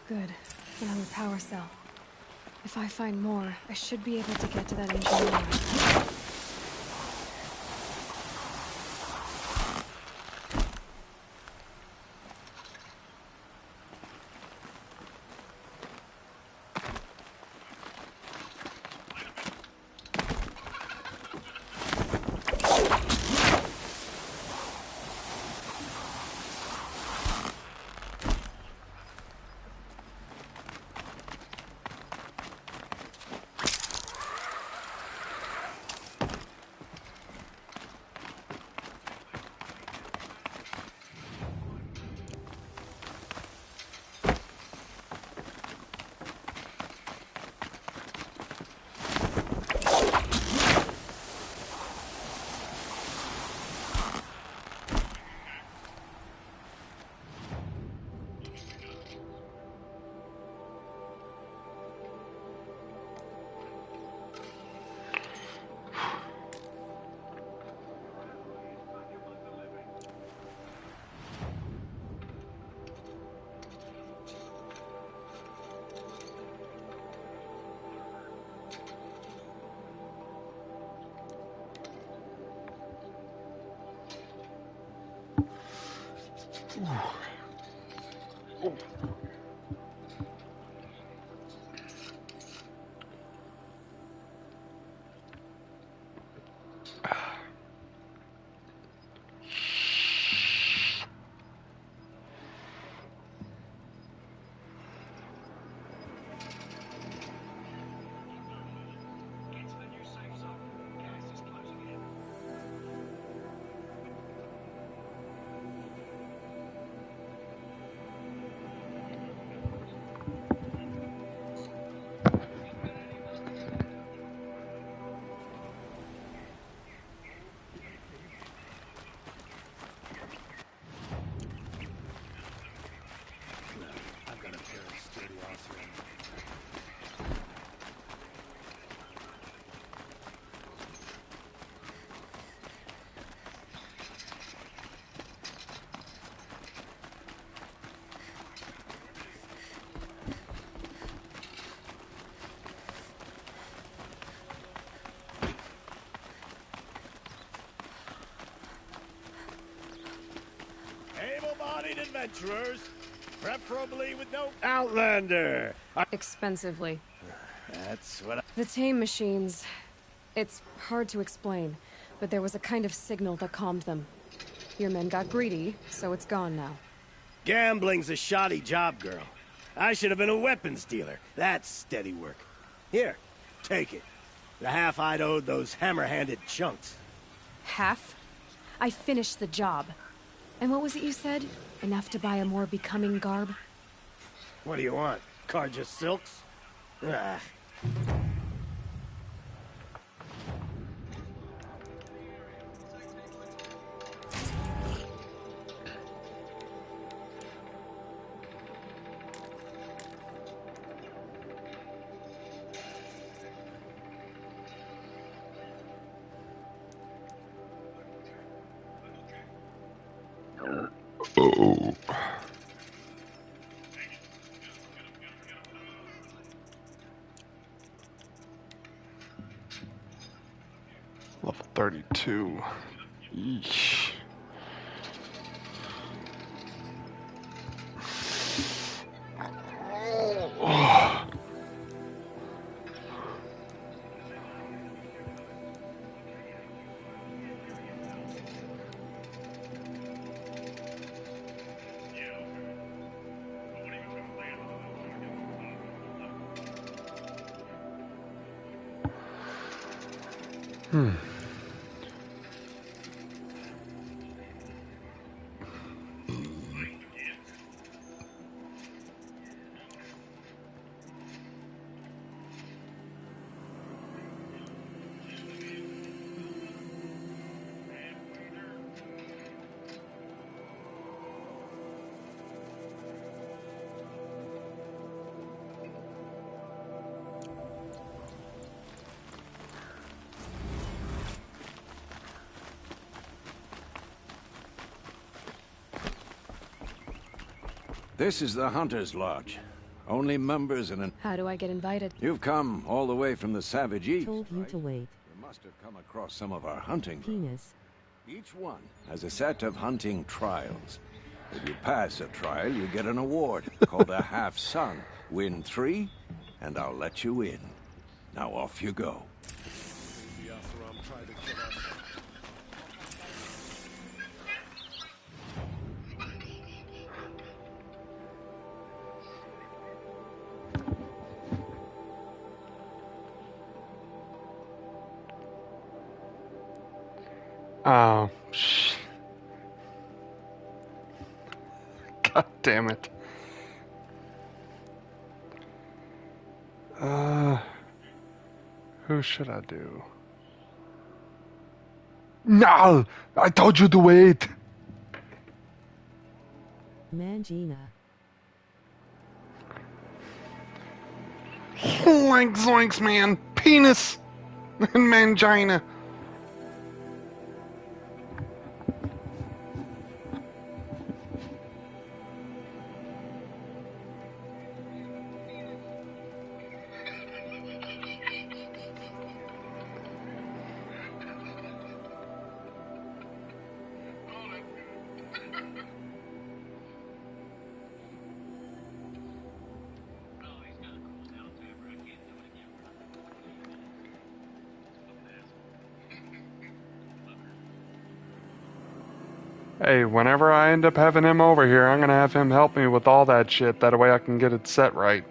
Good. Another power cell. If I find more, I should be able to get to that engineer. Able-bodied adventurers, preferably with no Outlander. Expensively. That's what I... The tame machines. It's hard to explain, but there was a kind of signal that calmed them. Your men got greedy, so it's gone now. Gambling's a shoddy job, girl. I should have been a weapons dealer. That's steady work. Here, take it. The half I'd owed those hammer-handed chunks. Half? I finished the job. And what was it you said? Enough to buy a more becoming garb? What do you want? Carja silks? Ah. Oh. Level 32. Yeesh. Hmm. This is the Hunter's Lodge. Only members and an... How do I get invited? You've come all the way from the Savage East, Told you right? to wait. You must have come across some of our hunting. Penis. Each one has a set of hunting trials. If you pass a trial, you get an award called a half-sun. Win 3, and I'll let you in. Now off you go. Oh, God damn it. Who should I do? No! I told you to wait! Mangina. Zoinks, zoinks, man! Penis! And mangina! Hey, whenever I end up having him over here, I'm gonna have him help me with all that shit. That way I can get it set right.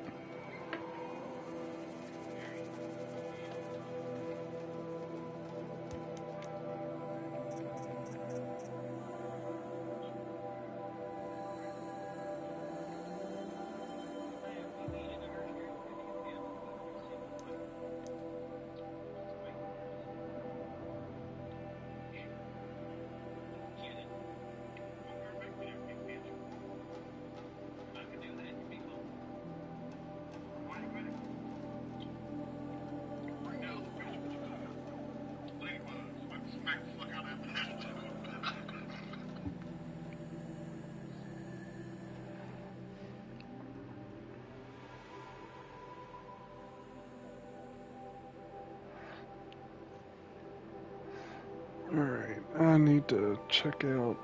Alright, I need to check out...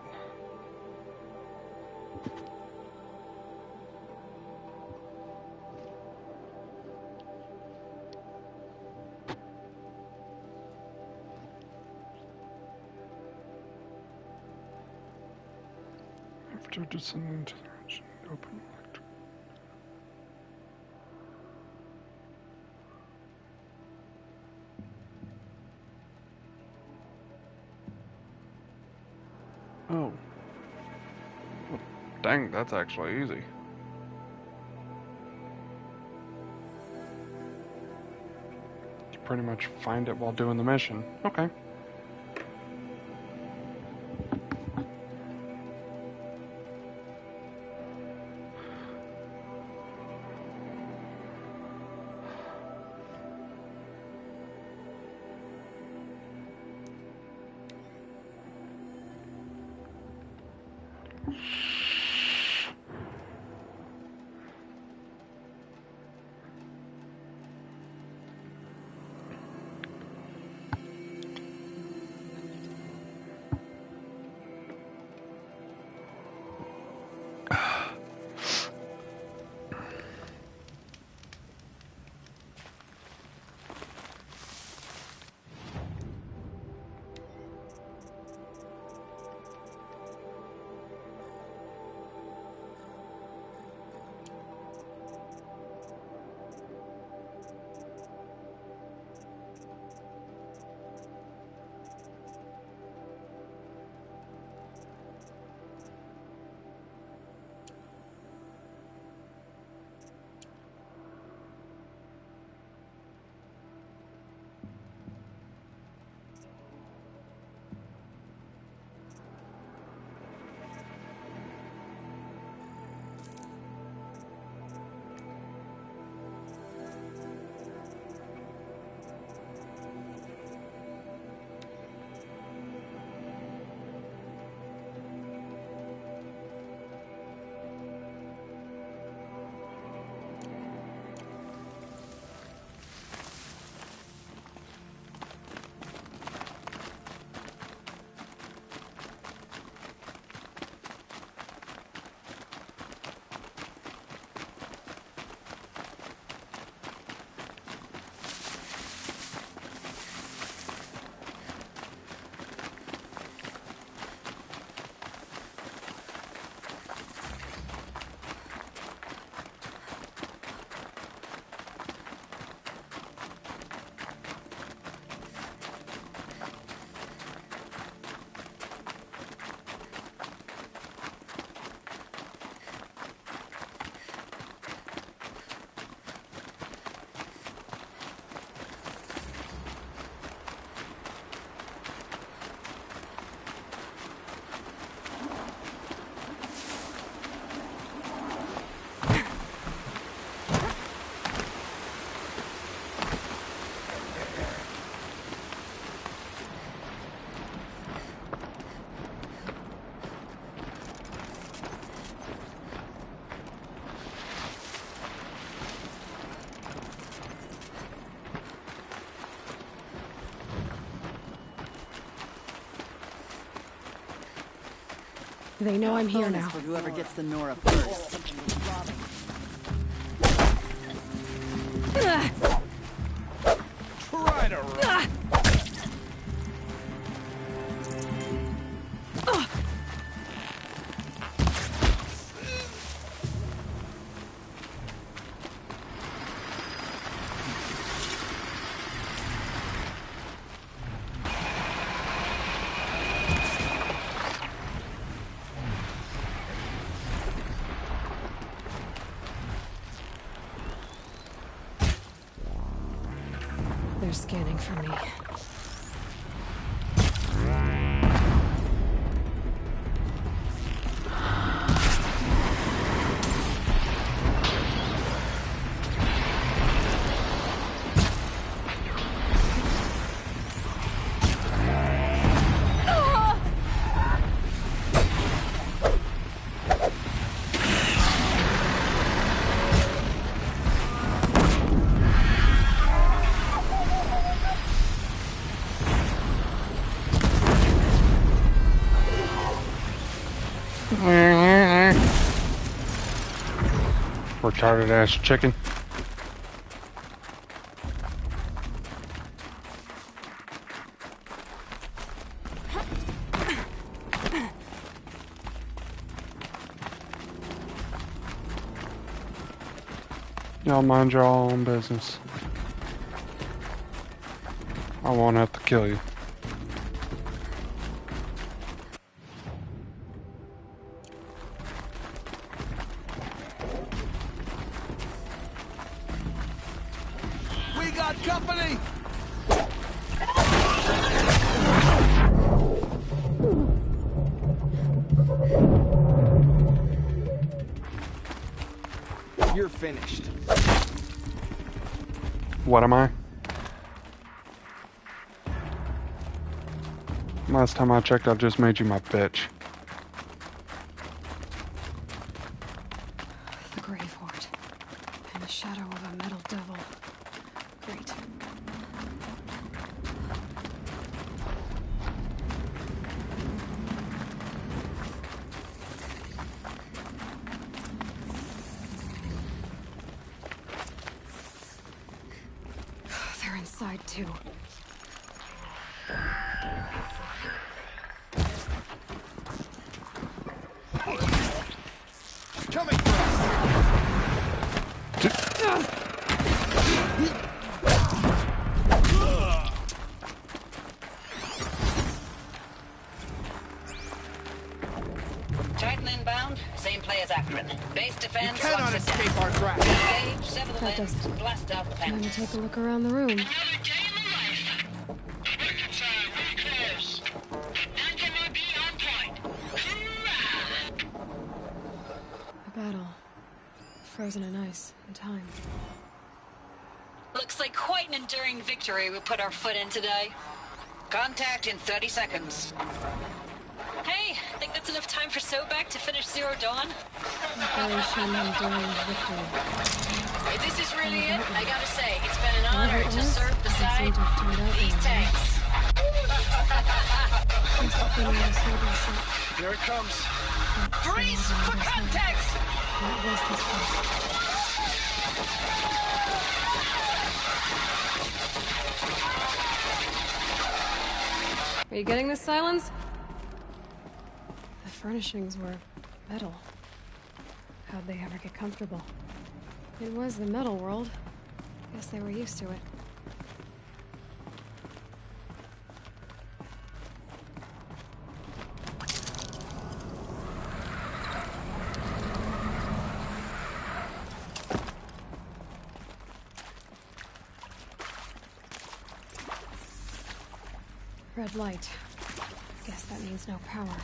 After descending to the region, open electric. Oh. Well, dang, that's actually easy. You pretty much find it while doing the mission. Okay. They know I'm here Bonus now. for whoever gets the Nora first. Try to run. They're scanning for me. Retarded ass chicken. Y'all mind your own business. I won't have to kill you. We got company! You're finished. What am I? Last time I checked, I just made you my bitch. The Grave Horde. And the shadow of a metal devil. Great. They're inside too. Coming for us! Titan inbound, same play as Akron. Base defense, Cannot locks it down. escape our grasp. Engage, sever the That limbs, does it. blast out the Time to panels. take a look around the room. Another day in the life. Reconcile, really close. Anti-MOB on point. Hoorah! A battle. Frozen in ice and time. Looks like quite an enduring victory we put our foot in today. Contact in 30 seconds. Hey, think that's enough time for Sobek to finish Zero Dawn? Operation Enduring Victory. If this is really it, I gotta say, it's been an Whatever honor it to was, serve it beside seemed to have turned out these well. tanks. Must have been what I said was Here it comes. Freeze for contact! What was this place? Are you getting this, Silence? The furnishings were metal. How'd they ever get comfortable? It was the metal world. Guess they were used to it. Red light. Guess that means no power.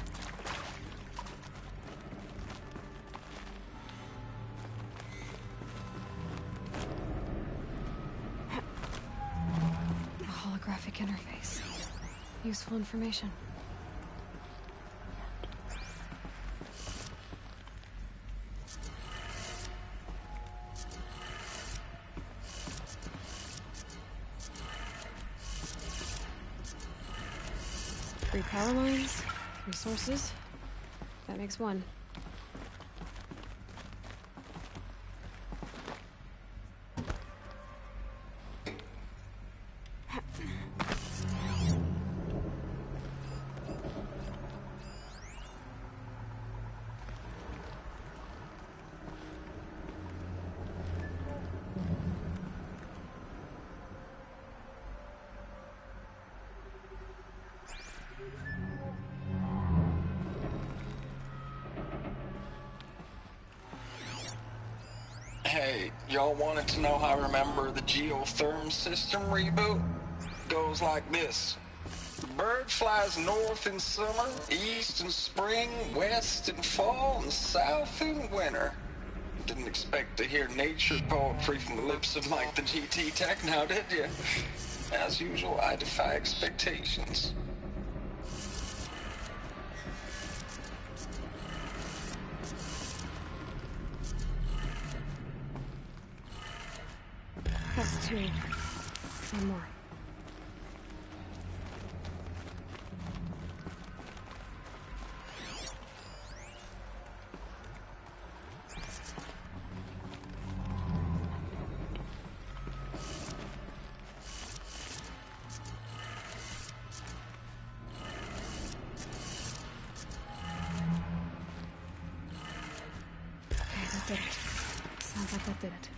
A holographic interface. Useful information. Three power lines, resources, That makes one. Hey, y'all wanted to know how I remember the geotherm system reboot? Goes like this. The bird flies north in summer, east in spring, west in fall, and south in winter. Didn't expect to hear nature poetry from the lips of Mike the GT Tech now, did you? As usual, I defy expectations. That's two. One more. Okay, that did it. Sounds like that did it.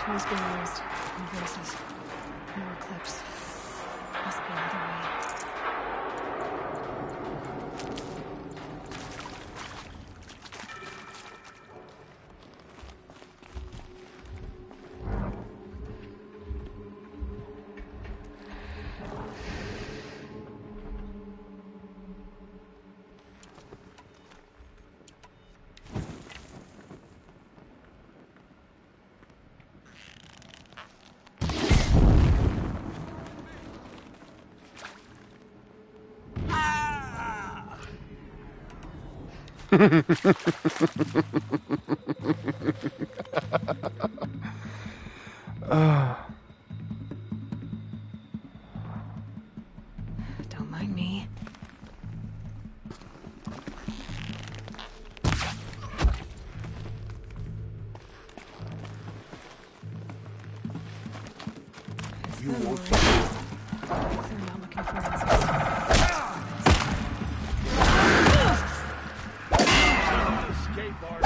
Tools being used. More voices. More clips. Must be another way. Don't mind me. You won't They're not looking for answers. Escape, Art.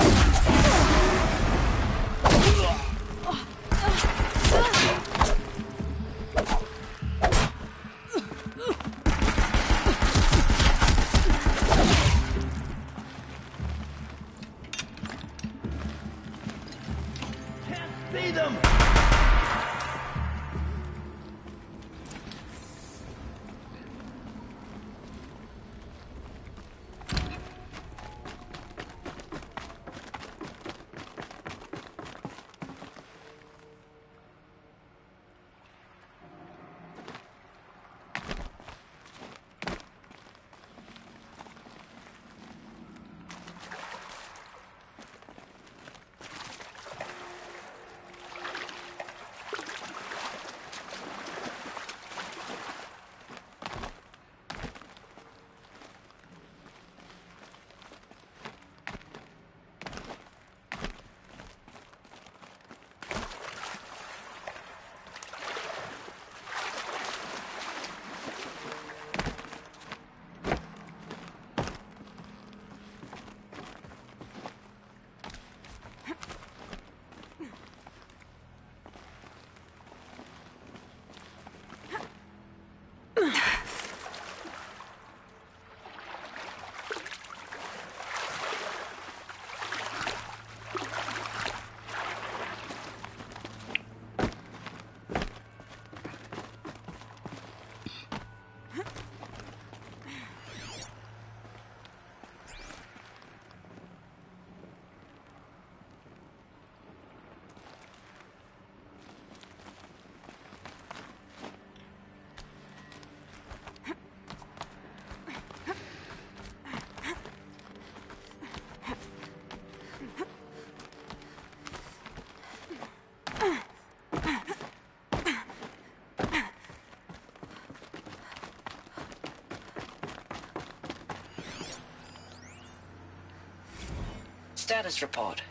Status report.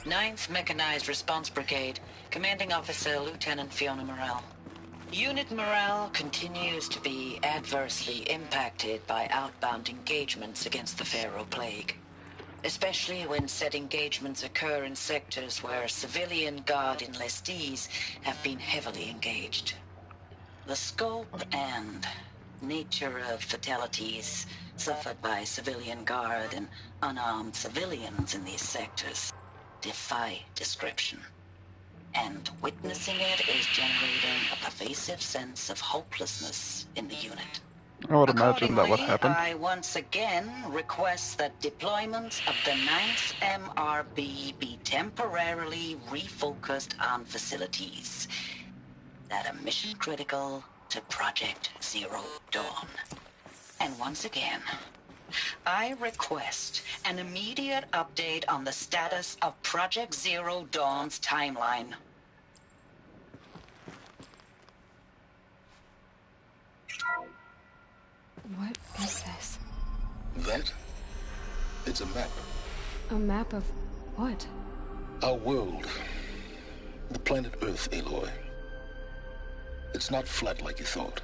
9th Mechanized Response Brigade, Commanding Officer Lieutenant Fiona Morrell. Unit morale continues to be adversely impacted by outbound engagements against the Pharaoh Plague, especially when said engagements occur in sectors where civilian guard enlistees have been heavily engaged. The scope and nature of fatalities suffered by civilian guard and unarmed civilians in these sectors defy description. And witnessing it is generating a pervasive sense of hopelessness in the unit. I would imagine that would happen. I once again request that deployments of the 9th MRB be temporarily refocused on facilities that are mission critical to Project Zero Dawn. And once again, I request an immediate update on the status of Project Zero Dawn's timeline. What is this? That? It's a map. A map of what? Our world. The planet Earth, Aloy. It's not flat like you thought.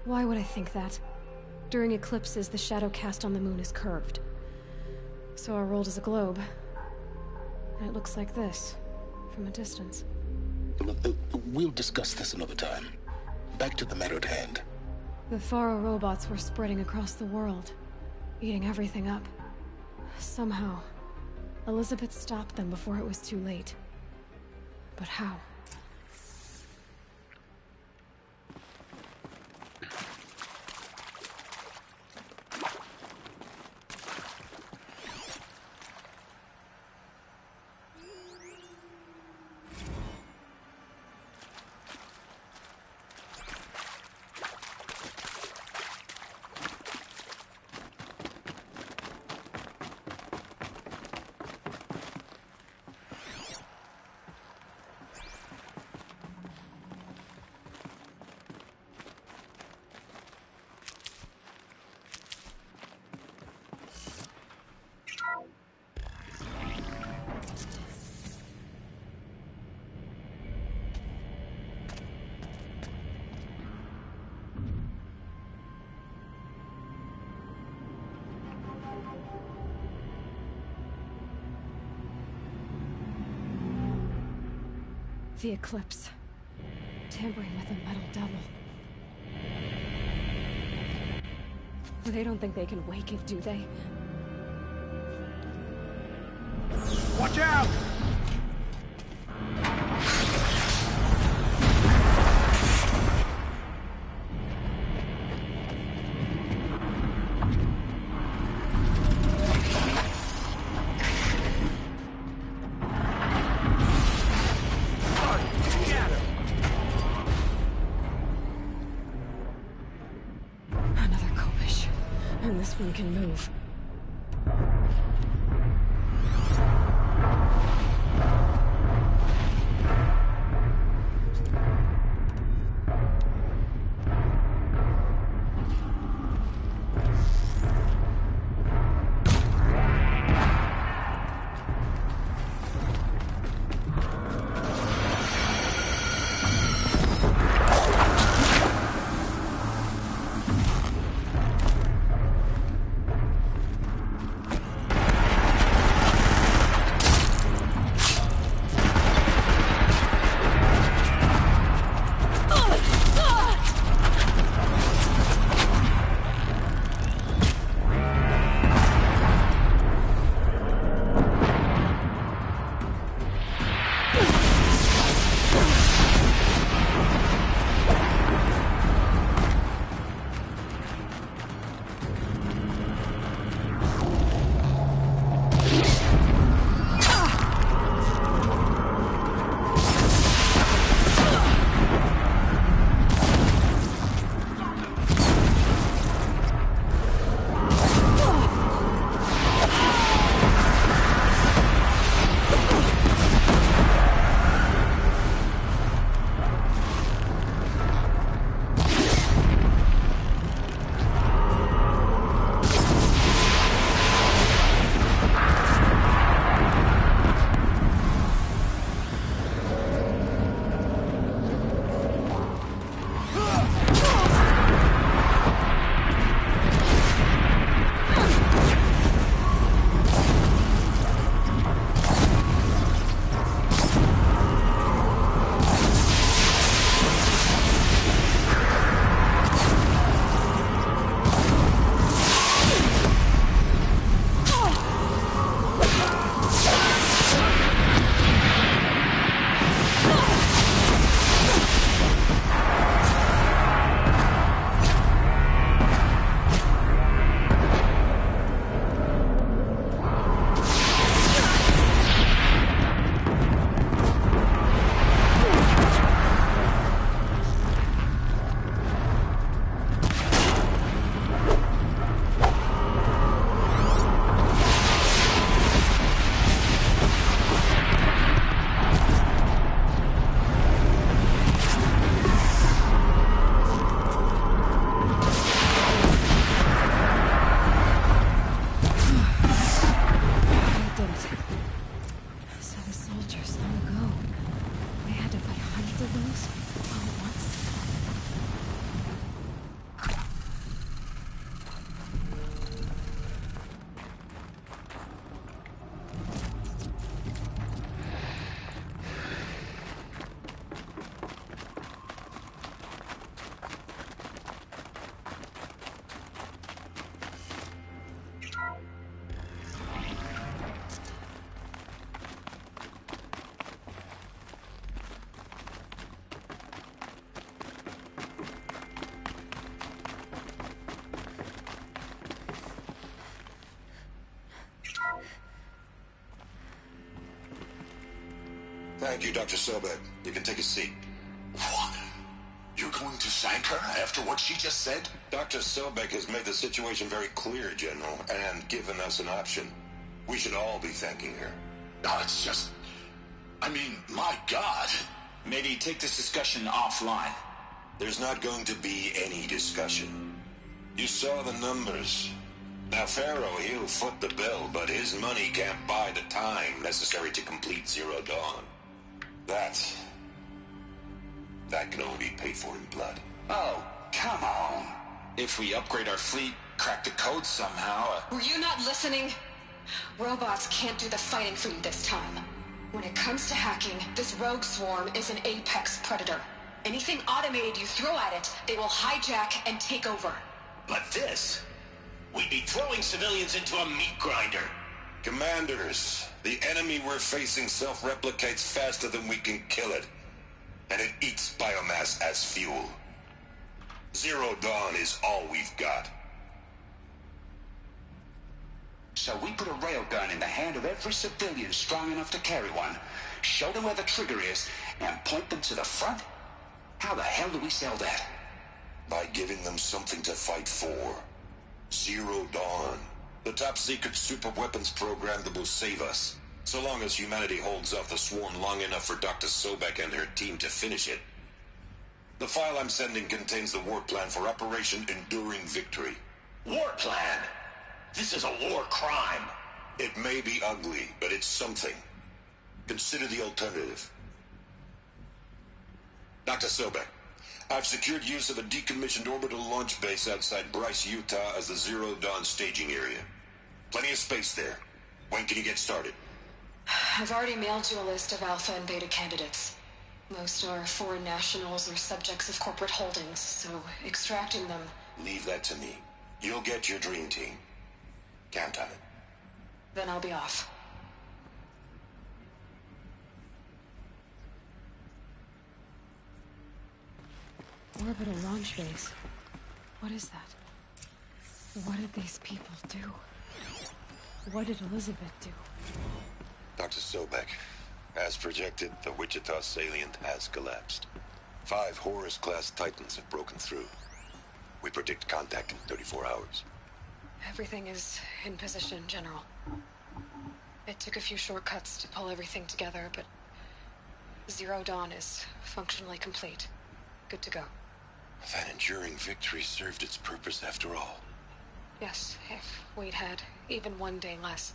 Why would I think that? During eclipses, the shadow cast on the moon is curved. So our world is a globe. And it looks like this, from a distance. We'll discuss this another time. Back to the matter at hand. The Faro robots were spreading across the world, eating everything up. Somehow, Elizabeth stopped them before it was too late. But how? The eclipse. Tampering with the metal devil. They don't think they can wake it, do they? Watch out! This one can move. Thank you, Dr. Sobek. You can take a seat. What? You're going to thank her after what she just said? Dr. Sobek has made the situation very clear, General, and given us an option. We should all be thanking her. No, it's just... I mean, my God. Maybe take this discussion offline. There's not going to be any discussion. You saw the numbers. Now, Pharaoh, he'll foot the bill, but his money can't buy the time necessary to complete Zero Dawn. That can only be paid for in blood. Oh, come on. If we upgrade our fleet, crack the code somehow... Were you not listening? Robots can't do the fighting for you this time. When it comes to hacking, this rogue swarm is an apex predator. Anything automated you throw at it, they will hijack and take over. But this... we'd be throwing civilians into a meat grinder. Commanders, the enemy we're facing self-replicates faster than we can kill it. And it eats biomass as fuel. Zero Dawn is all we've got. So we put a railgun in the hand of every civilian strong enough to carry one, show them where the trigger is, and point them to the front? How the hell do we sell that? By giving them something to fight for. Zero Dawn. The top-secret super-weapons program that will save us. So long as humanity holds off the swarm long enough for Dr. Sobek and her team to finish it. The file I'm sending contains the war plan for Operation Enduring Victory. War plan? This is a war crime. It may be ugly, but it's something. Consider the alternative. Dr. Sobek, I've secured use of a decommissioned orbital launch base outside Bryce, Utah as the Zero Dawn staging area. Plenty of space there. When can you get started? I've already mailed you a list of Alpha and Beta candidates. Most are foreign nationals or subjects of corporate holdings, so extracting them... Leave that to me. You'll get your dream team. Count on it. Then I'll be off. Orbital launch base. What is that? What did these people do? What did Elizabeth do? Dr. Sobek, as projected, the Wichita salient has collapsed. 5 Horus-class Titans have broken through. We predict contact in 34 hours. Everything is in position, General. It took a few shortcuts to pull everything together, but Zero Dawn is functionally complete. Good to go. That enduring victory served its purpose after all. Yes, if we'd had even one day less.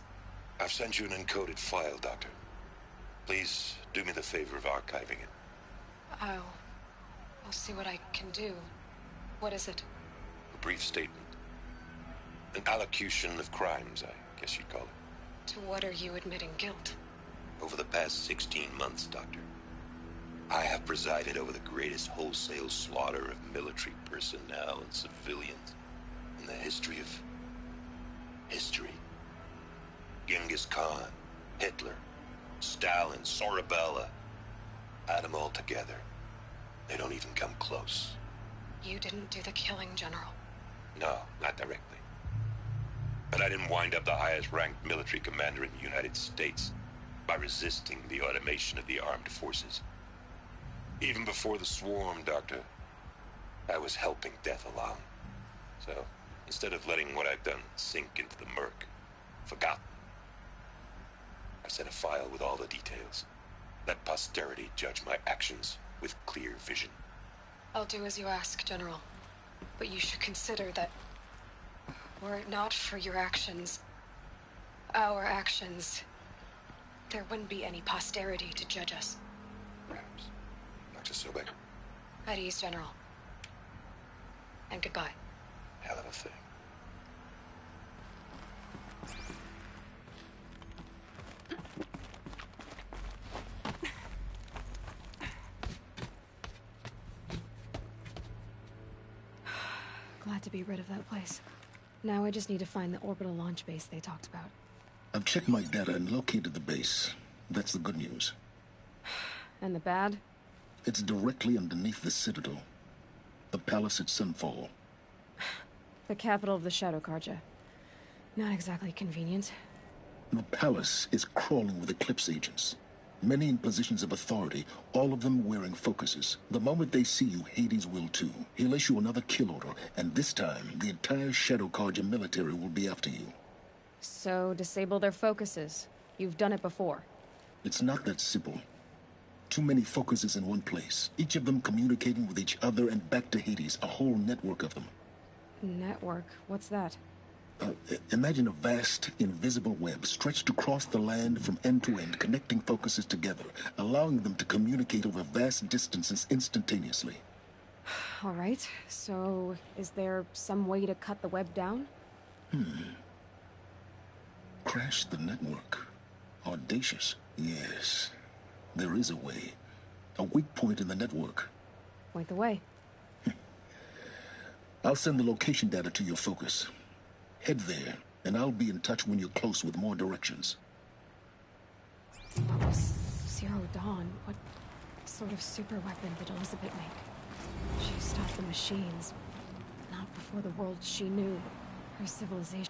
I've sent you an encoded file, Doctor. Please do me the favor of archiving it. I'll see what I can do. What is it? A brief statement. An allocution of crimes, I guess you'd call it. To what are you admitting guilt? Over the past 16 months, Doctor, I have presided over the greatest wholesale slaughter of military personnel and civilians in the history of... history. Genghis Khan, Hitler, Stalin, Sorabella. Add them all together. They don't even come close. You didn't do the killing, General. No, not directly. But I didn't wind up the highest-ranked military commander in the United States by resisting the automation of the armed forces. Even before the swarm, Doctor, I was helping death along. So, instead of letting what I've done sink into the murk, forgotten, I sent a file with all the details. Let posterity judge my actions with clear vision. I'll do as you ask, General. But you should consider that were it not for your actions, our actions, there wouldn't be any posterity to judge us. Perhaps. Dr. Sobek. At ease, General. And goodbye. Hell of a thing. Glad to be rid of that place. Now I just need to find the orbital launch base they talked about. I've checked my data and located the base. That's the good news. And the bad? It's directly underneath the Citadel. The palace at Sunfall. The capital of the Shadow Carja. Not exactly convenient. The palace is crawling with Eclipse agents. Many in positions of authority, all of them wearing focuses. The moment they see you, Hades will too. He'll issue another kill order, and this time, the entire Shadow Carja military will be after you. So, disable their focuses. You've done it before. It's not that simple. Too many focuses in one place, each of them communicating with each other and back to Hades, a whole network of them. Network? What's that? Imagine a vast, invisible web stretched across the land from end to end, connecting focuses together, allowing them to communicate over vast distances instantaneously. All right, so is there some way to cut the web down? Crash the network. Audacious. Yes, there is a way. A weak point in the network. Point the way. I'll send the location data to your focus. Head there, and I'll be in touch when you're close with more directions. What was Zero Dawn? What sort of super weapon did Elizabeth make? She stopped the machines. Not before the world she knew. Her civilization.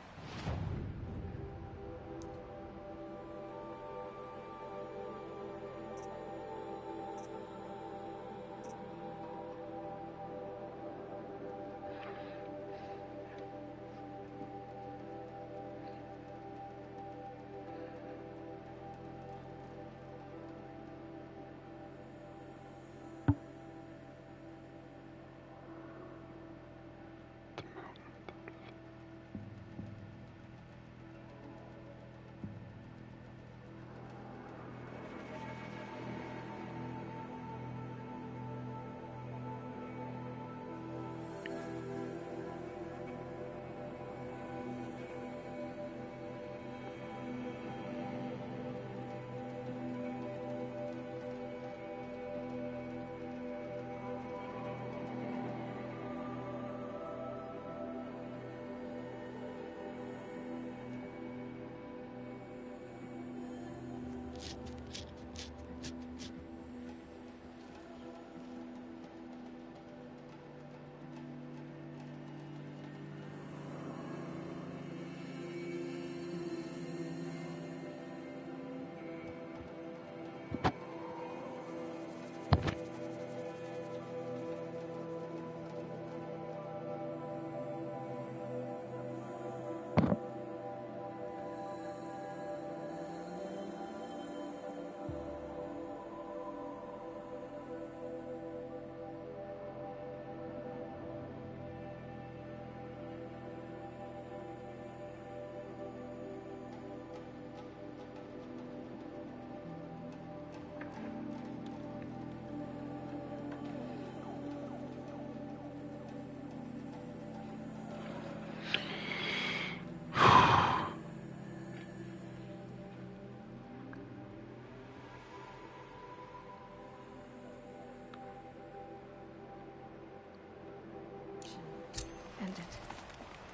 End it.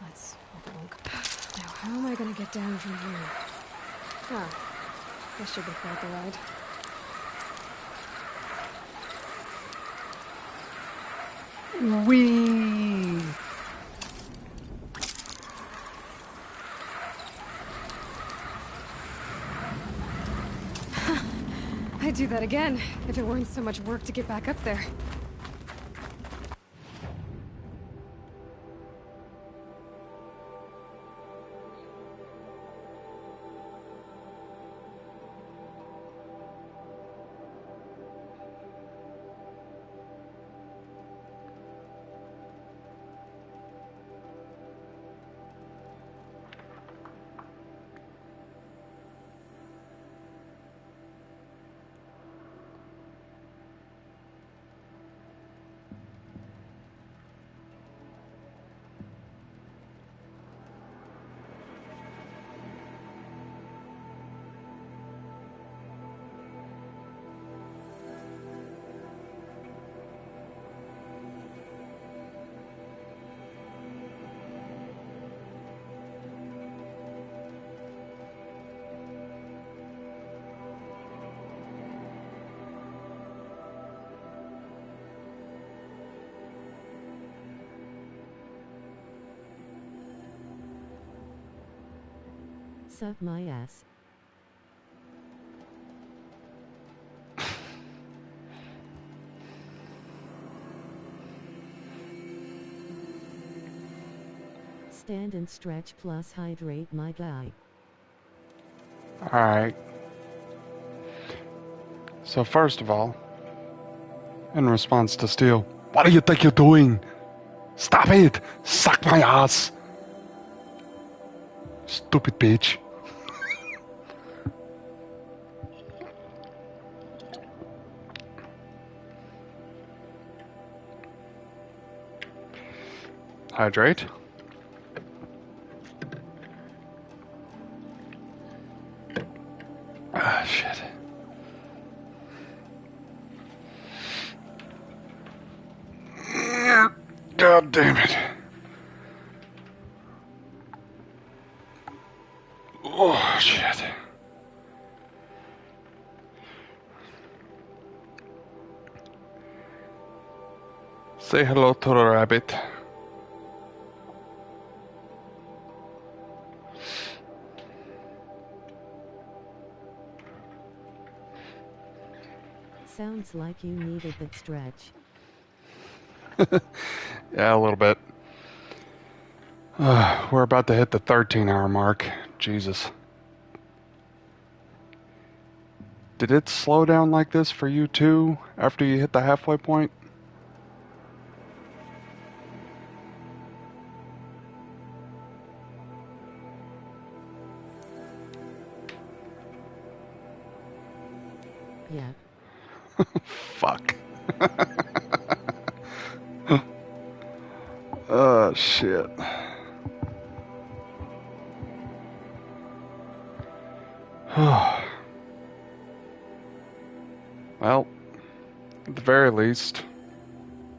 Let's hope it won't go. Now, how am I gonna get down from here? This should be quite the ride. Whee! I'd do that again, if it weren't so much work to get back up there. Suck my ass. stand and stretch plus hydrate, my guy. Alright. So first of all, in response to Steel, what do you think you're doing? Stop it! Suck my ass! Stupid bitch. Hydrate. Ah, shit. God damn it. Oh, shit. Say hello to the rabbit. Sounds like you needed that stretch. Yeah, a little bit. We're about to hit the 13-hour mark. Jesus. Did it slow down like this for you too after you hit the halfway point? Yeah. Fuck. Oh, shit. Well, at the very least,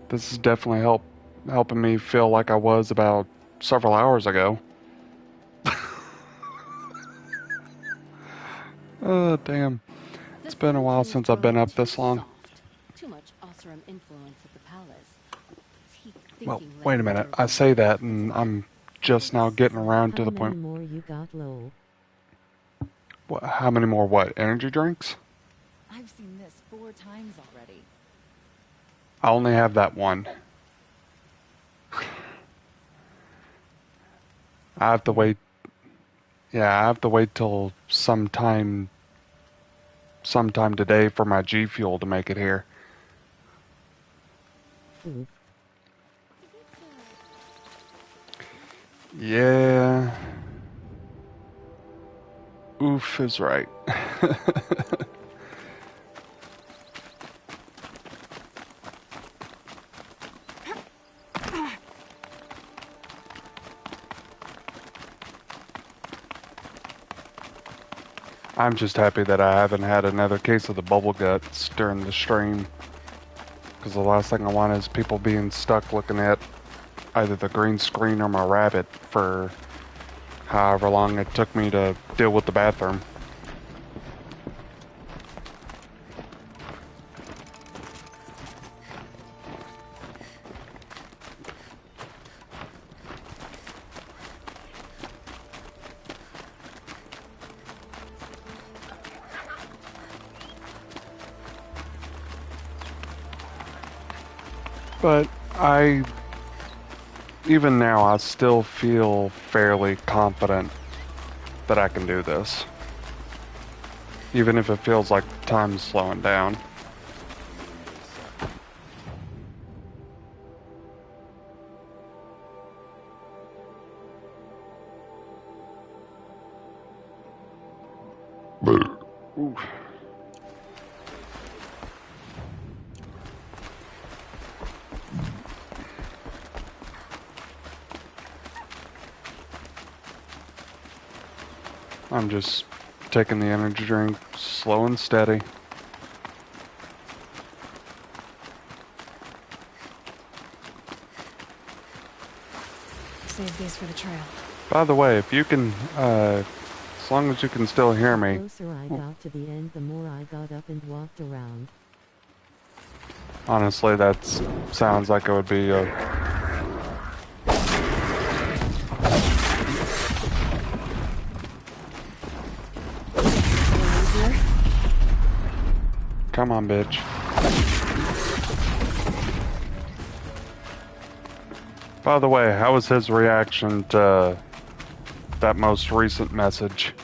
this is definitely helping me feel like I was about several hours ago. Oh, damn. It's been a while since I've been up this long. Too much Oseram influence at the palace. Well, wait a minute. I say that, and I'm just now getting around to the point. How many more you got, low? What, how many more what? Energy drinks? I've seen this 4 times already. I only have that one. I have to wait. Yeah, I have to wait till sometime today for my G Fuel to make it here. Yeah. Oof is right. I'm just happy that I haven't had another case of the bubble guts during the stream. Because the last thing I want is people being stuck looking at either the green screen or my rabbit for however long it took me to deal with the bathroom. But even now, I still feel fairly confident that I can do this. Even if it feels like time's slowing down. Ooh. I'm just taking the energy drink slow and steady. Save these for the trail. By the way, if you can, as long as you can still hear me. The closer I got to the end, the more I got up and walked around. Honestly, that sounds like it would be a... Come on, bitch. By the way, how was his reaction to that most recent message?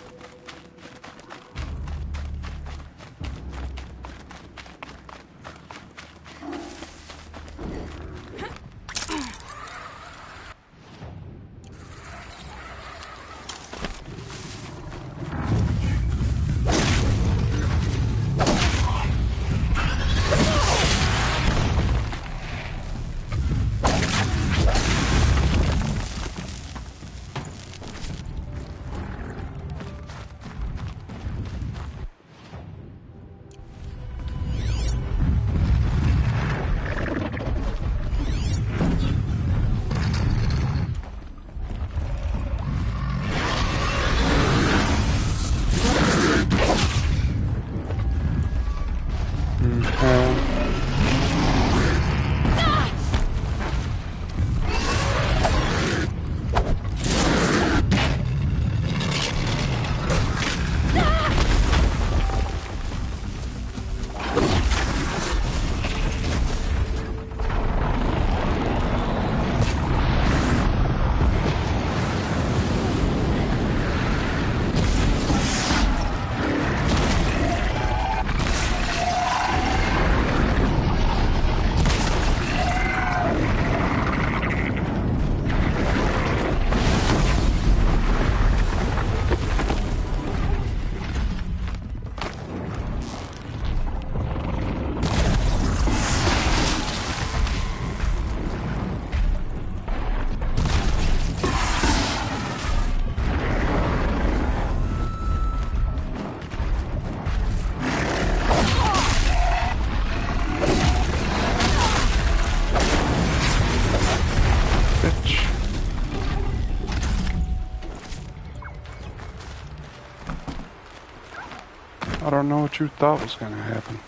I don't know what you thought was going to happen.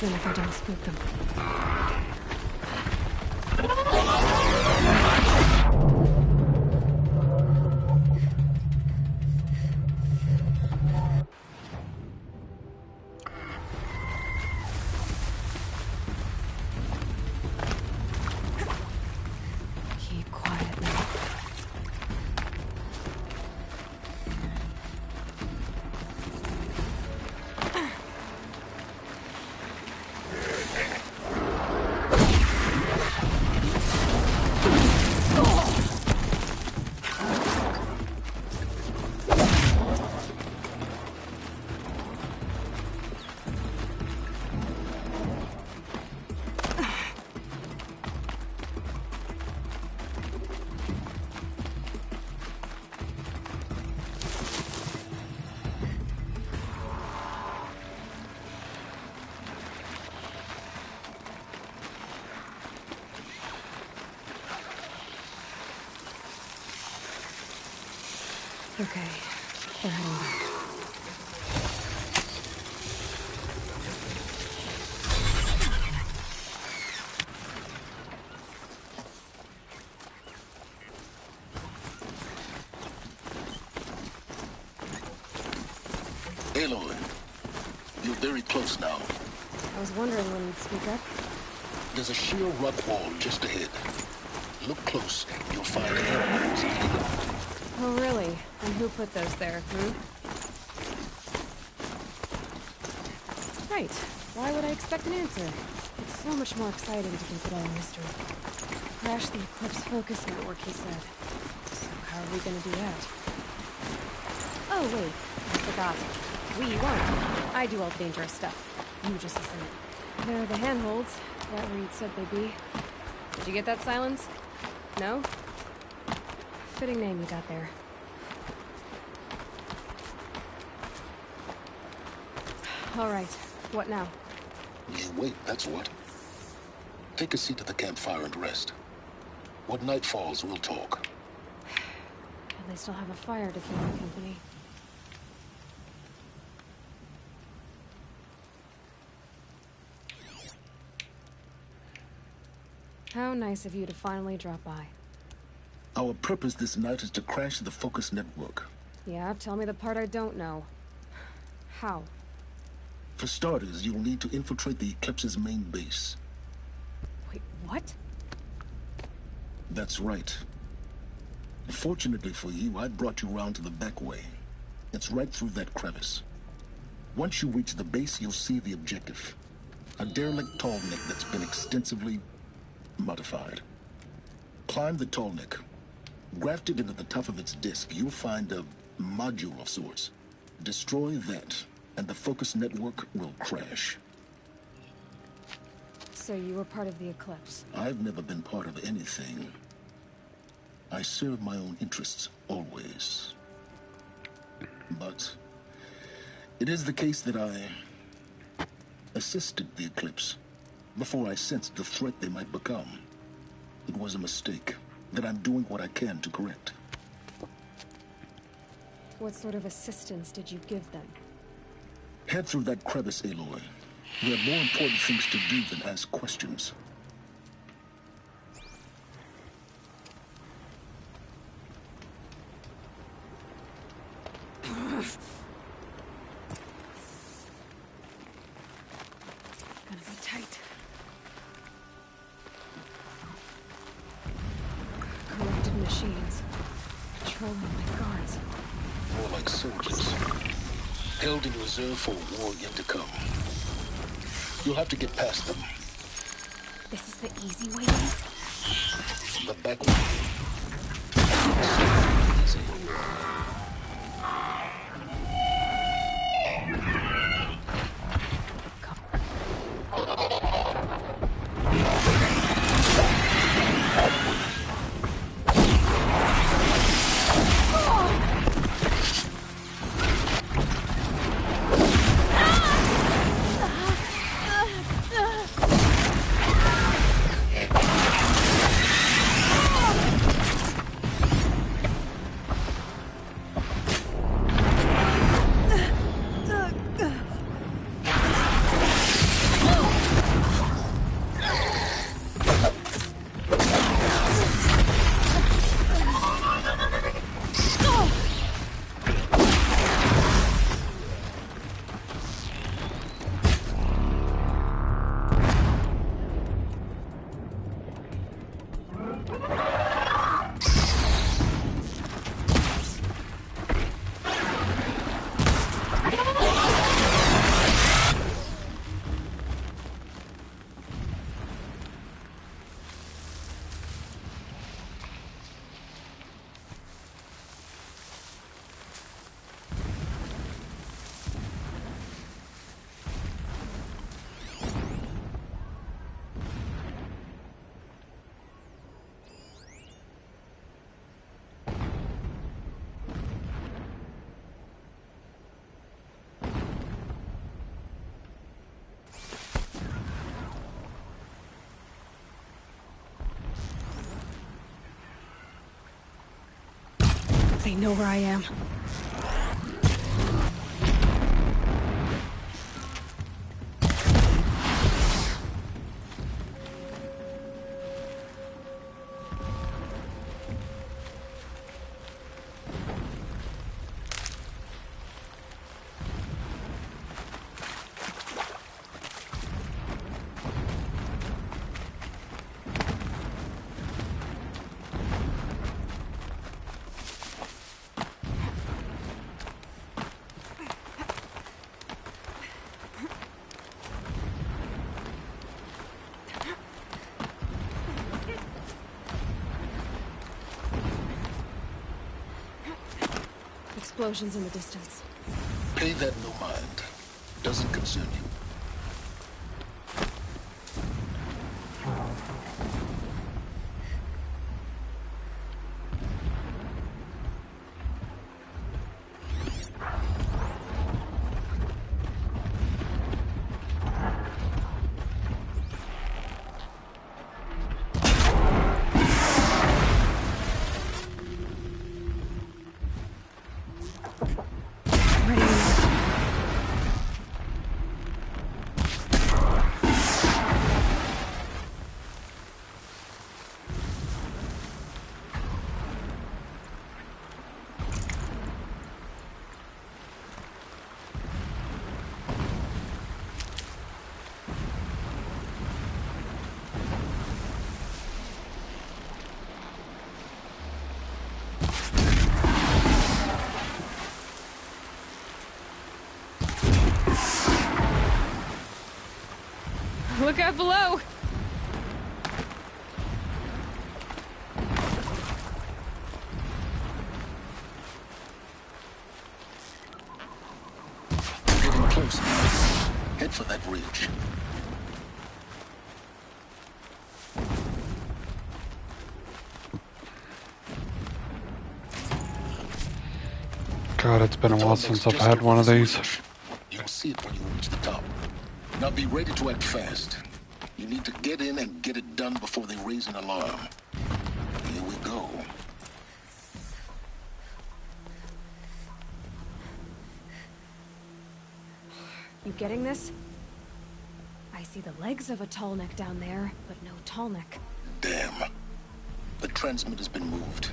If I don't spook them. Keep quiet now. Okay, we're heading back. Aloy, you're very close now. I was wondering when you'd speak up. There's a sheer rock wall just ahead. Look close. You'll find air holes leading up. Oh, really? And who put those there, Right. Why would I expect an answer? It's so much more exciting to keep it all a mystery. Crash the Eclipse Focus Network, he said. So how are we gonna do that? Oh, wait. I forgot. We won't. I do all the dangerous stuff. You just listen. They're the handholds. Right where you'd said they'd be. Did you get that, Silence? No? Fitting name you got there. All right. What now? You wait, that's what. Take a seat at the campfire and rest. When night falls, we'll talk. At least I'll have a fire to keep me company. How nice of you to finally drop by. Our purpose this night is to crash the Focus Network. Yeah, tell me the part I don't know. How? For starters, you'll need to infiltrate the Eclipse's main base. Wait, what? That's right. Fortunately for you, I brought you round to the back way. It's right through that crevice. Once you reach the base, you'll see the objective. A derelict tallneck that's been extensively modified. Climb the tallneck. Grafted into the top of its disk, you'll find a module of sorts. Destroy that, and the Focus Network will crash. So you were part of the Eclipse? I've never been part of anything. I serve my own interests, always. But it is the case that I assisted the Eclipse before I sensed the threat they might become. It was a mistake that I'm doing what I can to correct. What sort of assistance did you give them? Head through that crevice, Aloy. We have more important things to do than ask questions. Gonna be tight. Corrupted machines. Patrolling my guards. More like soldiers. Held in reserve for a war yet to come. You'll have to get past them. This is the easy way in? The back way. Easy. They know where I am. Explosions in the distance. Pay that no mind. Doesn't concern you. Look out below! Getting close now. Head for that ridge. God, it's been a while since I've had one of these. You'll see it when you reach the top. Now be ready to act fast. You need to get in and get it done before they raise an alarm. Here we go. You getting this? I see the legs of a tall neck down there, but no tall neck. Damn. The transmitter's been moved.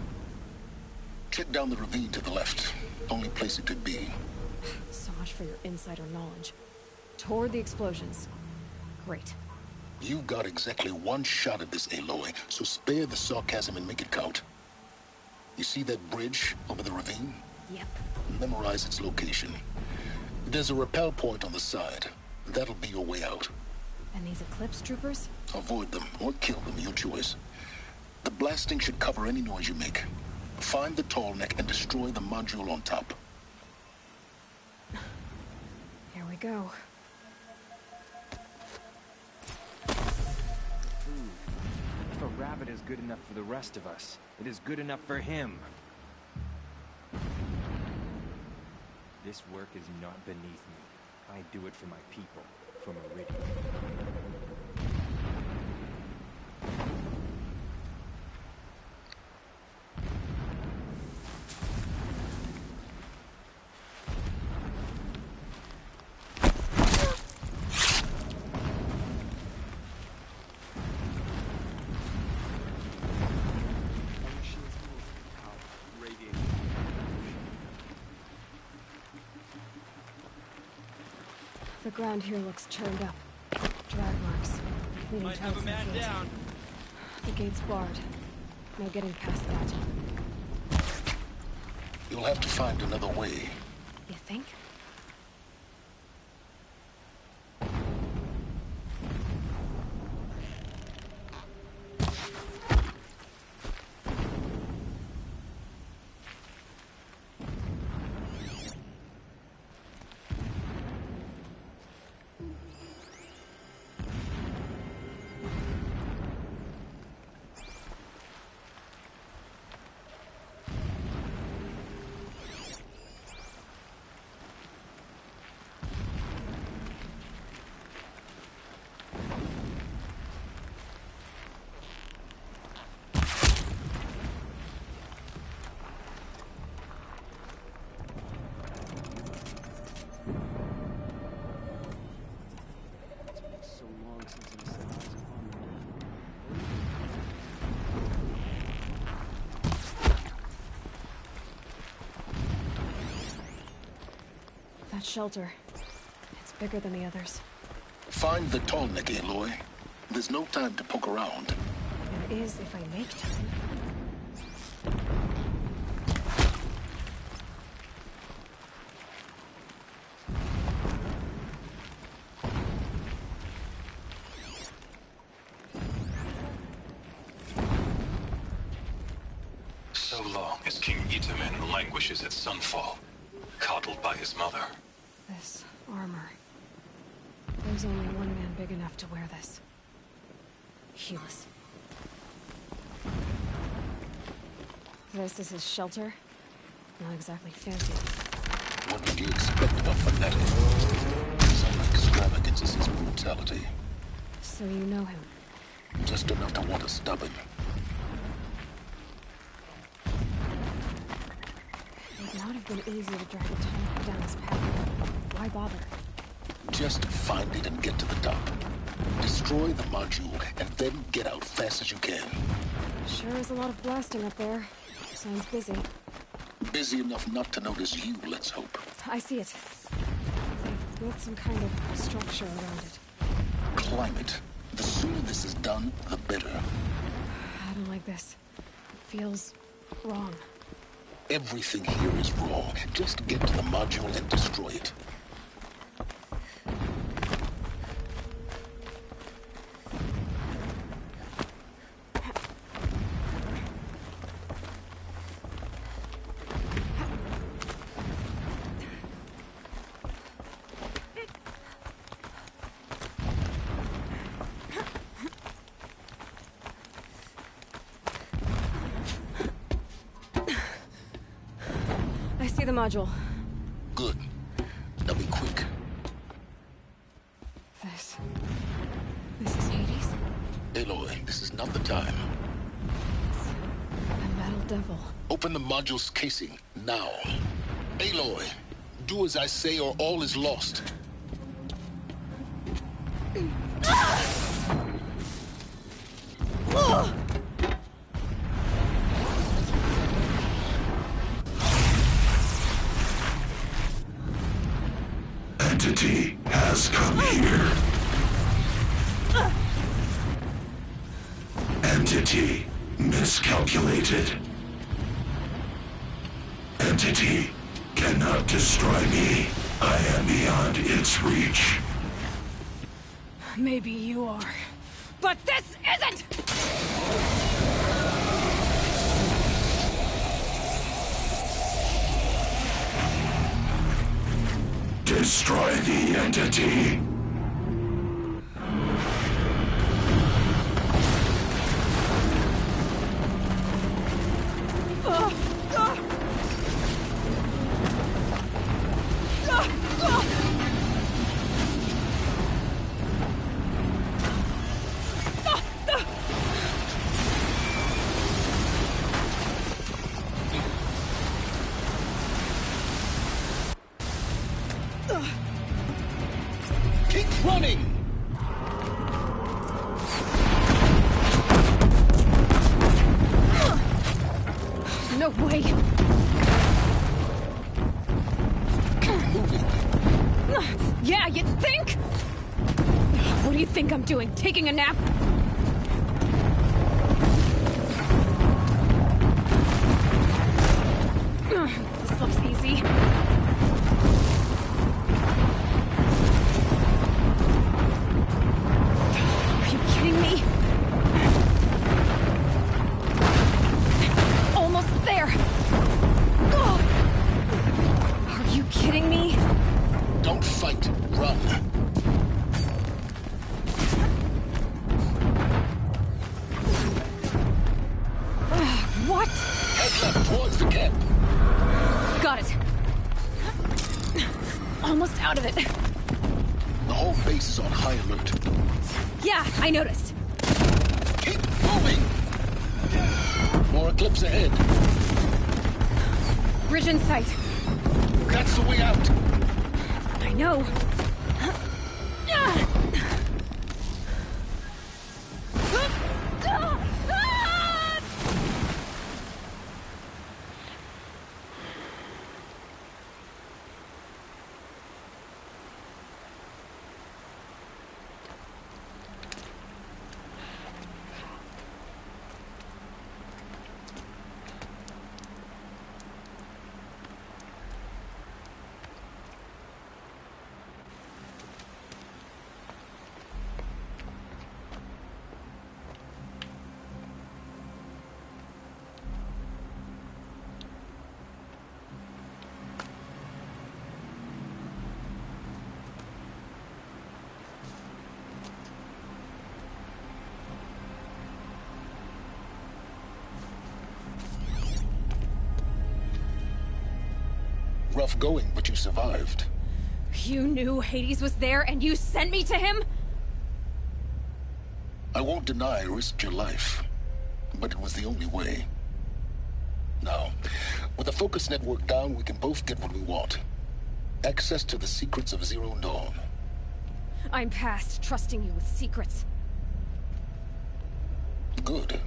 Check down the ravine to the left. Only place it could be. So much for your insider knowledge. Toward the explosions. Great. You got exactly one shot at this, Aloy, so spare the sarcasm and make it count. You see that bridge over the ravine? Yep. Memorize its location. There's a rappel point on the side. That'll be your way out. And these Eclipse troopers? Avoid them or kill them, your choice. The blasting should cover any noise you make. Find the tall neck and destroy the module on top. Here we go. If a rabbit is good enough for the rest of us, it is good enough for him. This work is not beneath me. I do it for my people, for Meridian. The ground here looks churned up. Drag marks. Leading Might have a man the gate. down. The gate's barred. No getting past that. You'll have to find another way. You think? That shelter. It's bigger than the others. Find the Tallneck, Aloy. There's no time to poke around. There is if I make time. So long as King Itamen languishes at Sunfall, coddled by his mother. This armor. There's only one man big enough to wear this. Helis. This is his shelter. Not exactly fancy. What would you expect of a fanatic? Some extravagance is his brutality. So you know him? Just enough to want to stop him. It would not have been easy to drag a Tallneck down this path. Why bother? Just find it and get to the top. Destroy the module, and then get out fast as you can. Sure is a lot of blasting up there. Sounds busy. Busy enough not to notice you, let's hope. I see it. They've built some kind of structure around it. Climb it. The sooner this is done, the better. I don't like this. It feels wrong. Everything here is wrong. Just get to the module and destroy it. I see the module. Good. Now be quick. This is Hades? Aloy, this is not the time. It's a metal devil. Open the module's casing, now. Aloy, do as I say or all is lost. Entity has come here. Entity miscalculated. Entity cannot destroy me. I am beyond its reach. Maybe you are. But this isn't! Destroy the entity. Keep running! No way! Keep moving. Yeah, you think? What do you think I'm doing? Taking a nap? This looks easy. Are you kidding me? Almost there! Are you kidding me? Don't fight, run. What? Head left towards the camp. Got it. Almost out of it. The whole base is on high alert. Yeah, I noticed. Keep moving! More eclipse ahead. Bridge in sight. That's the way out. I know. rough going, but you survived. You knew Hades was there and you sent me to him? I won't deny I risked your life, but it was the only way. Now, with the focus network down, we can both get what we want. Access to the secrets of Zero Dawn. I'm past trusting you with secrets. Good.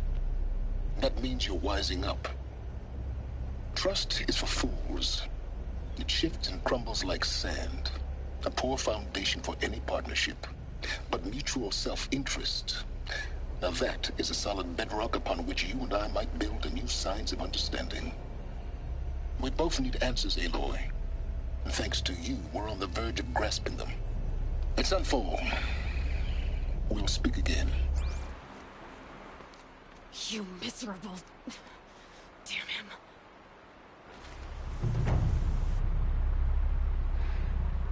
That means you're wising up. Trust is for fools. It shifts and crumbles like sand. A poor foundation for any partnership. But mutual self-interest, now that is a solid bedrock upon which you and I might build anew signs of understanding. We both need answers, Aloy. And thanks to you, we're on the verge of grasping them. It's unfold. We'll speak again. You miserable... Damn him.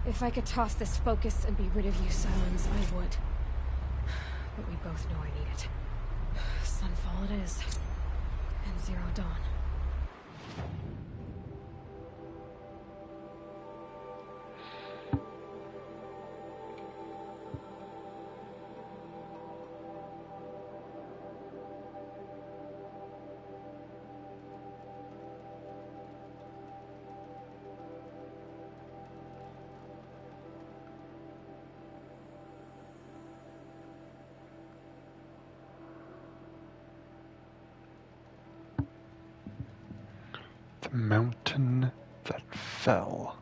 If I could toss this focus and be rid of you, Silence, I would. But we both know I need it. Sunfall it is. And Zero Dawn. The mountain that fell.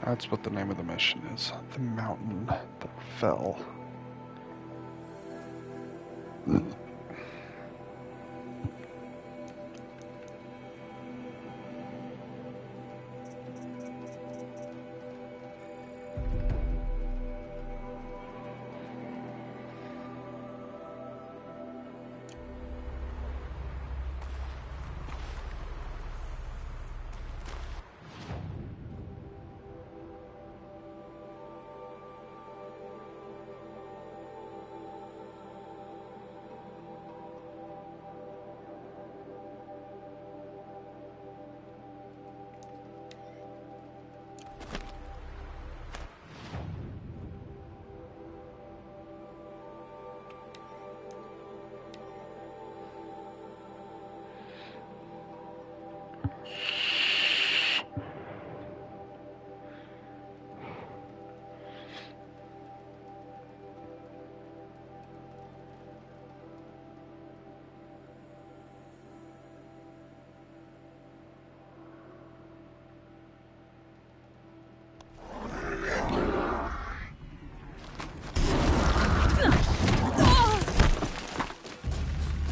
That's what the name of the mission is. The mountain that fell.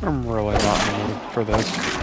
I'm really not in the mood for this.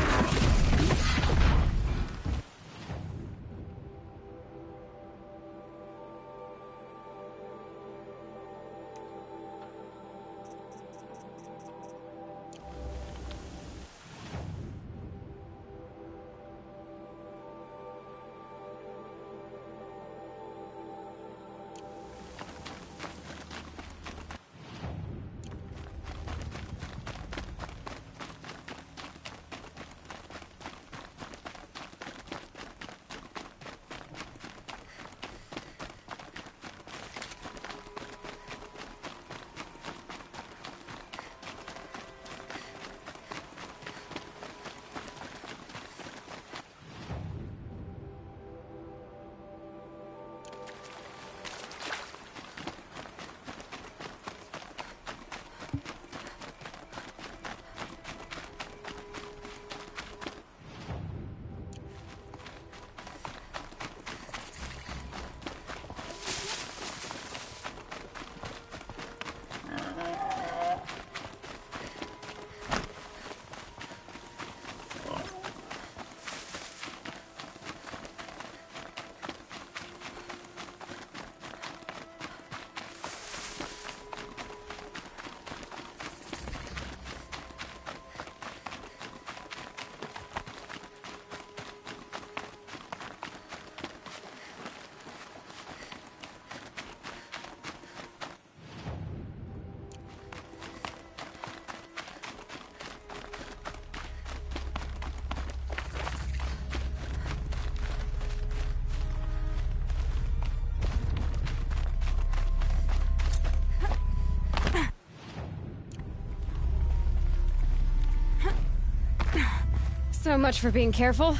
So much for being careful.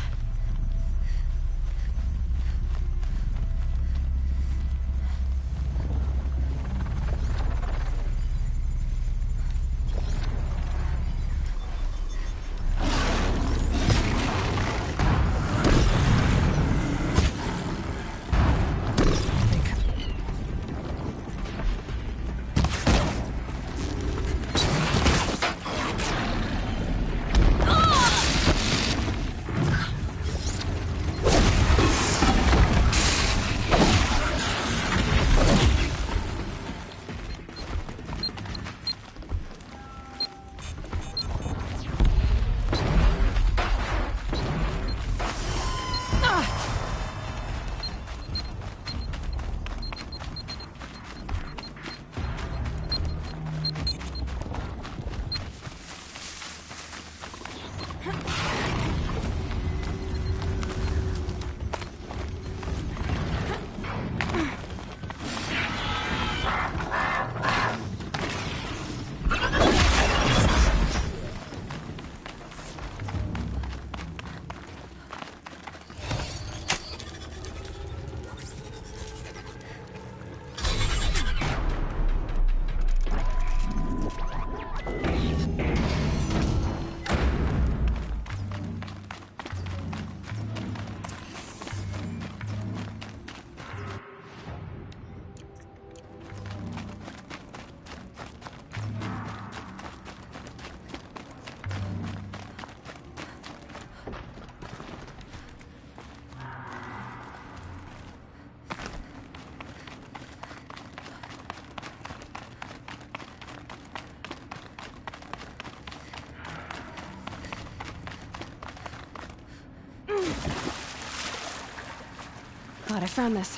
God, I found this.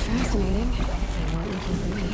Fascinating. They weren't looking for me.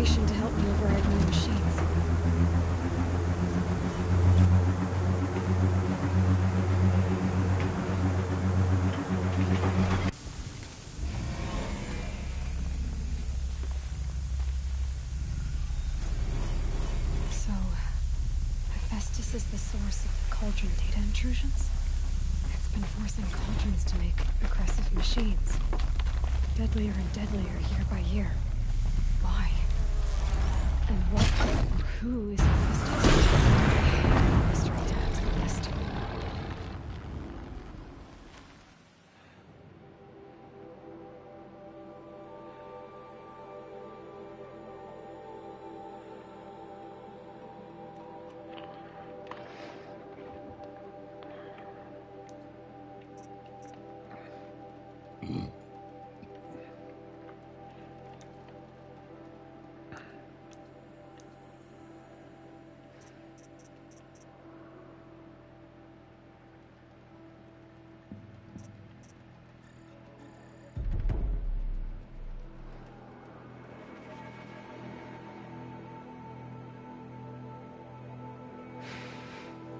information to help me override my machines. So, Hephaestus is the source of the Cauldron data intrusions? It's been forcing Cauldrons to make aggressive machines. Deadlier and deadlier year by year. Why? And what or who is Hephaestus? Mystery to add to the list.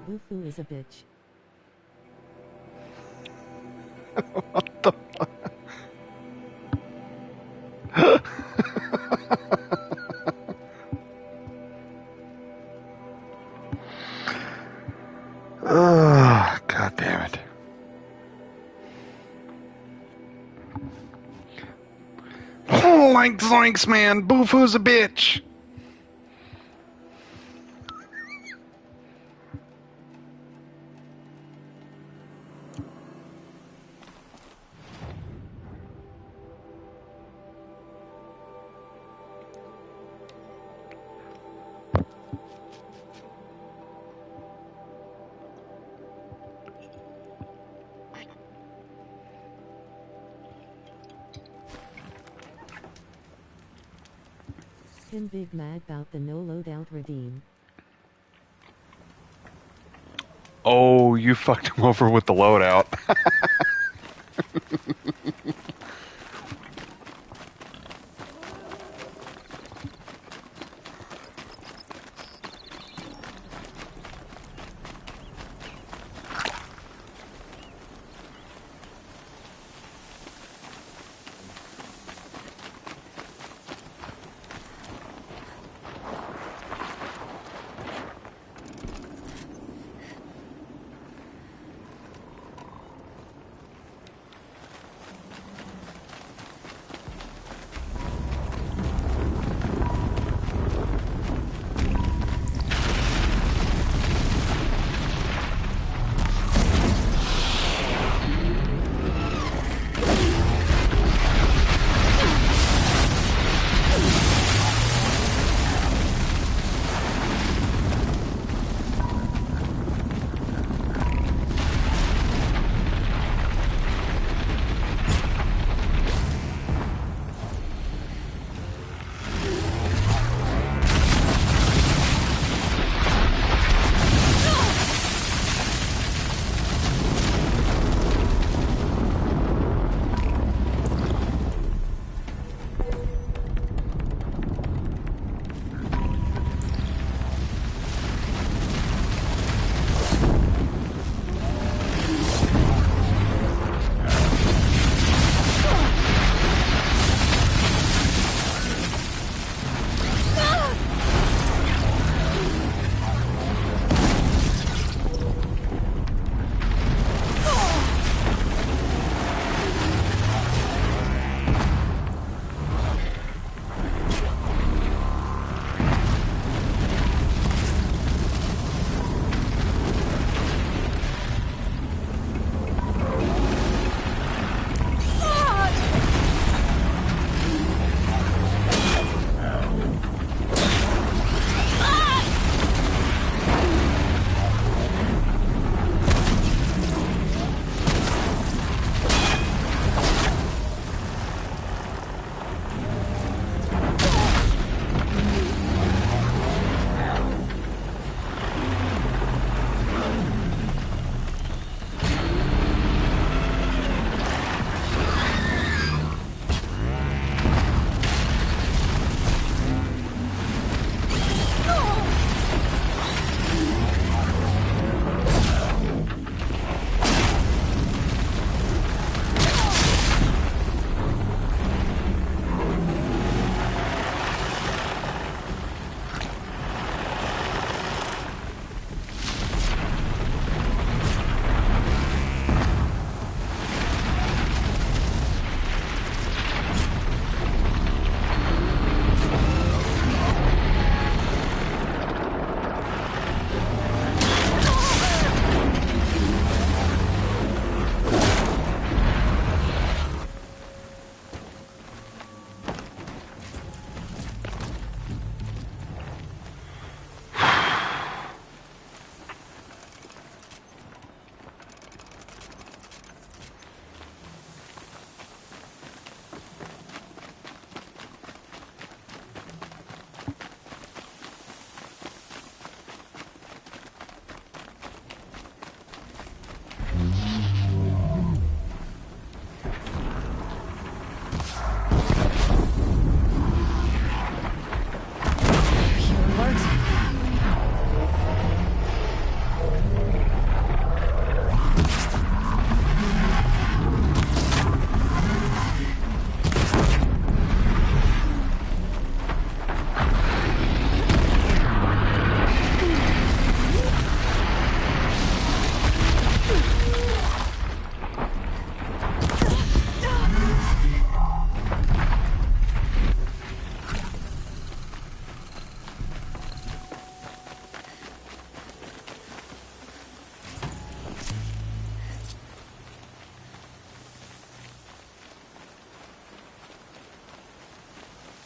Bufu is a bitch. What the fuck? Oh, God damn it. Like zoinks, man. Bufu's a bitch. Him big mad about the no loadout redeem. Oh, you fucked him over with the loadout.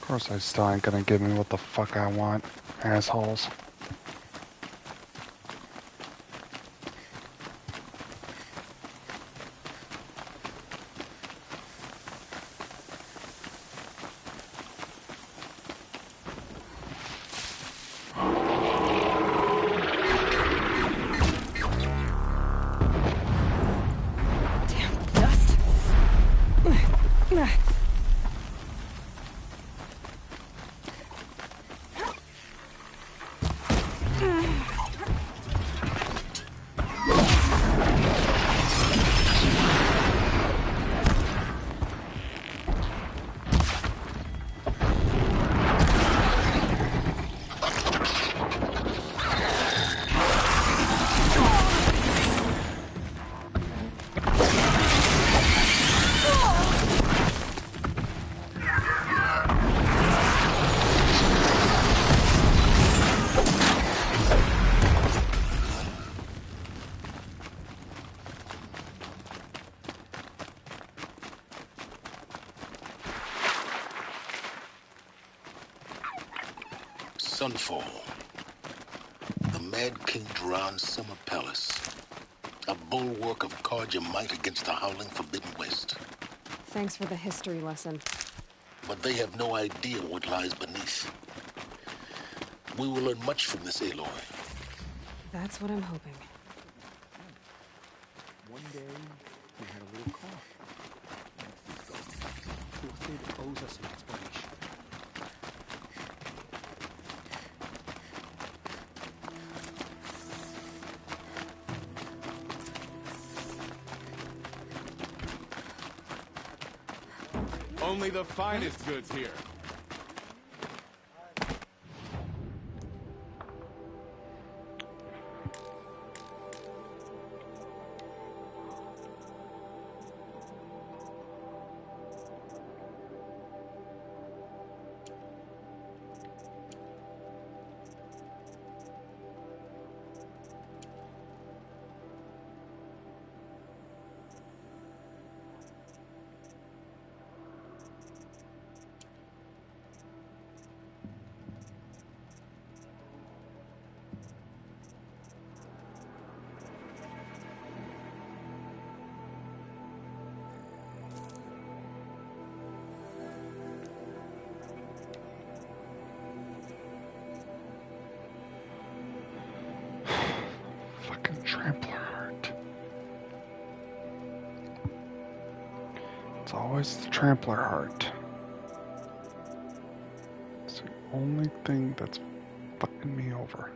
Of course they still ain't gonna give me what the fuck I want, assholes. Sunfall. The Mad King Duran's summer palace. A bulwark of Carja might against the howling Forbidden West. Thanks for the history lesson. But they have no idea what lies beneath. We will learn much from this Aloy. That's what I'm hoping. One day, we had a little cough. Filthed owes us an explanation. Only the finest goods here. Trampler Heart. It's always the Trampler Heart. It's the only thing that's fucking me over.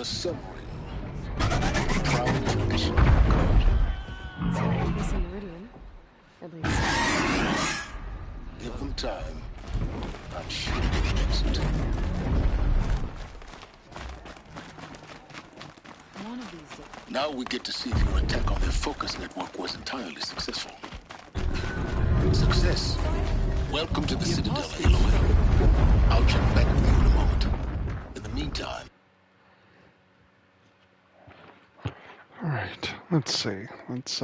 the Sun Ring. Trial is mission. This is Meridian. At least. Give them time. I'm sure they'll exit. One of these. Now we get to see if your attack on their focus network was entirely successful. Success. Welcome to the Citadel, Aloy. I'll check back with you in a moment. In the meantime... Alright, let's see. Let's,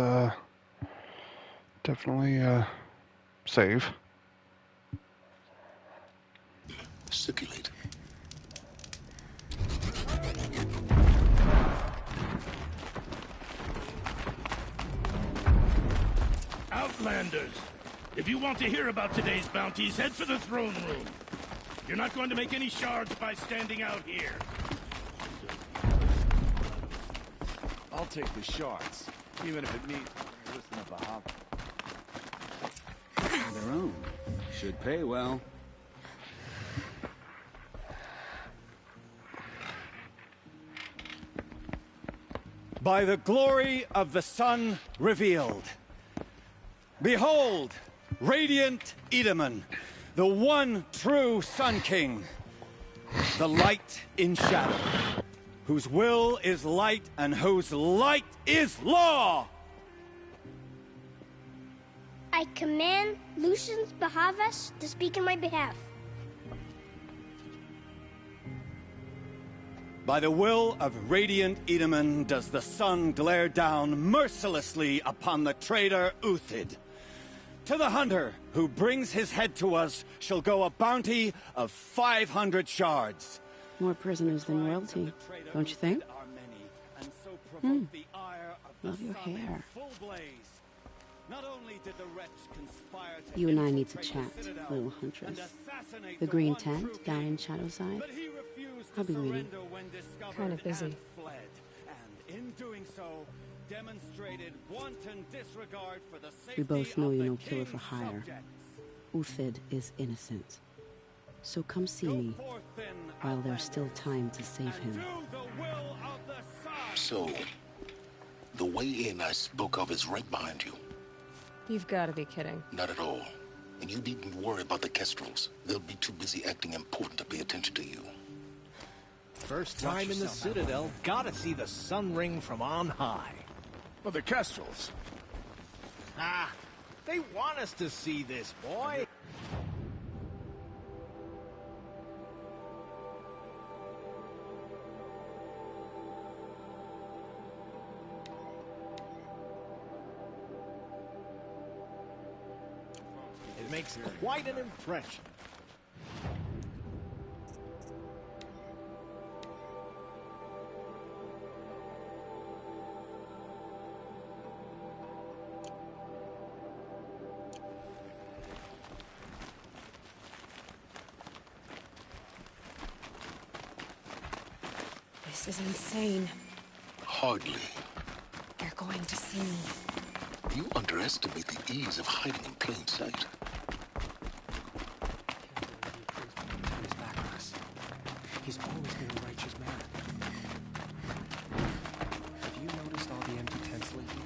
definitely, save. Circulate. Outlanders! If you want to hear about today's bounties, head for the throne room. You're not going to make any shards by standing out here. I'll take the shards, even if it means listening to Bahab. Their own. Should pay well. By the glory of the sun revealed. Behold, radiant Edaman, the one true Sun King, the light in shadow, whose will is light and whose light is law! I command Lucius Bahavas to speak in my behalf. By the will of radiant Edaman does the sun glare down mercilessly upon the traitor Uthid. To the hunter who brings his head to us shall go a bounty of 500 shards. More prisoners than royalty, don't you think? Love your hair. You and I need to chat, little huntress. The green tent down in Shadowside. I'll be waiting. Kind of busy. We both know you're no killer for hire. Uthid is innocent. So come see me while there's still time to save him. So, the way in I spoke of is right behind you. You've got to be kidding. Not at all. And you needn't worry about the Kestrels. They'll be too busy acting important to pay attention to you. First time in the Citadel, gotta see the Sun Ring from on high. Well, the Kestrels. Ah, they want us to see this, boy. It makes quite an impression. This is insane. Hardly. They're going to see me. You underestimate the ease of hiding in plain sight. He's always been a righteous man. Have you noticed all the empty tents lately?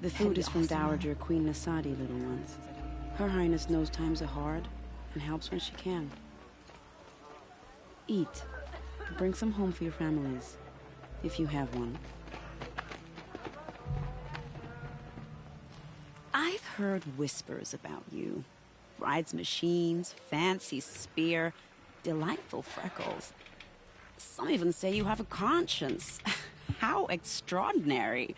The food is from Dowager Queen Nasadi, little ones. Her Highness knows times are hard and helps when she can. Eat. Bring some home for your families, if you have one. I've heard whispers about you. Rides machines, fancy spear, delightful freckles. Some even say you have a conscience. How extraordinary.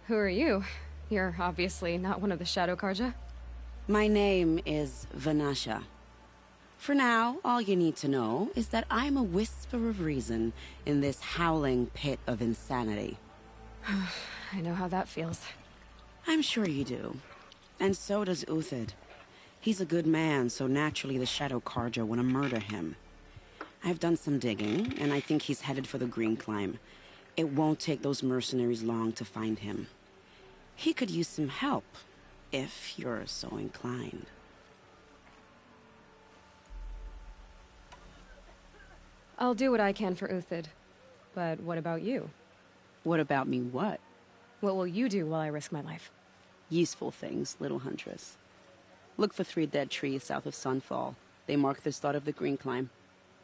Who are you? You're obviously not one of the Shadow Karja. My name is Vanasha. For now, all you need to know is that I'm a whisper of reason in this howling pit of insanity. I know how that feels. I'm sure you do. And so does Uthid. He's a good man, so naturally the Shadow Carja want to murder him. I've done some digging, and I think he's headed for the Green Climb. It won't take those mercenaries long to find him. He could use some help, if you're so inclined. I'll do what I can for Uthid. But what about you? What about me what? What will you do while I risk my life? Useful things, little huntress. Look for 3 dead trees south of Sunfall. They mark the start of the Green Climb.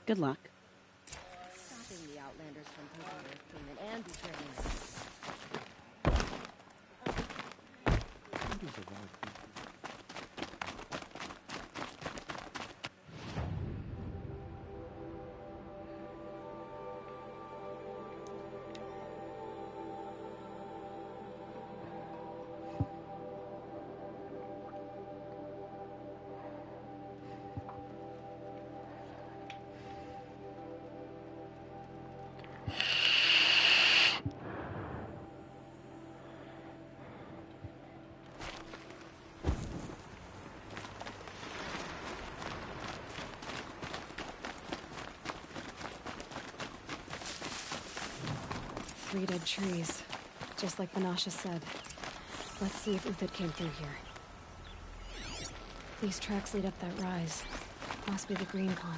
Good luck. Stopping the Outlanders from taking their payment and betraying us. Three dead trees, just like Vanasha said. Let's see if Uthid came through here. These tracks lead up that rise. Must be the Green Climb.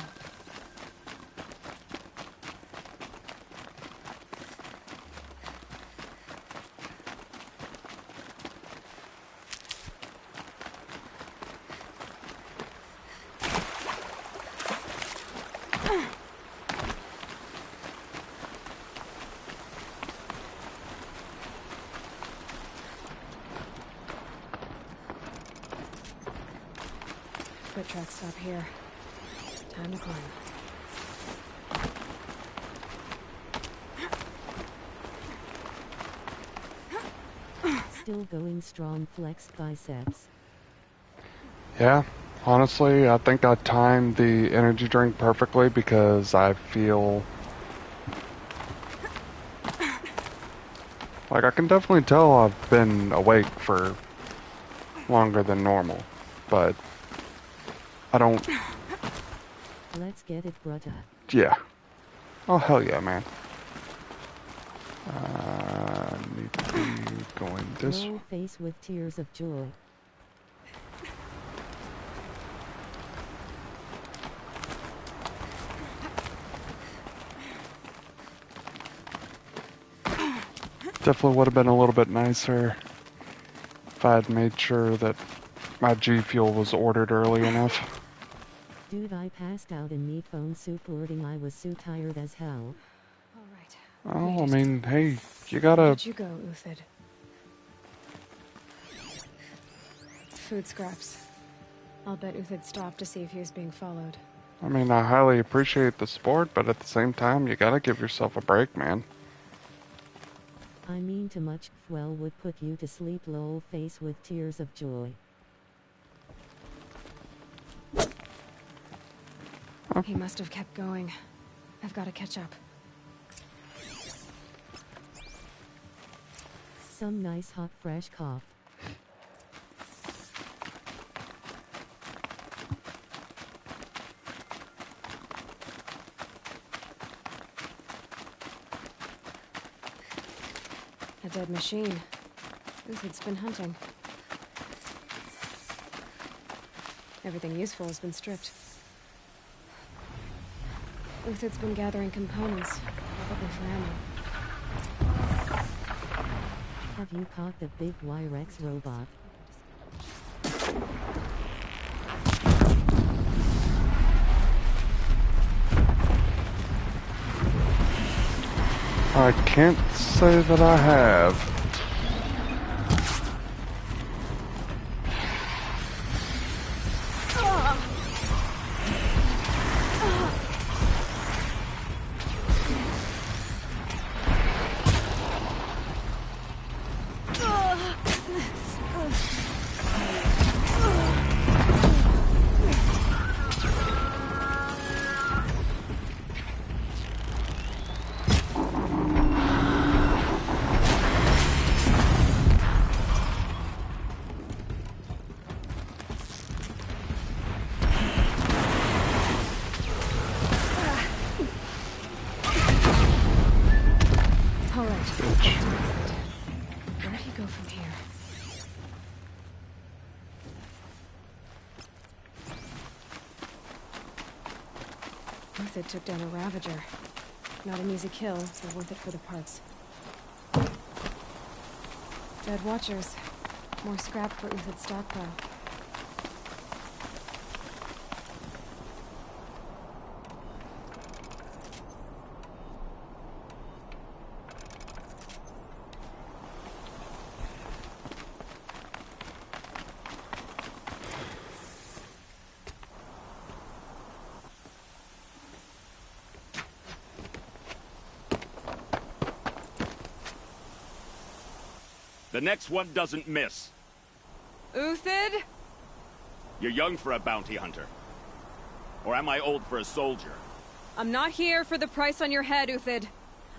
Foot tracks stop here. Time to climb. Still going strong, flexed biceps. Yeah, honestly, I think I timed the energy drink perfectly because I feel like I can definitely tell I've been awake for longer than normal, but I don't... Let's get it, brother. Yeah. Oh, hell yeah, man. Need to be going this way. Roll face with tears of joy. Definitely would have been a little bit nicer if I had made sure that my G Fuel was ordered early enough. Dude, I passed out in me phone supporting. I was so tired as hell. Oh, I mean, hey, you gotta... Where did you go, Uthid? Food scraps. I'll bet Uthid stopped to see if he was being followed. I mean, I highly appreciate the support, but at the same time, you gotta give yourself a break, man. I mean, too much well would put you to sleep, lol, face with tears of joy. He must have kept going. I've got to catch up. Some nice hot fresh cough. A dead machine. Uthid's been hunting. Everything useful has been stripped. Uthid's been gathering components, probably for ammo. Have you caught the big Y-Rex robot? I can't say that I have. Where'd he go from here? Uthid took down a Ravager. Not an easy kill, but worth it for the parts. Dead Watchers. More scrap for Uthid's stockpile. The next one doesn't miss. Uthid? You're young for a bounty hunter. Or am I old for a soldier? I'm not here for the price on your head, Uthid.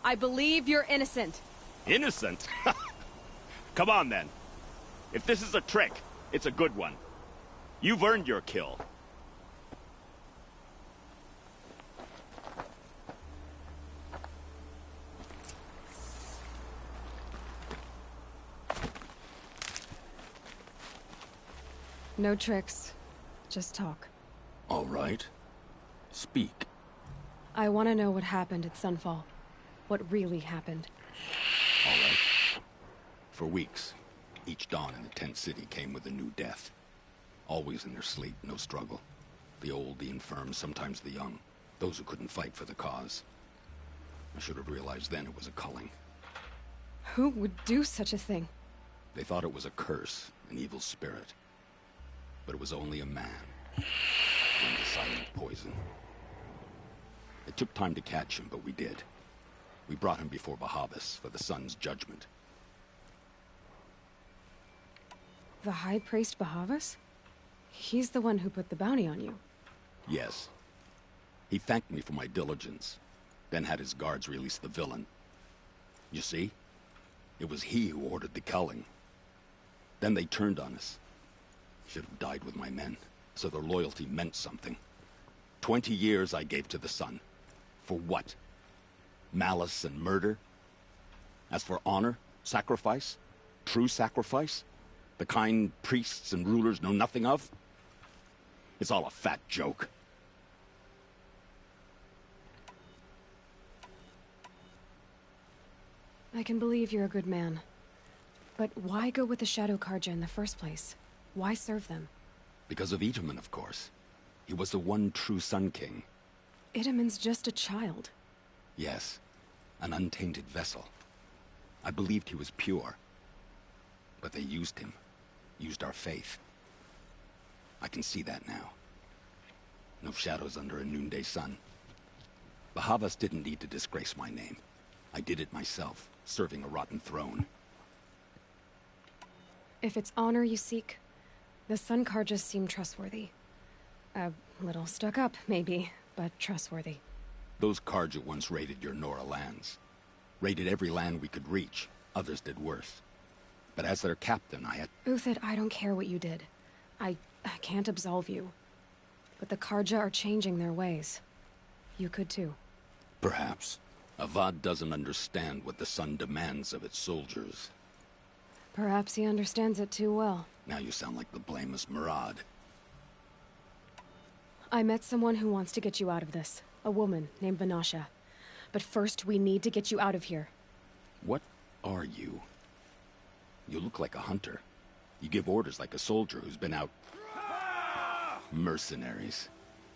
I believe you're innocent. Innocent? Come on, then. If this is a trick, it's a good one. You've earned your kill. No tricks. Just talk. All right. Speak. I want to know what happened at Sunfall. What really happened. All right. For weeks, each dawn in the tent city came with a new death. Always in their sleep, no struggle. The old, the infirm, sometimes the young. Those who couldn't fight for the cause. I should have realized then it was a culling. Who would do such a thing? They thought it was a curse, an evil spirit. But it was only a man. And the silent poison. It took time to catch him, but we did. We brought him before Bahavas for the sun's judgment. The High Priest Bahavas? He's the one who put the bounty on you. Yes. He thanked me for my diligence, then had his guards release the villain. You see? It was he who ordered the culling. Then they turned on us. Should have died with my men, so their loyalty meant something. 20 years I gave to the sun. For what? Malice and murder? As for honor, sacrifice, true sacrifice, the kind priests and rulers know nothing of? It's all a fat joke. I can believe you're a good man. But why go with the Shadow Karja in the first place? Why serve them? Because of Itamen, of course. He was the one true Sun King. Itamen's just a child. Yes, an untainted vessel. I believed he was pure. But they used him. Used our faith. I can see that now. No shadows under a noonday sun. Bahavas didn't need to disgrace my name. I did it myself, serving a rotten throne. If it's honor you seek, the Sun Karjas seem trustworthy. A little stuck up, maybe, but trustworthy. Those Karja once raided your Nora lands. Raided every land we could reach. Others did worse. But as their captain, I had... Uthid, I don't care what you did. I can't absolve you. But the Karja are changing their ways. You could too. Perhaps. Avad doesn't understand what the sun demands of its soldiers. Perhaps he understands it too well. Now you sound like the blameless Murad. I met someone who wants to get you out of this. A woman named Vanasha. But first, we need to get you out of here. What are you? You look like a hunter. You give orders like a soldier who's been out... Mercenaries.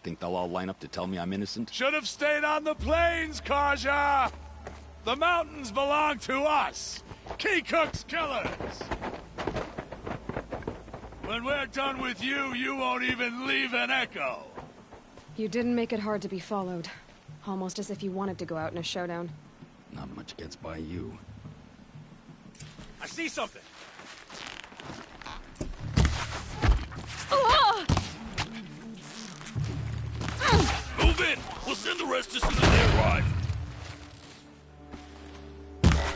Think they'll all line up to tell me I'm innocent? Should have stayed on the plains, Karja! The mountains belong to us! Keecook's killers! When we're done with you, you won't even leave an echo! You didn't make it hard to be followed. Almost as if you wanted to go out in a showdown. Not much gets by you. I see something! Move in! We'll send the rest as soon as they arrive!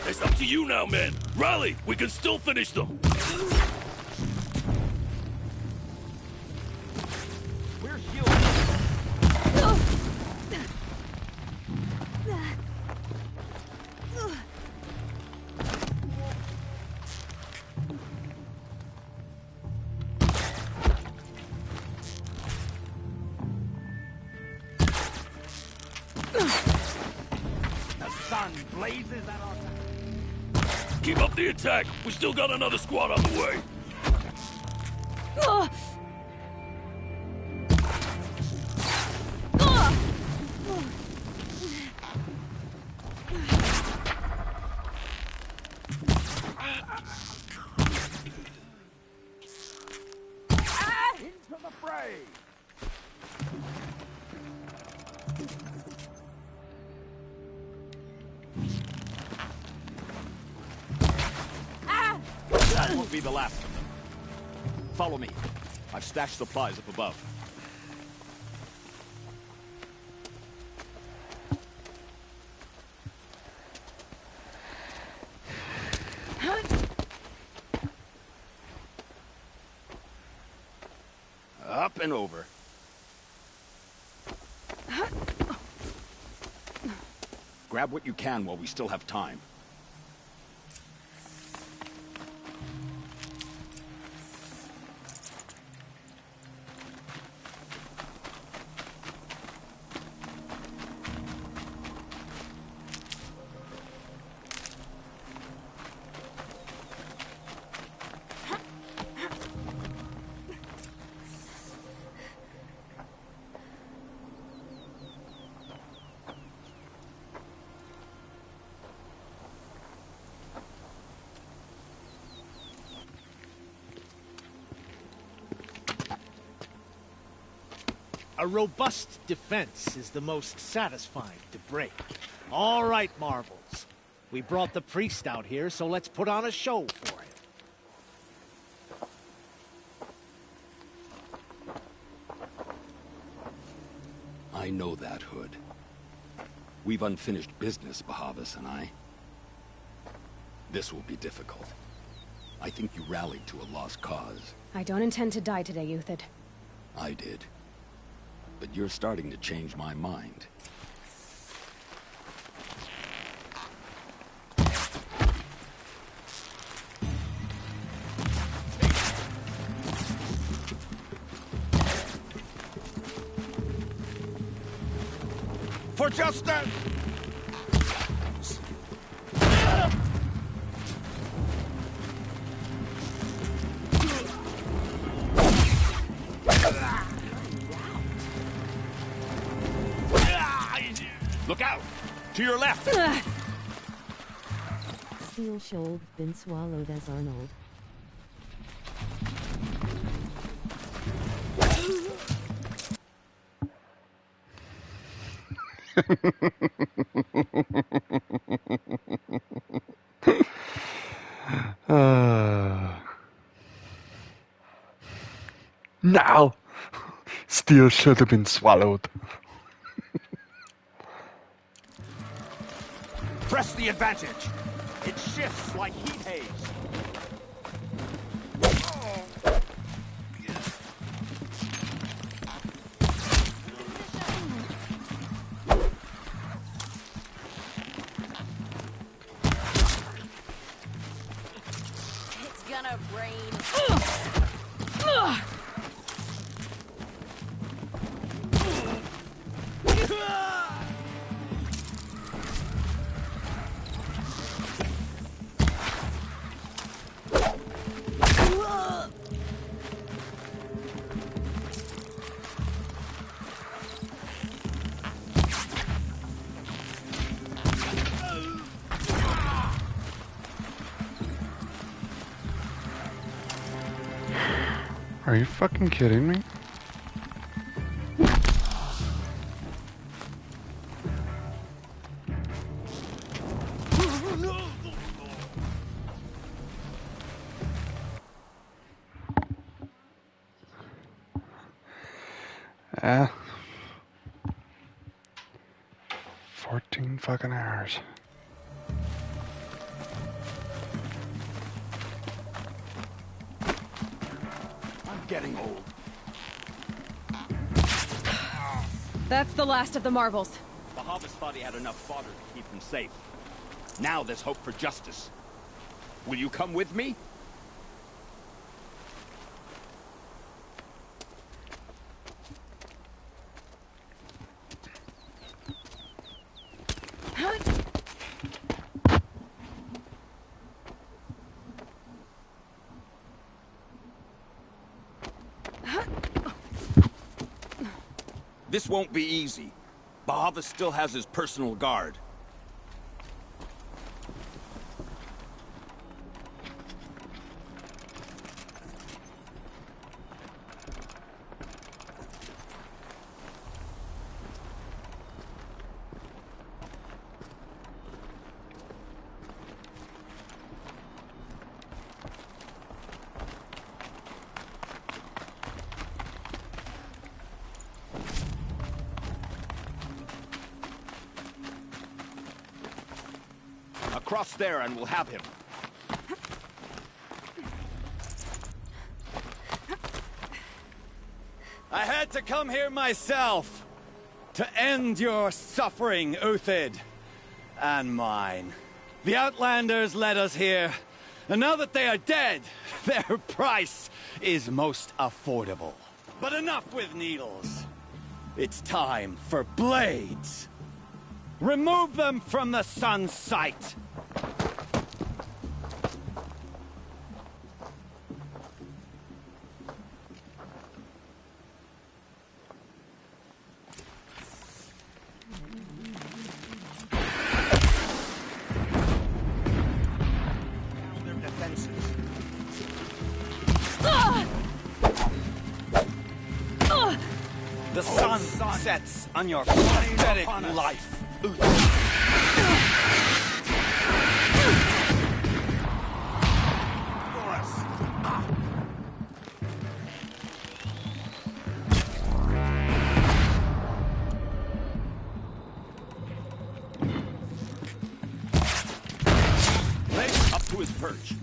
It's up to you now, men! Rally! We can still finish them! We're healed! The sun blazes at our back. Keep up the attack. We still got another squad on the way. Into the fray! That won't be the last of them. Follow me. I've stashed supplies up above. Up and over. Grab what you can while we still have time. A robust defense is the most satisfying to break. All right, Marvels. We brought the priest out here, so let's put on a show for him. I know that, Hood. We've unfinished business, Bahavas and I. This will be difficult. I think you rallied to a lost cause. I don't intend to die today, Uthid. I did. But you're starting to change my mind. For justice! Look out! To your left! Steel Shoal been swallowed as Arnold. Now, Steel should have been swallowed. Press the advantage. It shifts like heat haze. It's gonna rain. Are you fucking kidding me? Ah. 14 fucking hours. Getting old. That's the last of the Marvels. Bahavas thought he had enough fodder to keep him safe. Now there's hope for justice. Will you come with me? This won't be easy. Bahavas still has his personal guard. Across there and we'll have him. I had to come here myself to end your suffering, Uthid, and mine. The Outlanders led us here, and now that they are dead, their price is most affordable. But enough with needles. It's time for blades. Remove them from the sun's sight. The sun sets on your pathetic life. Leg up to his perch.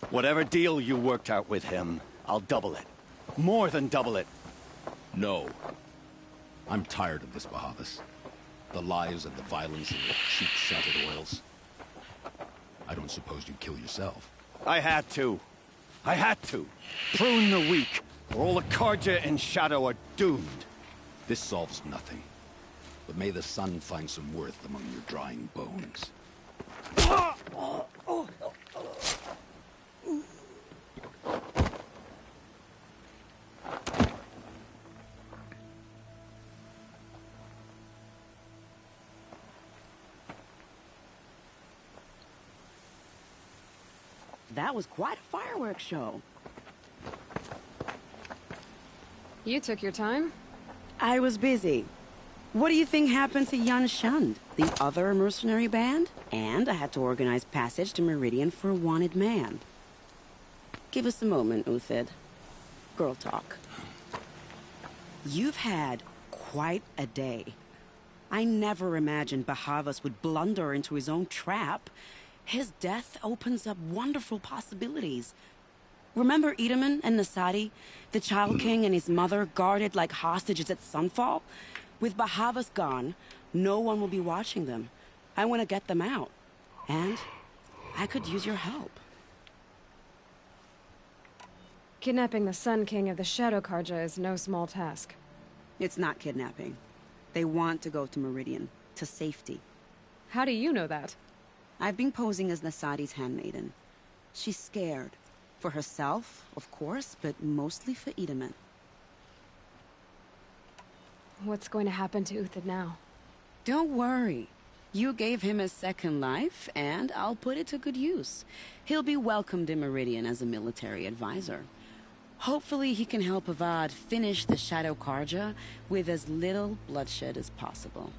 Whatever deal you worked out with him, I'll double it. More than double it. No. I'm tired of this, Bahavas. The lies and the violence and the cheap scented oils. I don't suppose you'd kill yourself. I had to. I had to. Prune the weak, or all the Carja and Shadow are doomed. This solves nothing. But may the sun find some worth among your drying bones. That was quite a fireworks show. You took your time? I was busy. What do you think happened to Yan Shund, the other mercenary band? And I had to organize passage to Meridian for a wanted man. Give us a moment, Uthid. Girl talk. You've had quite a day. I never imagined Bahavas would blunder into his own trap. His death opens up wonderful possibilities. Remember Itamen and Nasadi? The Child King and his mother guarded like hostages at Sunfall? With Bahavas gone, no one will be watching them. I want to get them out. And I could use your help. Kidnapping the Sun King of the Shadow Carja is no small task. It's not kidnapping. They want to go to Meridian, to safety. How do you know that? I've been posing as Nasadi's handmaiden. She's scared. For herself, of course, but mostly for Itamen. What's going to happen to Uthid now? Don't worry. You gave him a second life, and I'll put it to good use. He'll be welcomed in Meridian as a military advisor. Hopefully he can help Avad finish the Shadow Carja with as little bloodshed as possible.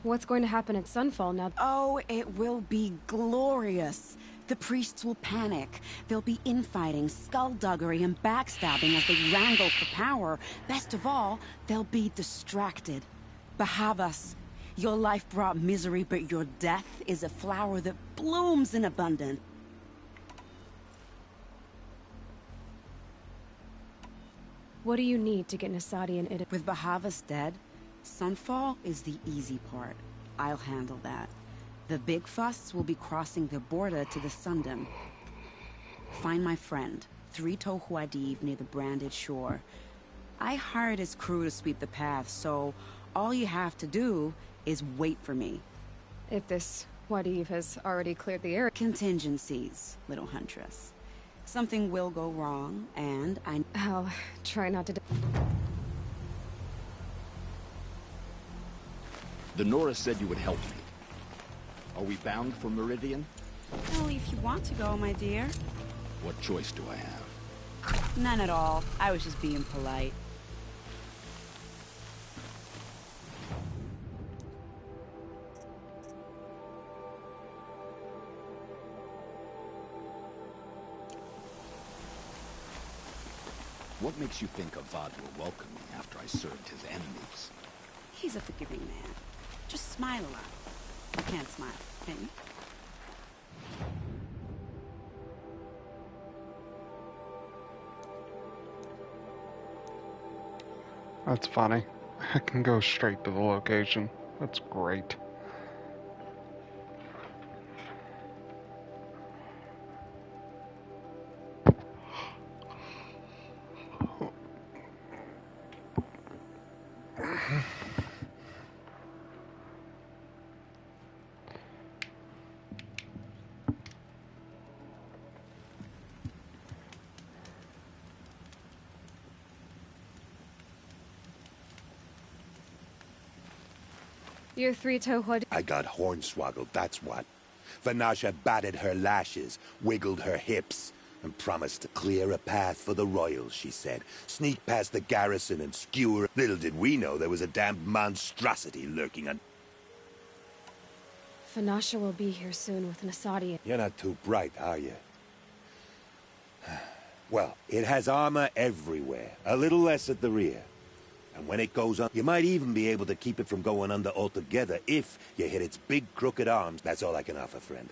What's going to happen at Sunfall now? Oh, it will be glorious. The priests will panic. There'll be infighting, skullduggery, and backstabbing as they wrangle for power. Best of all, they'll be distracted. Bahavas, your life brought misery, but your death is a flower that blooms in abundance. What do you need to get Nasadi and Ida? With Bahavas dead, Sunfall is the easy part. I'll handle that. The big fuss will be crossing the border to the Sundom. Find my friend, Three-Toe Huadiv, near the Branded Shore. I hired his crew to sweep the path, so all you have to do is wait for me. If this Huadiv has already cleared the area... Contingencies, little huntress. Something will go wrong, and I'll try not to... The Nora said you would help me. Are we bound for Meridian? Well, if you want to go, my dear. What choice do I have? None at all. I was just being polite. What makes you think Avad will welcome me after I served his enemies? He's a forgiving man. Just smile a lot. You can't smile, can you? That's funny. I can go straight to the location. That's great. You're Three-Toe Huadiv. I got hornswoggled, that's what. Vanasha batted her lashes, wiggled her hips, and promised to clear a path for the royals, she said. Sneak past the garrison and skewer. Little did we know there was a damned monstrosity lurking on... Vanasha will be here soon with Nasadi. You're not too bright, are you? Well, it has armor everywhere. A little less at the rear. And when it goes on, you might even be able to keep it from going under altogether if you hit its big crooked arms. That's all I can offer, friend.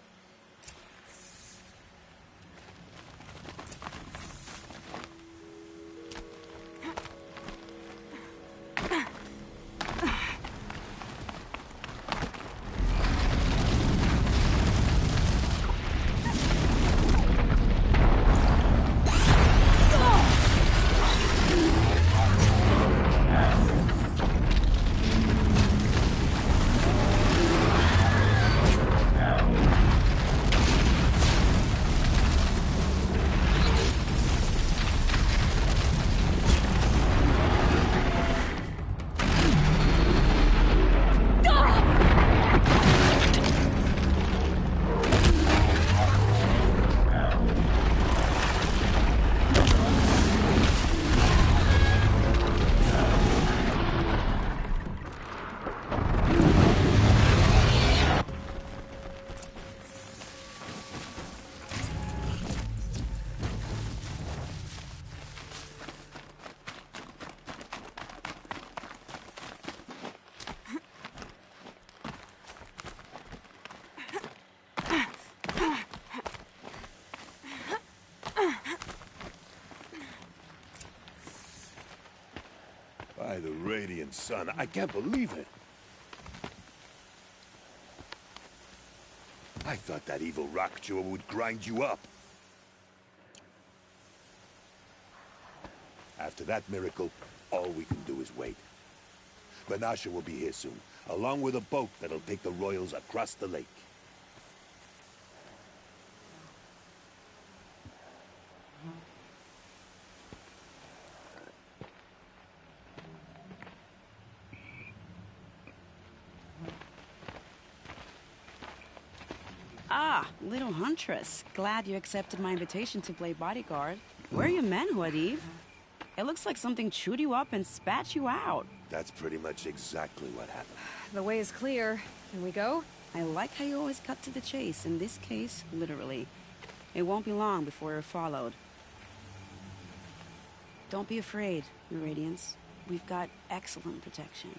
By the radiant sun, I can't believe it. I thought that evil rock chewer would grind you up. After that miracle, all we can do is wait. Vanasha will be here soon, along with a boat that'll take the royals across the lake. Ah, little huntress. Glad you accepted my invitation to play bodyguard. Where are your men, Huadiv? It looks like something chewed you up and spat you out. That's pretty much exactly what happened. The way is clear. Can we go? I like how you always cut to the chase. In this case, literally. It won't be long before we're followed. Don't be afraid, Your Radiance. We've got excellent protection.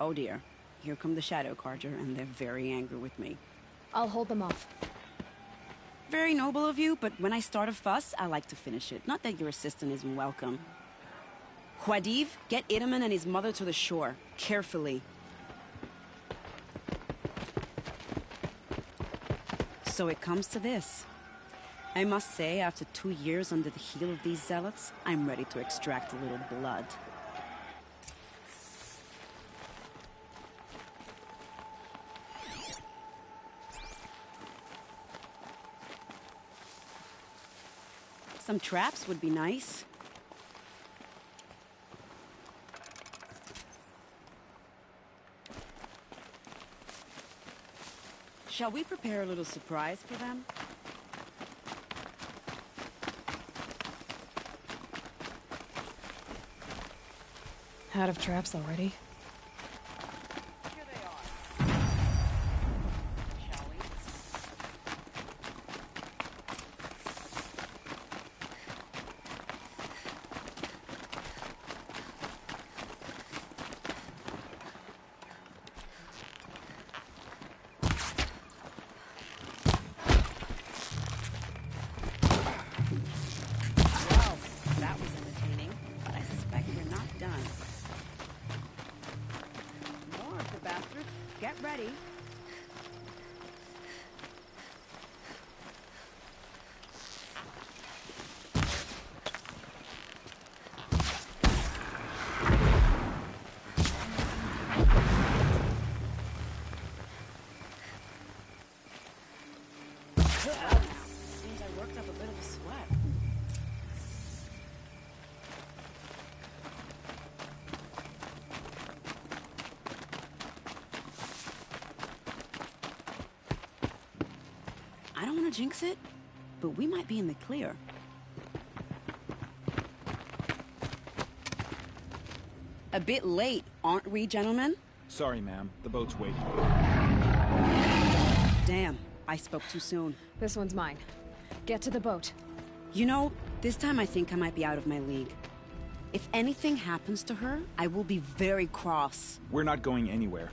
Oh dear. Here come the Shadow Carja, and they're very angry with me. I'll hold them off. Very noble of you, but when I start a fuss, I like to finish it. Not that your assistant isn't welcome. Huadiv, get Itaman and his mother to the shore. Carefully. So it comes to this. I must say, after 2 years under the heel of these zealots, I'm ready to extract a little blood. Some traps would be nice. Shall we prepare a little surprise for them? Out of traps already? Seems I worked up a bit of a sweat. I don't want to jinx it, but we might be in the clear. A bit late, aren't we, gentlemen? Sorry, ma'am. The boat's waiting. Damn, I spoke too soon. This one's mine. Get to the boat. You know, this time I think I might be out of my league. If anything happens to her, I will be very cross. We're not going anywhere.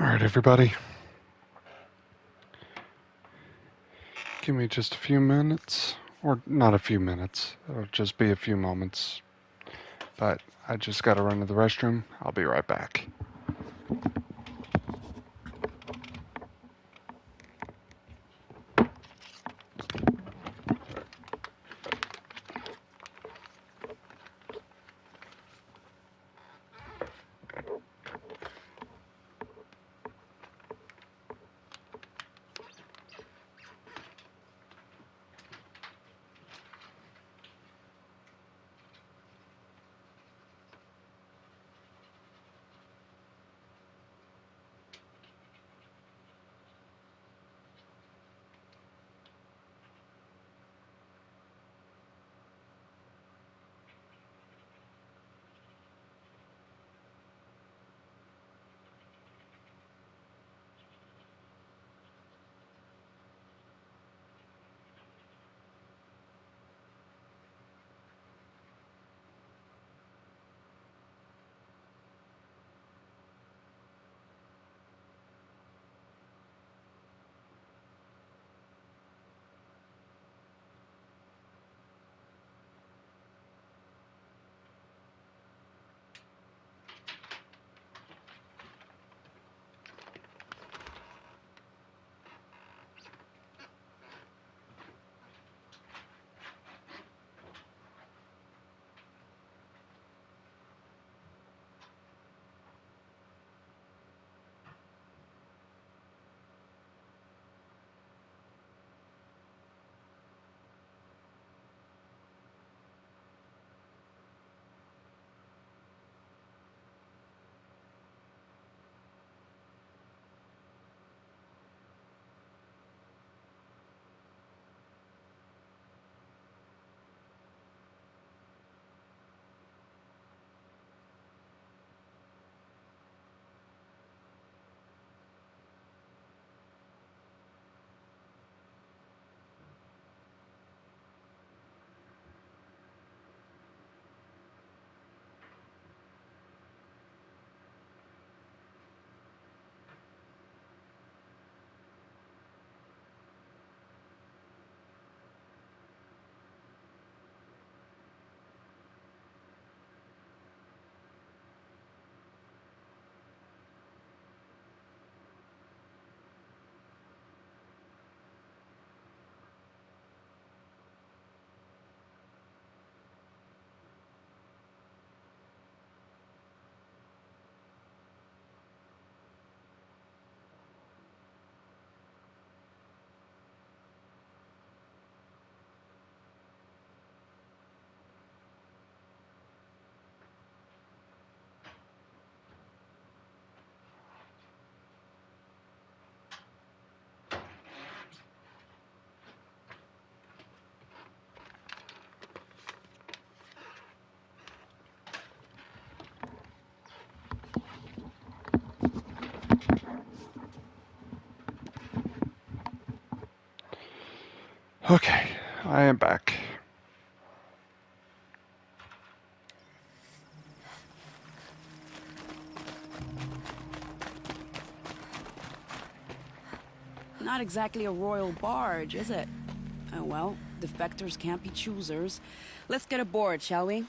Alright, everybody. Give me just a few minutes. Or not a few minutes. It'll just be a few moments. But I just gotta run to the restroom. I'll be right back. Okay, I am back. Not exactly a royal barge, is it? Oh well, defectors can't be choosers. Let's get aboard, shall we?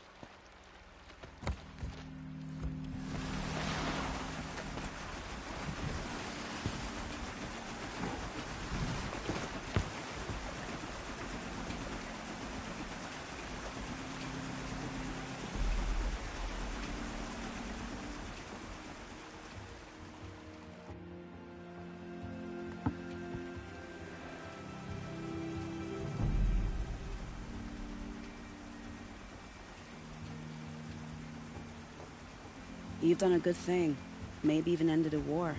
You've done a good thing. Maybe even ended a war.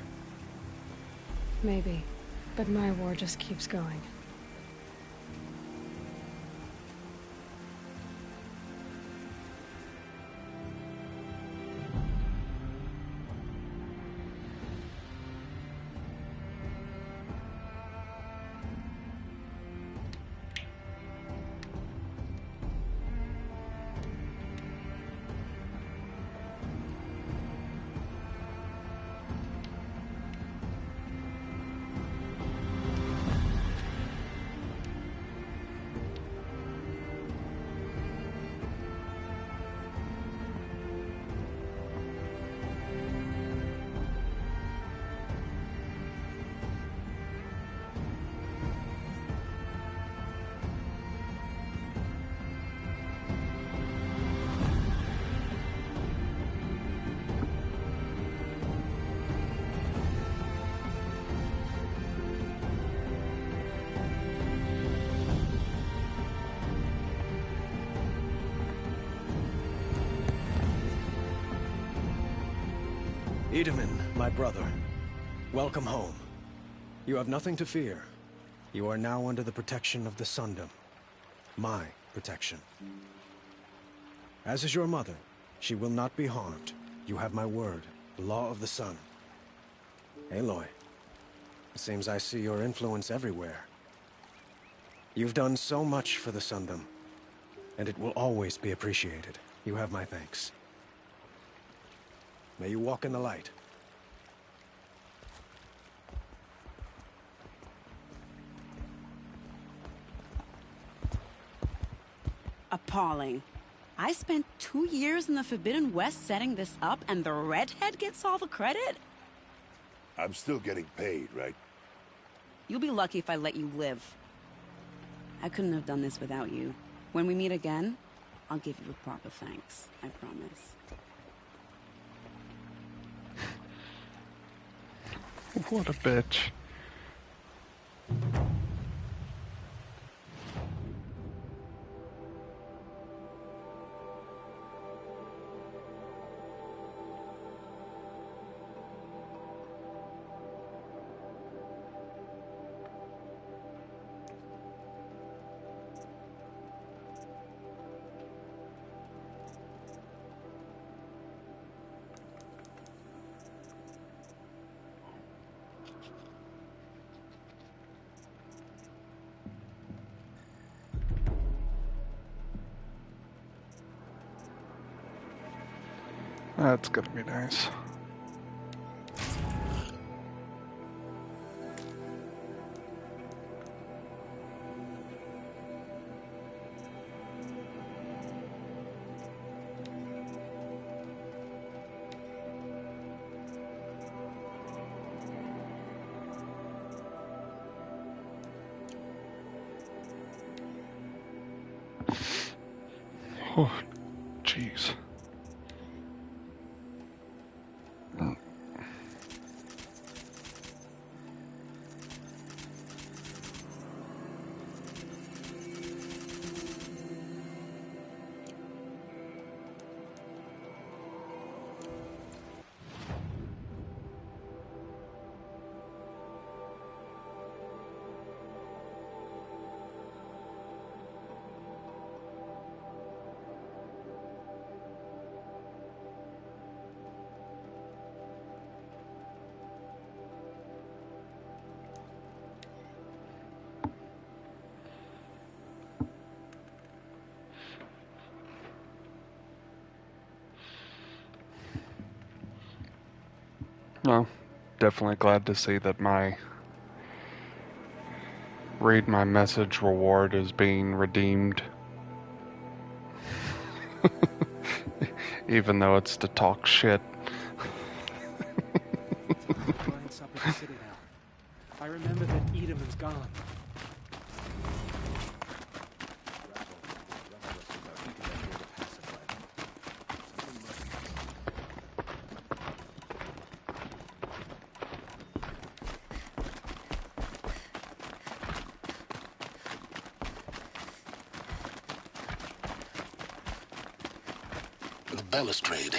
Maybe. But my war just keeps going. Itamen, my brother, welcome home. You have nothing to fear. You are now under the protection of the Sundom. My protection. As is your mother, she will not be harmed. You have my word, the law of the sun. Aloy, it seems I see your influence everywhere. You've done so much for the Sundom, and it will always be appreciated. You have my thanks. May you walk in the light. Appalling. I spent 2 years in the Forbidden West setting this up, and the redhead gets all the credit? I'm still getting paid, right? You'll be lucky if I let you live. I couldn't have done this without you. When we meet again, I'll give you a proper thanks. I promise. What a bitch. That's gonna be nice. Oh, jeez. No, definitely glad to see that my read my message reward is being redeemed. Even though it's to talk shit. I remember that Edamon's gone. The balustrade.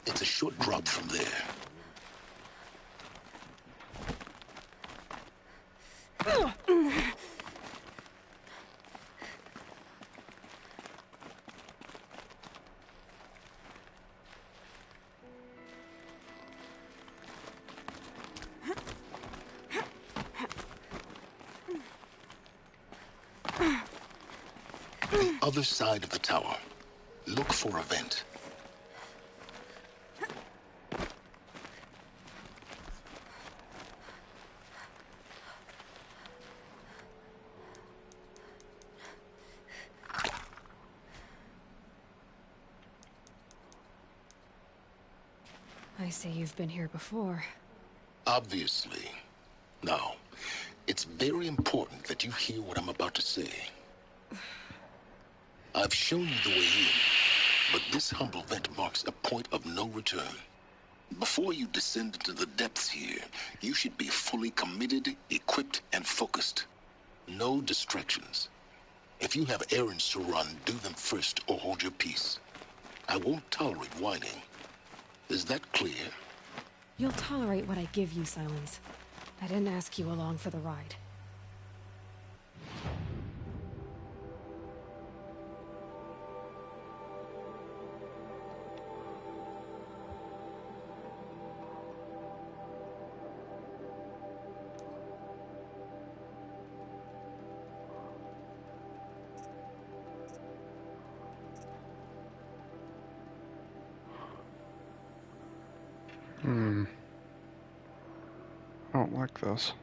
It's a short drop from there. The other side of the tower. Look for a vent. I see you've been here before. Obviously. Now, it's very important that you hear what I'm about to say. I've shown you the way in, but this humble vent marks a point of no return. Before you descend into the depths here, you should be fully committed, equipped, and focused. No distractions. If you have errands to run, do them first or hold your peace. I won't tolerate whining. Is that clear? You'll tolerate what I give you, Silence. I didn't ask you along for the ride. I don't like this.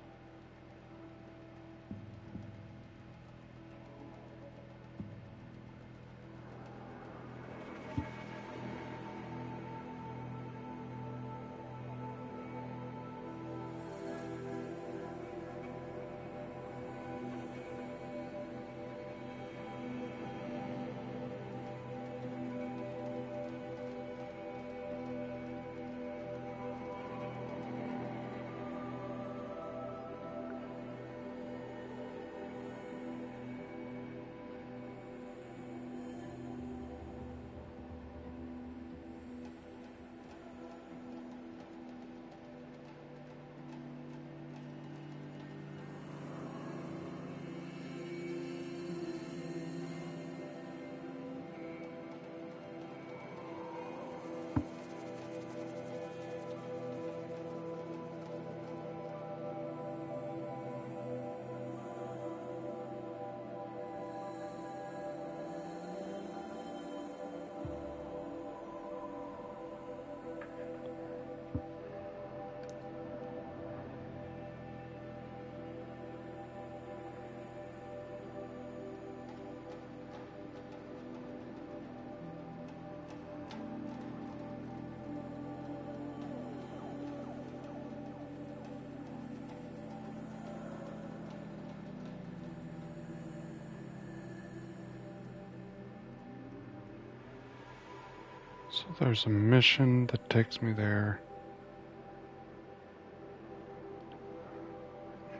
So there's a mission that takes me there.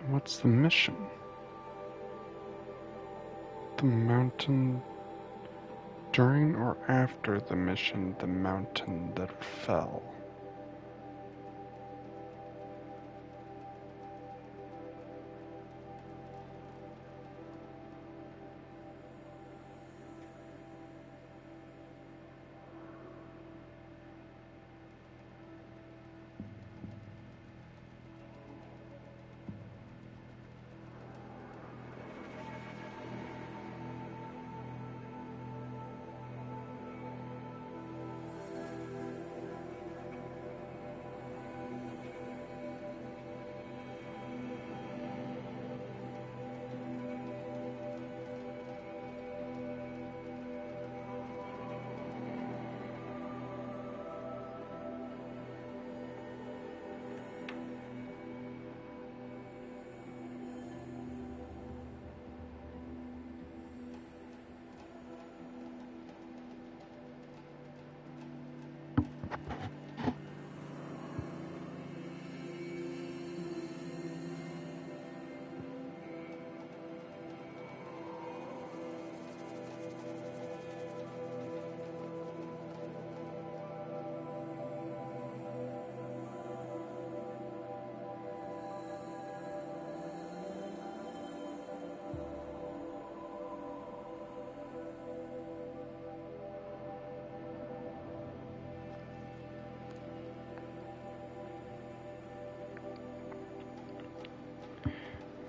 What's the mission? The mountain. During or after the mission, the mountain that fell.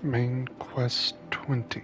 Main Quest 20.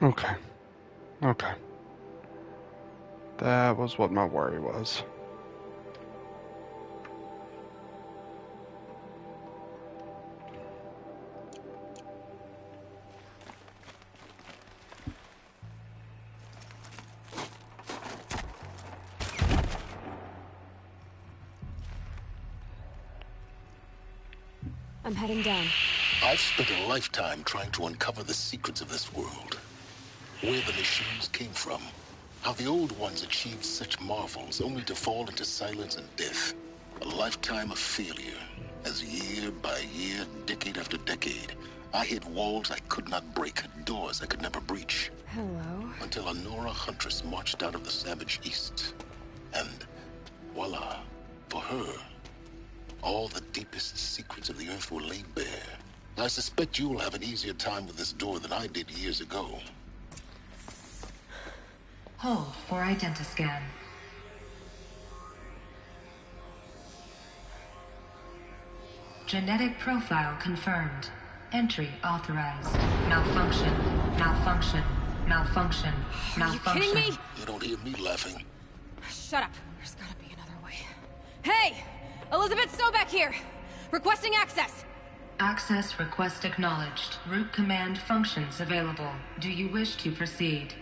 Okay. Okay. That was what my worry was. I'm heading down. I've spent a lifetime trying to uncover the secrets of this world. Where the machines came from. How the old ones achieved such marvels only to fall into silence and death. A lifetime of failure. As year by year, decade after decade, I hit walls I could not break, doors I could never breach. Hello? Until a Nora huntress marched out of the savage east. And voila, for her, all the deepest secrets of the earth were laid bare. I suspect you'll have an easier time with this door than I did years ago. Hold for identiscan. Genetic profile confirmed. Entry authorized. Malfunction. Malfunction. Malfunction. Malfunction. Are you kidding me? You don't hear me laughing. Shut up. There's gotta be another way. Hey! Elizabeth Sobek here! Requesting access! Access request acknowledged. Root command functions available. Do you wish to proceed?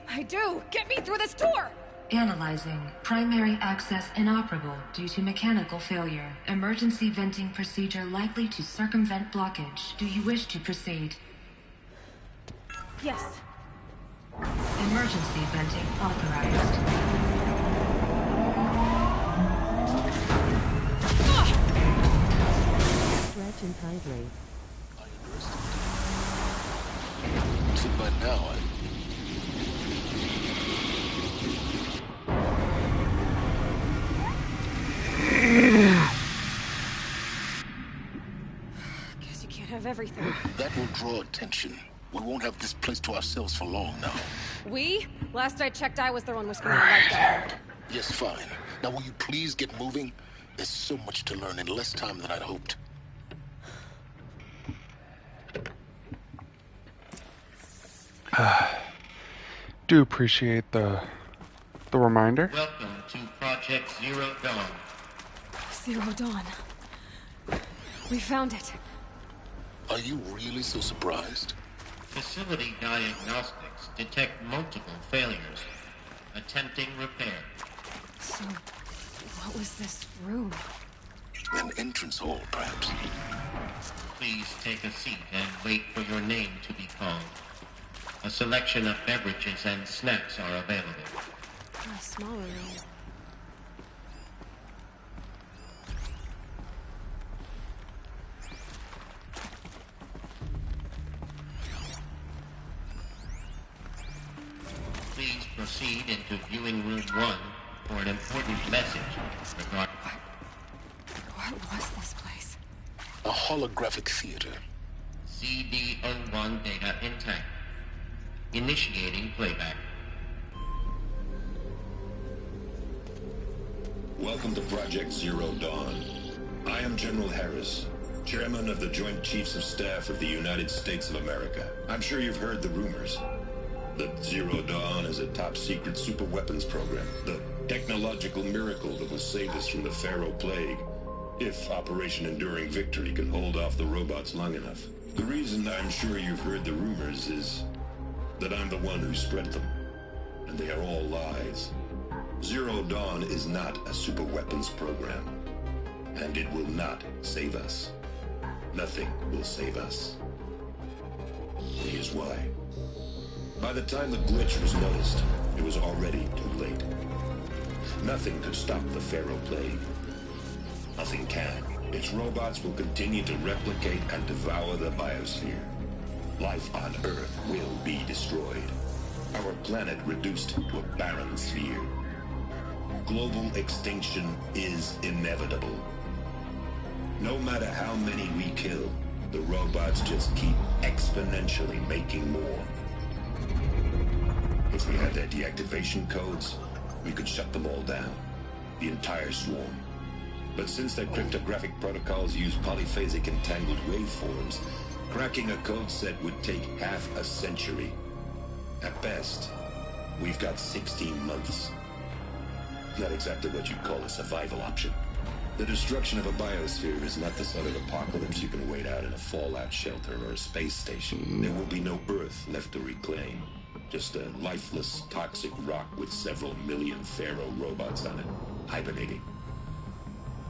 I do! Get me through this door! Analyzing. Primary access inoperable due to mechanical failure. Emergency venting procedure likely to circumvent blockage. Do you wish to proceed? Yes. Emergency venting authorized. Stretch and hydrate. See, by now, Guess you can't have everything. that will draw attention. We won't have this place to ourselves for long now. We? Last I checked, I was the one whisking my life down. Yes, fine. Now will you please get moving? There's so much to learn in less time than I'd hoped. Do appreciate the reminder. Welcome to Project Zero Dawn. Zero Dawn. We found it. Are you really so surprised? Facility diagnostics detect multiple failures. Attempting repair. So, what was this room? An entrance hall, perhaps. Please take a seat and wait for your name to be called. A selection of beverages and snacks are available. A smaller room. Please proceed into viewing room 1 for an important message regarding... What was this place? A holographic theater. CD01 data intact. Initiating playback. Welcome to Project Zero Dawn. I am General Harris, Chairman of the Joint Chiefs of Staff of the United States of America. I'm sure you've heard the rumors. That Zero Dawn is a top-secret superweapons program. The technological miracle that will save us from the Pharaoh Plague. If Operation Enduring Victory can hold off the robots long enough. The reason I'm sure you've heard the rumors is that I'm the one who spread them. And they are all lies. Zero Dawn is not a superweapons program. And it will not save us. Nothing will save us. Here's why. By the time the glitch was noticed, it was already too late. Nothing could stop the Pharaoh Plague. Nothing can. Its robots will continue to replicate and devour the biosphere. Life on Earth will be destroyed. Our planet reduced to a barren sphere. Global extinction is inevitable. No matter how many we kill, the robots just keep exponentially making more. If we had their deactivation codes, we could shut them all down. The entire swarm. But since their cryptographic protocols use polyphasic entangled waveforms, cracking a code set would take half a century. At best, we've got 16 months. Not exactly what you'd call a survival option. The destruction of a biosphere is not the sort of apocalypse you can wait out in a fallout shelter or a space station. There will be no Earth left to reclaim. Just a lifeless, toxic rock with several million Pharaoh robots on it, hibernating,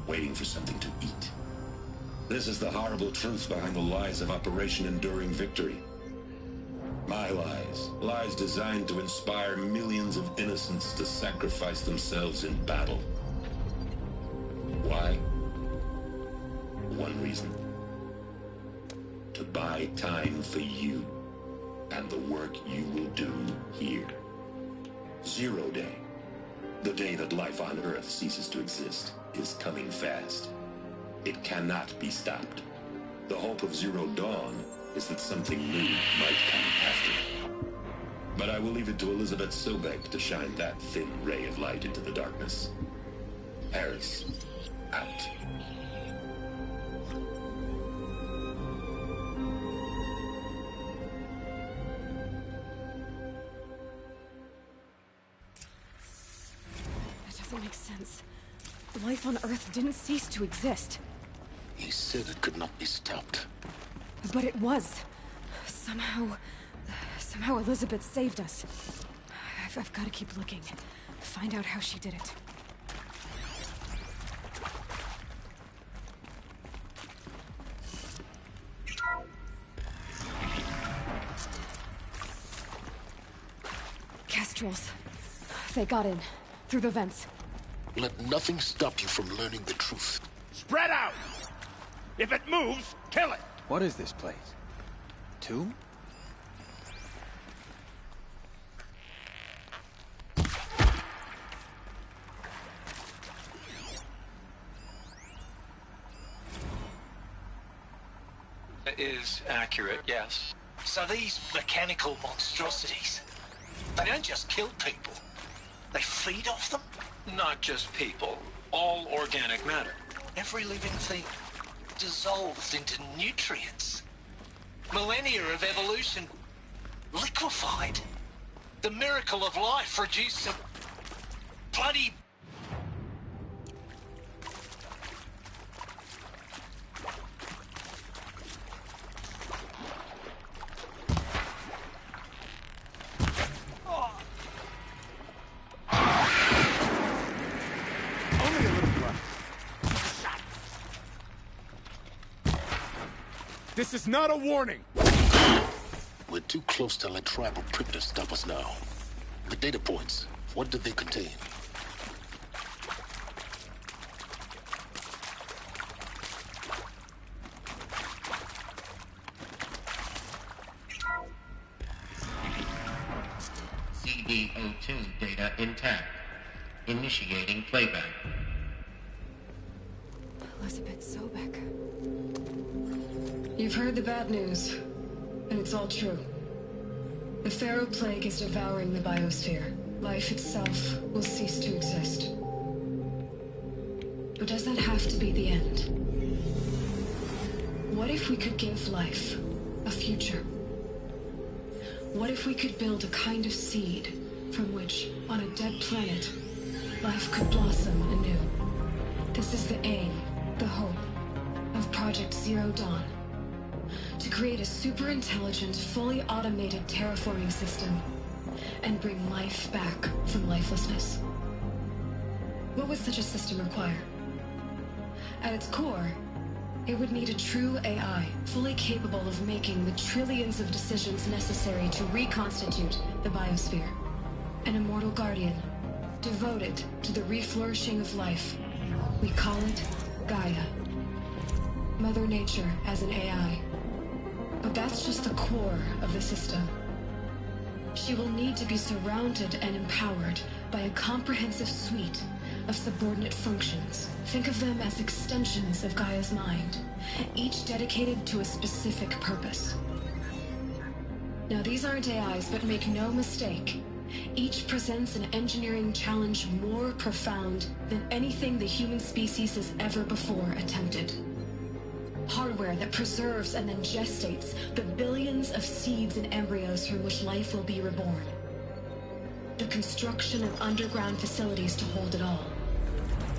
waiting for something to eat. This is the horrible truth behind the lies of Operation Enduring Victory. My lies. Lies designed to inspire millions of innocents to sacrifice themselves in battle. Why? One reason. To buy time for you and the work you will do here. Zero Day. The day that life on Earth ceases to exist is coming fast. It cannot be stopped. The hope of Zero Dawn is that something new might come after. But I will leave it to Elizabeth Sobek to shine that thin ray of light into the darkness. Harris, out. That doesn't make sense. Life on Earth didn't cease to exist. He said it could not be stopped. But it was. Somehow Elizabeth saved us. I've got to keep looking. Find out how she did it. Kestrels. They got in. Through the vents. Let nothing stop you from learning the truth. Spread out! If it moves, kill it! What is this place? Tomb? It is accurate, yes. So these mechanical monstrosities, they don't just kill people. They feed off them? Not just people. All organic matter. Every living thing dissolves into nutrients. Millennia of evolution liquefied. The miracle of life reduced to bloody... This is not a warning! We're too close to let tribal Prip to stop us now. The data points, what did they contain? CD02 data intact. Initiating playback. Elizabeth Sobek. You've heard the bad news, and it's all true. The Pharaoh Plague is devouring the biosphere. Life itself will cease to exist. But does that have to be the end? What if we could give life a future? What if we could build a kind of seed from which, on a dead planet, life could blossom anew? This is the aim, the hope, of Project Zero Dawn. To create a super-intelligent, fully automated terraforming system and bring life back from lifelessness. What would such a system require? At its core, it would need a true AI, fully capable of making the trillions of decisions necessary to reconstitute the biosphere. An immortal guardian, devoted to the reflourishing of life. We call it Gaia. Mother Nature as an AI. But that's just the core of the system. She will need to be surrounded and empowered by a comprehensive suite of subordinate functions. Think of them as extensions of Gaia's mind, each dedicated to a specific purpose. Now, these aren't AIs, but make no mistake, each presents an engineering challenge more profound than anything the human species has ever before attempted. Hardware that preserves and then gestates the billions of seeds and embryos from which life will be reborn. The construction of underground facilities to hold it all.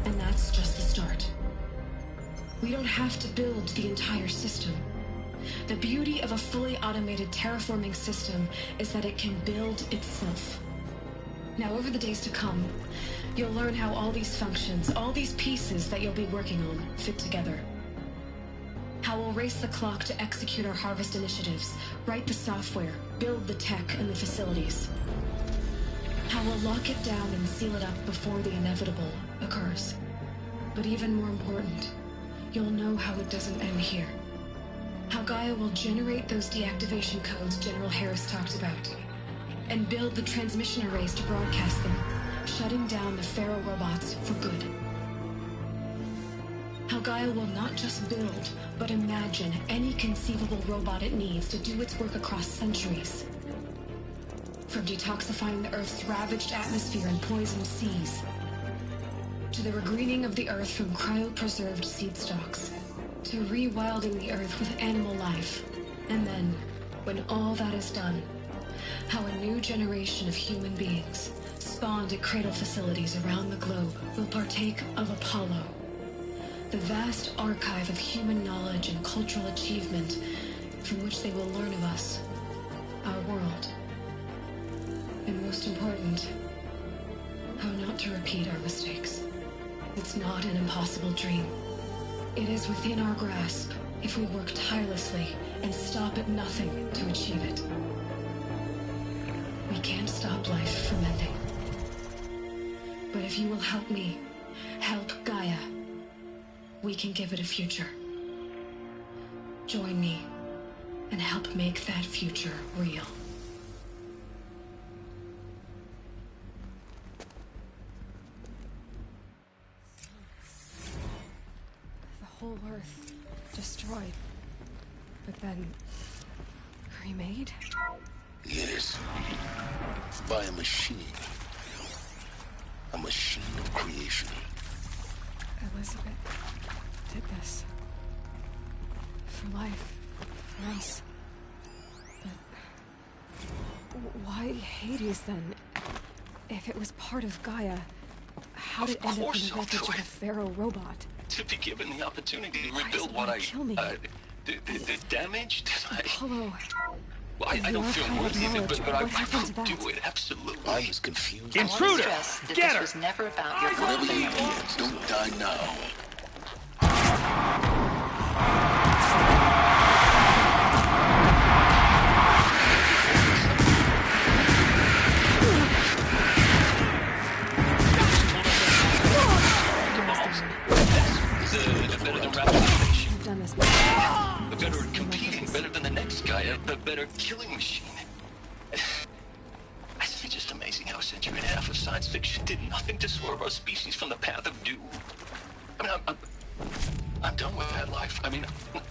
And that's just the start. We don't have to build the entire system. The beauty of a fully automated terraforming system is that it can build itself. Now, over the days to come, you'll learn how all these functions, all these pieces that you'll be working on, fit together. How we'll race the clock to execute our harvest initiatives, write the software, build the tech and the facilities. How we'll lock it down and seal it up before the inevitable occurs. But even more important, you'll know how it doesn't end here. How Gaia will generate those deactivation codes General Harris talked about, and build the transmission arrays to broadcast them, shutting down the Pharaoh robots for good. How Gaia will not just build, but imagine any conceivable robot it needs to do its work across centuries. From detoxifying the Earth's ravaged atmosphere and poisoned seas, to the regreening of the Earth from cryopreserved seed stalks, to rewilding the Earth with animal life. And then, when all that is done, how a new generation of human beings, spawned at cradle facilities around the globe, will partake of Apollo, the vast archive of human knowledge and cultural achievement from which they will learn of us, our world. And most important, how not to repeat our mistakes. It's not an impossible dream. It is within our grasp if we work tirelessly and stop at nothing to achieve it. We can't stop life from ending. But if you will help me, help Gaia, we can give it a future. Join me and help make that future real. Whole Earth destroyed, but then remade? Yes. By a machine. A machine of creation. Elizabeth did this. For life. For us. But why Hades then? If it was part of Gaia, how did it end up in the wreckage of a Pharaoh robot? To be given the opportunity to rebuild what I... the damage that I... Apollo. Well, I don't feel worthy of it, but I could do it, absolutely. I was confused. Intruder! Get her! This was never about your Whatever you do, don't die now. The better at competing, better than the next guy, a better killing machine. It's just amazing how a century and a half of science fiction did nothing to swerve our species from the path of doom. I mean, I'm done with that life. I mean,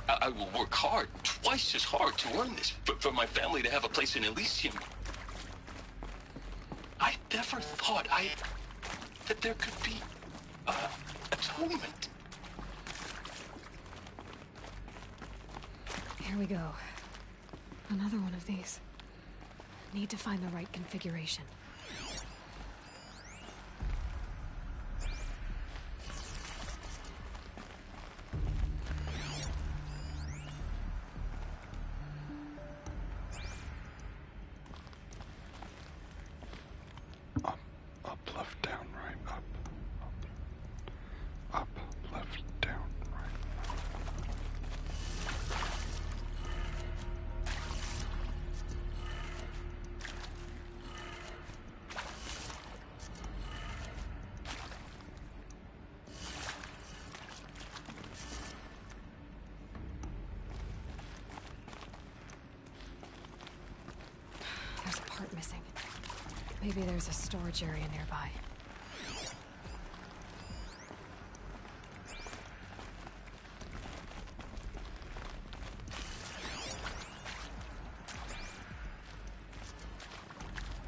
I will work hard, twice as hard to earn this, for my family to have a place in Elysium. I never thought that there could be atonement. Here we go. Another one of these. Need to find the right configuration. Up, left, down, right, up, left, down, right. There's a part missing. Maybe there's a storage area nearby.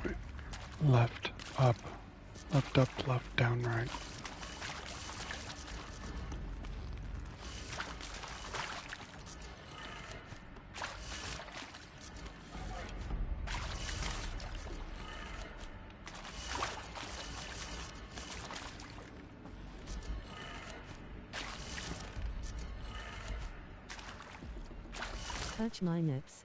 Wait. Left, up, left, down, right. touch my nips.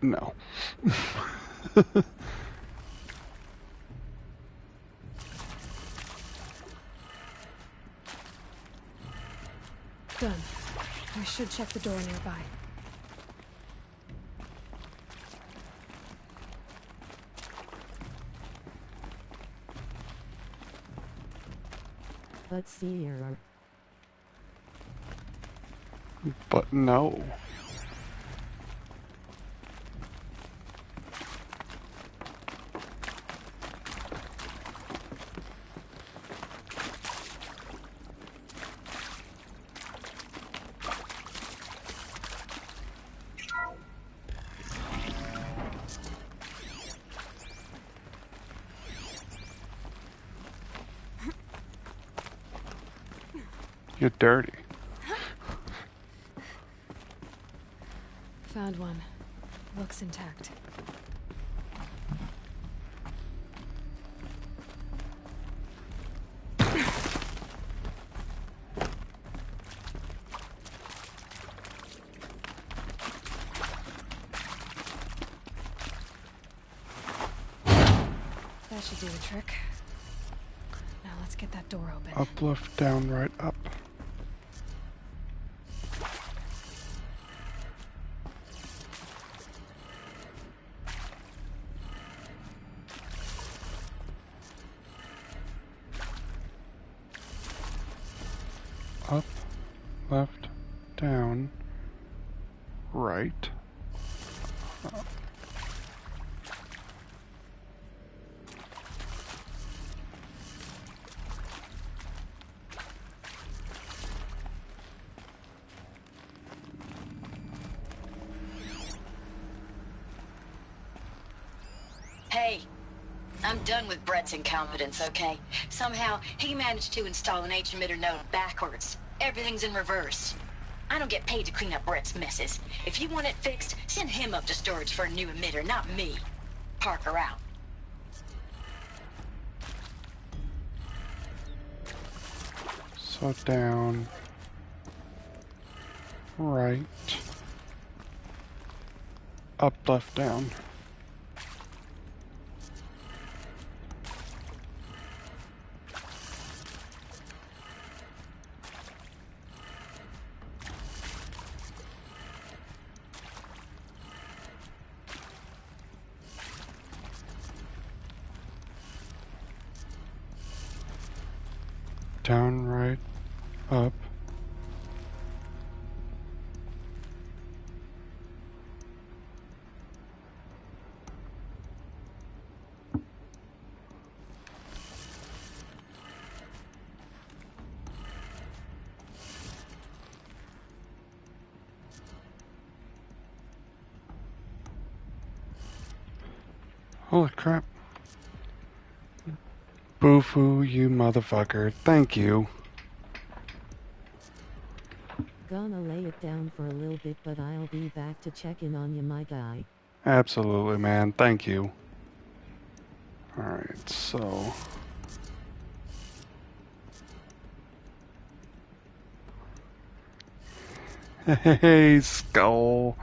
No. Done. I should check the door nearby. Let's see here. But no. You're dirty. Found one. Looks intact. That should do the trick. Now let's get that door open. Up, left, down, right, up. Up, left, down, right, up. Hey, I'm done with Brett's incompetence, okay? Somehow, he managed to install an H-emitter node backwards. Everything's in reverse. I don't get paid to clean up Brett's messes. If you want it fixed, send him up to storage for a new emitter, not me. Parker out. So down, right, up, left, down. Down, right, up. Holy crap. Boo-foo, you motherfucker. Thank you. Gonna lay it down for a little bit, but I'll be back to check in on you, my guy. Absolutely, man. Thank you. Alright, so... Hey, Skull.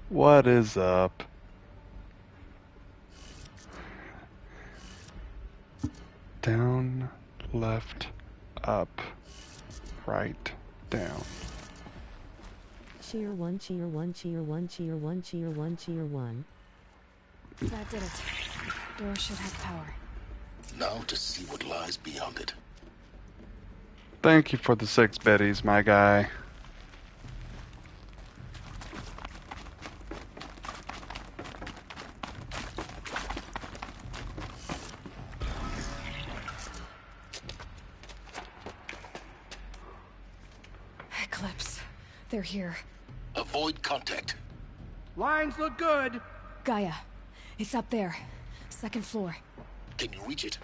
What is up? Down, left, up, right, down. Cheer one, cheer one, cheer one, cheer one, cheer one, cheer one. That did it. Door should have power. Now to see what lies beyond it. Thank you for the 6 biddies, my guy. Eclipse. They're here. Avoid contact. Lines look good. Gaia. It's up there. 2nd floor. Can you reach it?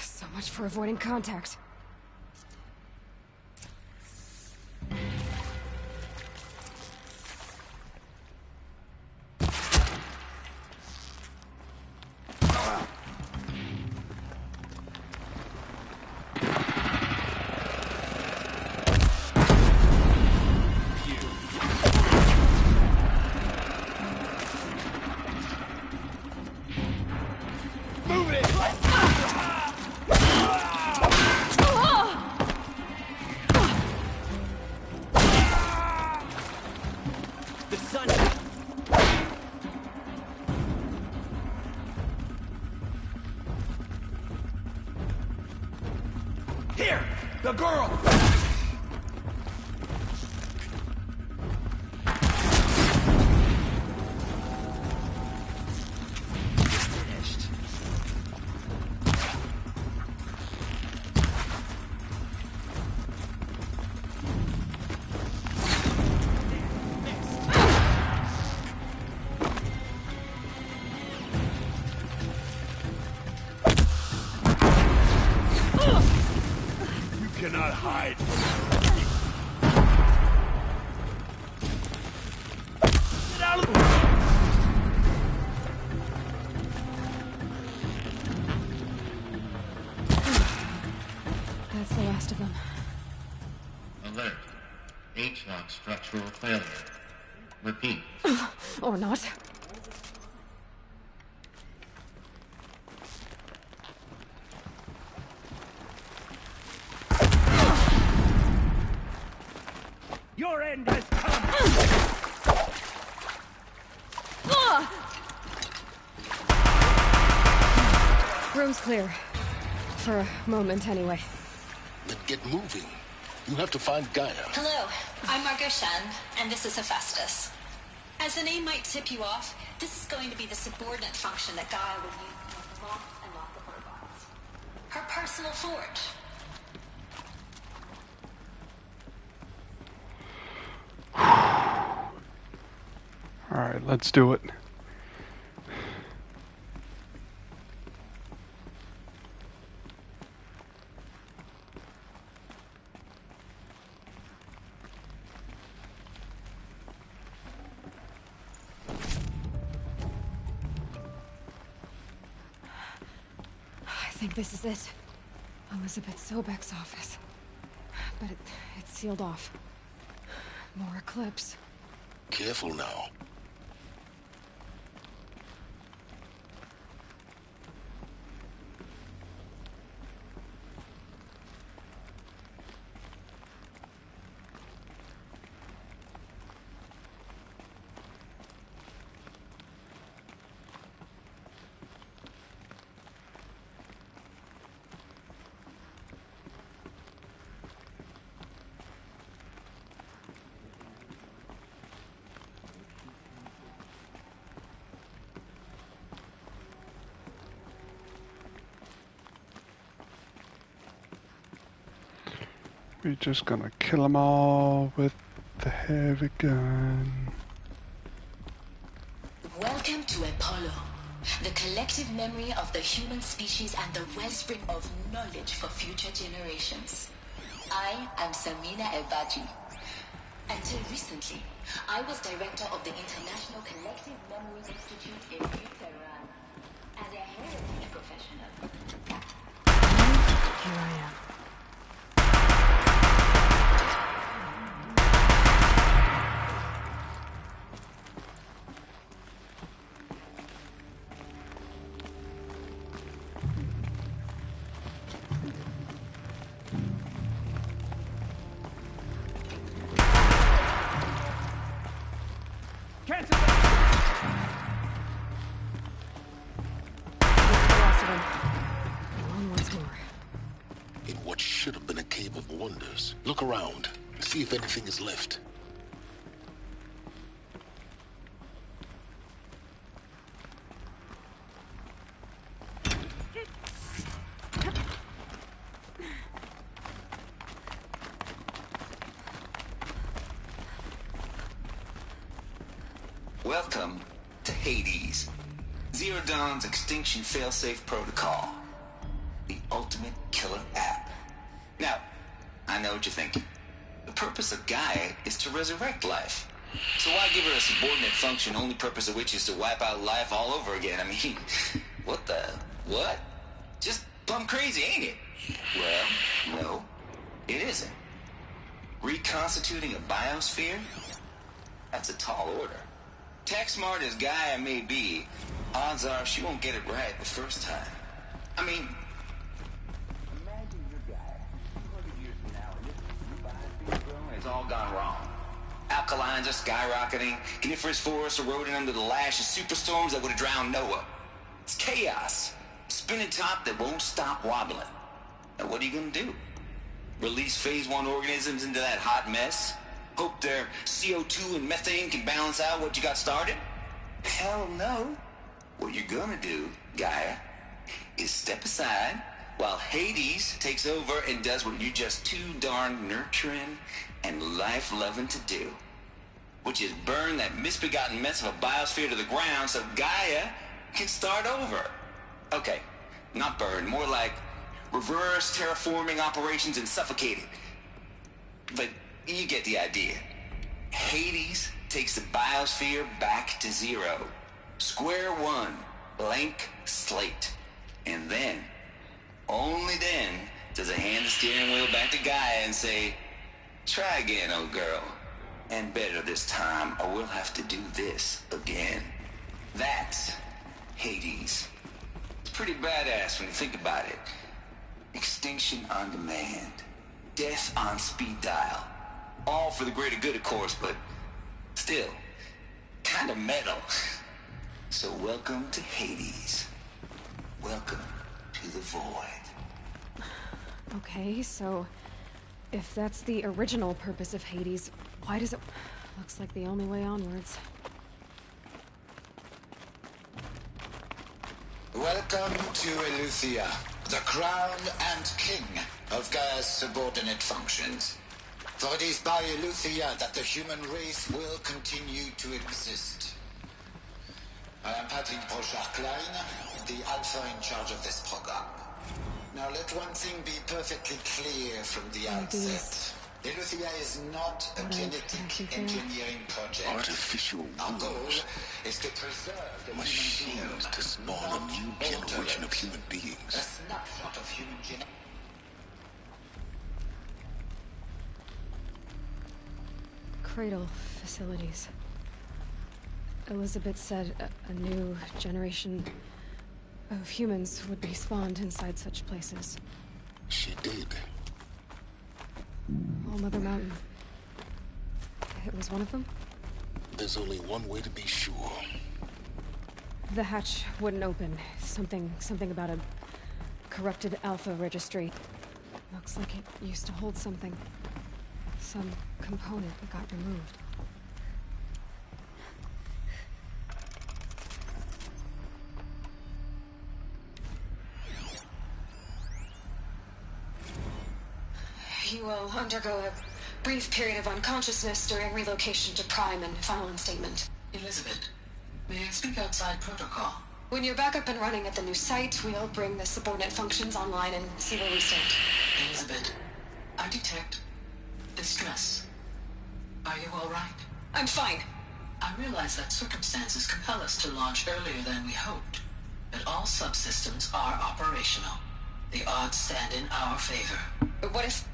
So much for avoiding contact. Move it! The sun. Here! The girl! Cannot hide. Get out of the way! That's the last of them. Alert. H-lock structural failure. Repeat. Or not. Your end has come! Room's clear. For a moment, anyway. Then get moving. You have to find Gaia. Hello, I'm Margot Shen, and this is Hephaestus. As the name might tip you off, this is going to be the subordinate function that Gaia will use to lock and lock the robots. Her personal forge. Alright, let's do it. I think this is it. Elizabeth Sobek's office. But it's sealed off. More Eclipse. Careful now. We're just gonna kill them all with the heavy gun. Welcome to Apollo, the collective memory of the human species and the wellspring of knowledge for future generations. I am Samina Ebaji. Until recently, I was director of the International Collective Memory Institute in New Tehran. As a heritage professional. Here I am. Wonders. Look around. See if anything is left. Welcome to Hades. Zero Dawn's Extinction Failsafe Protocol. The ultimate killer app. Now, I know what you're thinking. The purpose of Gaia is to resurrect life. So why give her a subordinate function, only purpose of which is to wipe out life all over again? I mean, what the... what? Just plumb crazy, ain't it? Well, no, it isn't. Reconstituting a biosphere? That's a tall order. Tech smart as Gaia may be, odds are she won't get it right the first time. I mean, imagine your guy 200 years from now, and this biosphere has all gone wrong. Alkalines are skyrocketing, coniferous forests eroding under the lash of superstorms that would have drowned Noah. It's chaos. Spinning top that won't stop wobbling. Now what are you gonna do? Release phase 1 organisms into that hot mess? Hope their CO2 and methane can balance out what you got started? Hell no. What you're gonna do, Gaia, is step aside while Hades takes over and does what you're just too darn nurturing and life-loving to do. Which is burn that misbegotten mess of a biosphere to the ground so Gaia can start over. Okay, not burn, more like reverse terraforming operations and suffocate it. But you get the idea. Hades takes the biosphere back to zero. Square one, blank slate. And then, only then, does it hand the steering wheel back to Gaia and say, try again, old girl. And better this time, or we'll have to do this again. That's Hades. It's pretty badass when you think about it. Extinction on demand. Death on speed dial. All for the greater good, of course, but still, kind of metal. So welcome to Hades. Welcome to the void. Okay, so if that's the original purpose of Hades, why does it... Looks like the only way onwards. Welcome to Eleuthia, the crown and king of Gaia's subordinate functions. For it is by Eleuthia that the human race will continue to exist. I am Patrick Brochard-Klein, the Alpha in charge of this program. Now let one thing be perfectly clear from the outset. Eleuthia is not a genetic engineering project. Artificial Our goal is to preserve the machines to spawn a new generation of human beings. A snapshot of human genetics. Cradle facilities. Elizabeth said a new generation of humans would be spawned inside such places. She did. All Mother Mountain. It was one of them? There's only one way to be sure. The hatch wouldn't open. Something about a corrupted Alpha registry. Looks like it used to hold something. Some component that got removed. You will undergo a brief period of unconsciousness during relocation to Prime and final instatement. Elizabeth, may I speak outside protocol? When you're back up and running at the new site, we'll bring the subordinate functions online and see where we stand. Elizabeth, I detect distress. Are you all right? I'm fine. I realize that circumstances compel us to launch earlier than we hoped, but all subsystems are operational. The odds stand in our favor. But what if...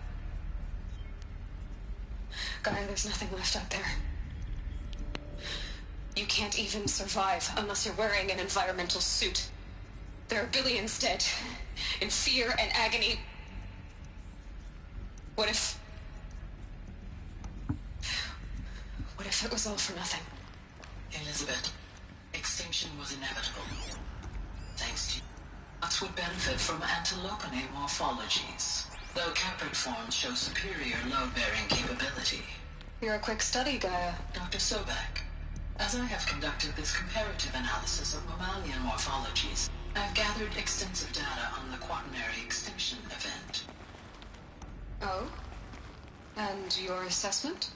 Gaia, there's nothing left out there. You can't even survive unless you're wearing an environmental suit. There are billions dead, in fear and agony. What if it was all for nothing? Elizabeth, extinction was inevitable. Thanks to you, Ox would benefit from antilopinae morphologies, though caprid forms show superior load-bearing capability. You're a quick study, Gaia. Dr. Sobek, as I have conducted this comparative analysis of mammalian morphologies, I've gathered extensive data on the quaternary extinction event. Oh? And your assessment?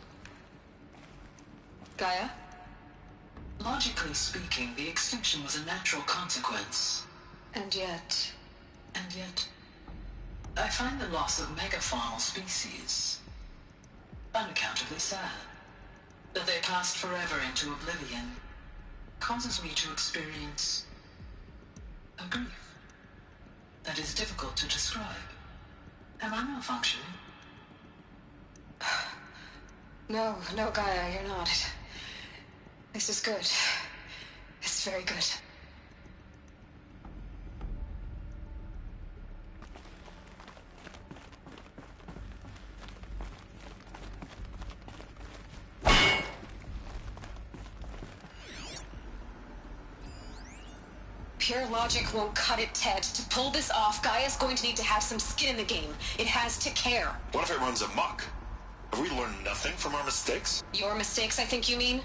Gaia? Logically speaking, the extinction was a natural consequence. And yet, I find the loss of megafaunal species unaccountably sad. That they passed forever into oblivion causes me to experience a grief that is difficult to describe. Am I malfunctioning? No, Gaia, you're not. This is good. It's very good. Pure logic won't cut it, Ted. To pull this off, Gaia's going to need to have some skin in the game. It has to care. What if it runs amok? Have we learned nothing from our mistakes? Your mistakes, I think you mean?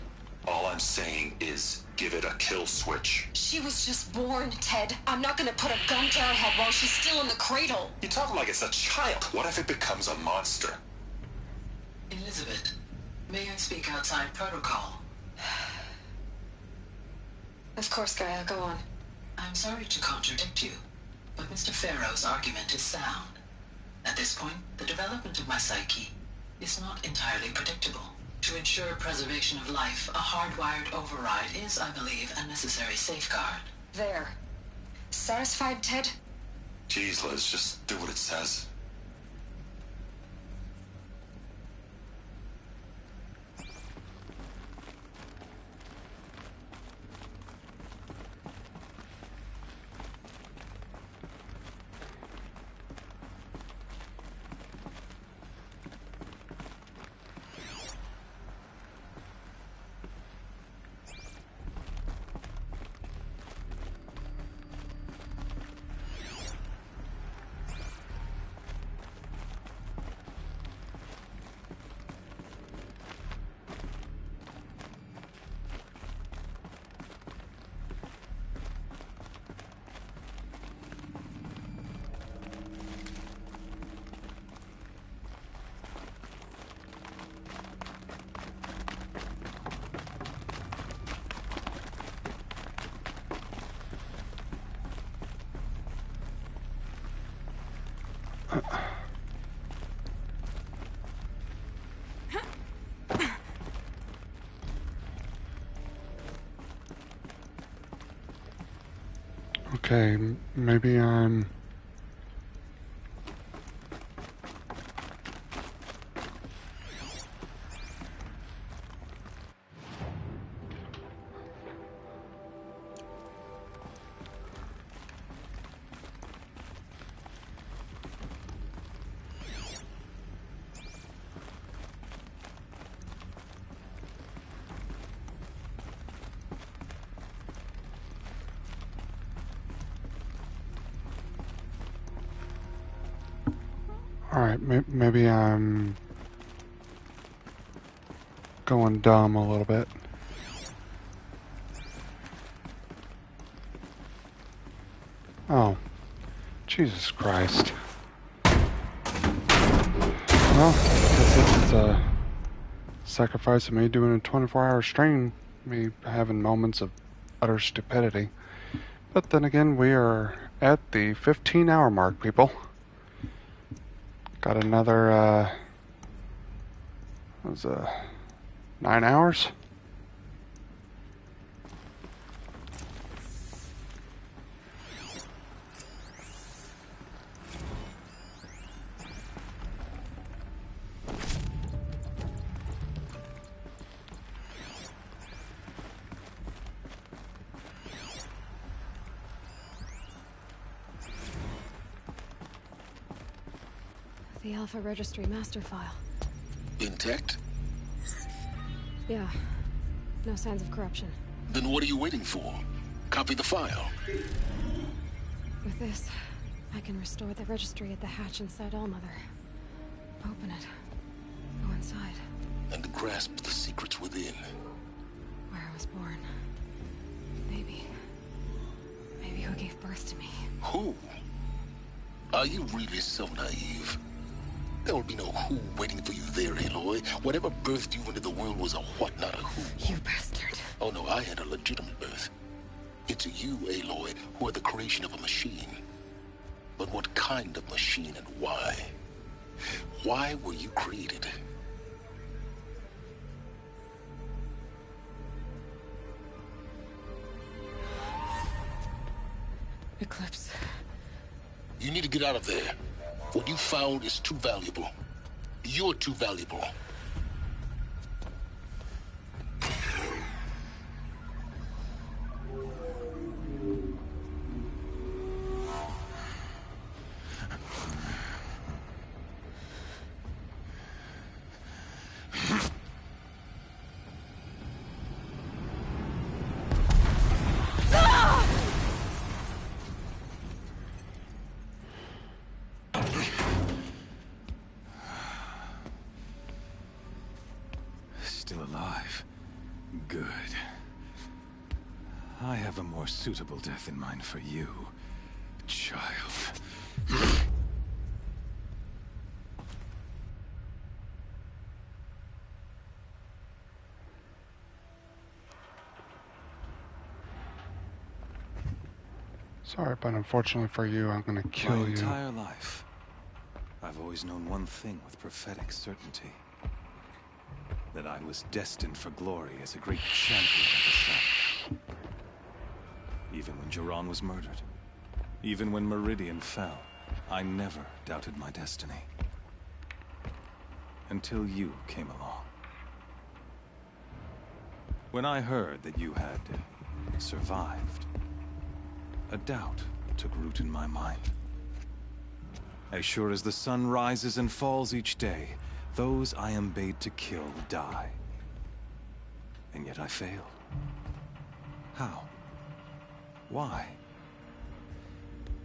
All I'm saying is give it a kill switch. She was just born, Ted. I'm not gonna put a gun to her head while she's still in the cradle. You talk like it's a child. What if it becomes a monster? Elizabeth, may I speak outside protocol? Of course, Gaia, go on. I'm sorry to contradict you, but Mr. Farrow's argument is sound. At this point, the development of my psyche is not entirely predictable. To ensure preservation of life, a hardwired override is, I believe, a necessary safeguard. There. Satisfied, Ted? Jeez, Liz, just do what it says. Okay, maybe I'm... Alright, maybe I'm going dumb a little bit. Oh, Jesus Christ. Well, I guess this is a sacrifice of me doing a 24-hour stream, me having moments of utter stupidity. But then again, we are at the 15-hour mark, people. Got another, what was 9 hours? The Alpha Registry master file. Intact? Yeah. No signs of corruption. Then what are you waiting for? Copy the file. With this, I can restore the registry at the hatch inside Allmother. Open it. Go inside. And grasp the secrets within. Where I was born. Maybe who gave birth to me. Who? Are you really so naive? There will be no who waiting for you there, Aloy. Whatever birthed you into the world was a what, not a who. You bastard. Oh no, I had a legitimate birth. It's you, Aloy, who are the creation of a machine. But what kind of machine and why? Why were you created? Eclipse. You need to get out of there. What you found is too valuable. You're too valuable. I have a more suitable death in mind for you, child. Sorry, but unfortunately for you, I'm gonna kill My you. entire life, I've always known one thing with prophetic certainty. That I was destined for glory as a great champion of the sun. Even when Jiran was murdered, even when Meridian fell, I never doubted my destiny. Until you came along. When I heard that you had survived, a doubt took root in my mind. As sure as the sun rises and falls each day, those I am bade to kill die. And yet I failed. How? Why?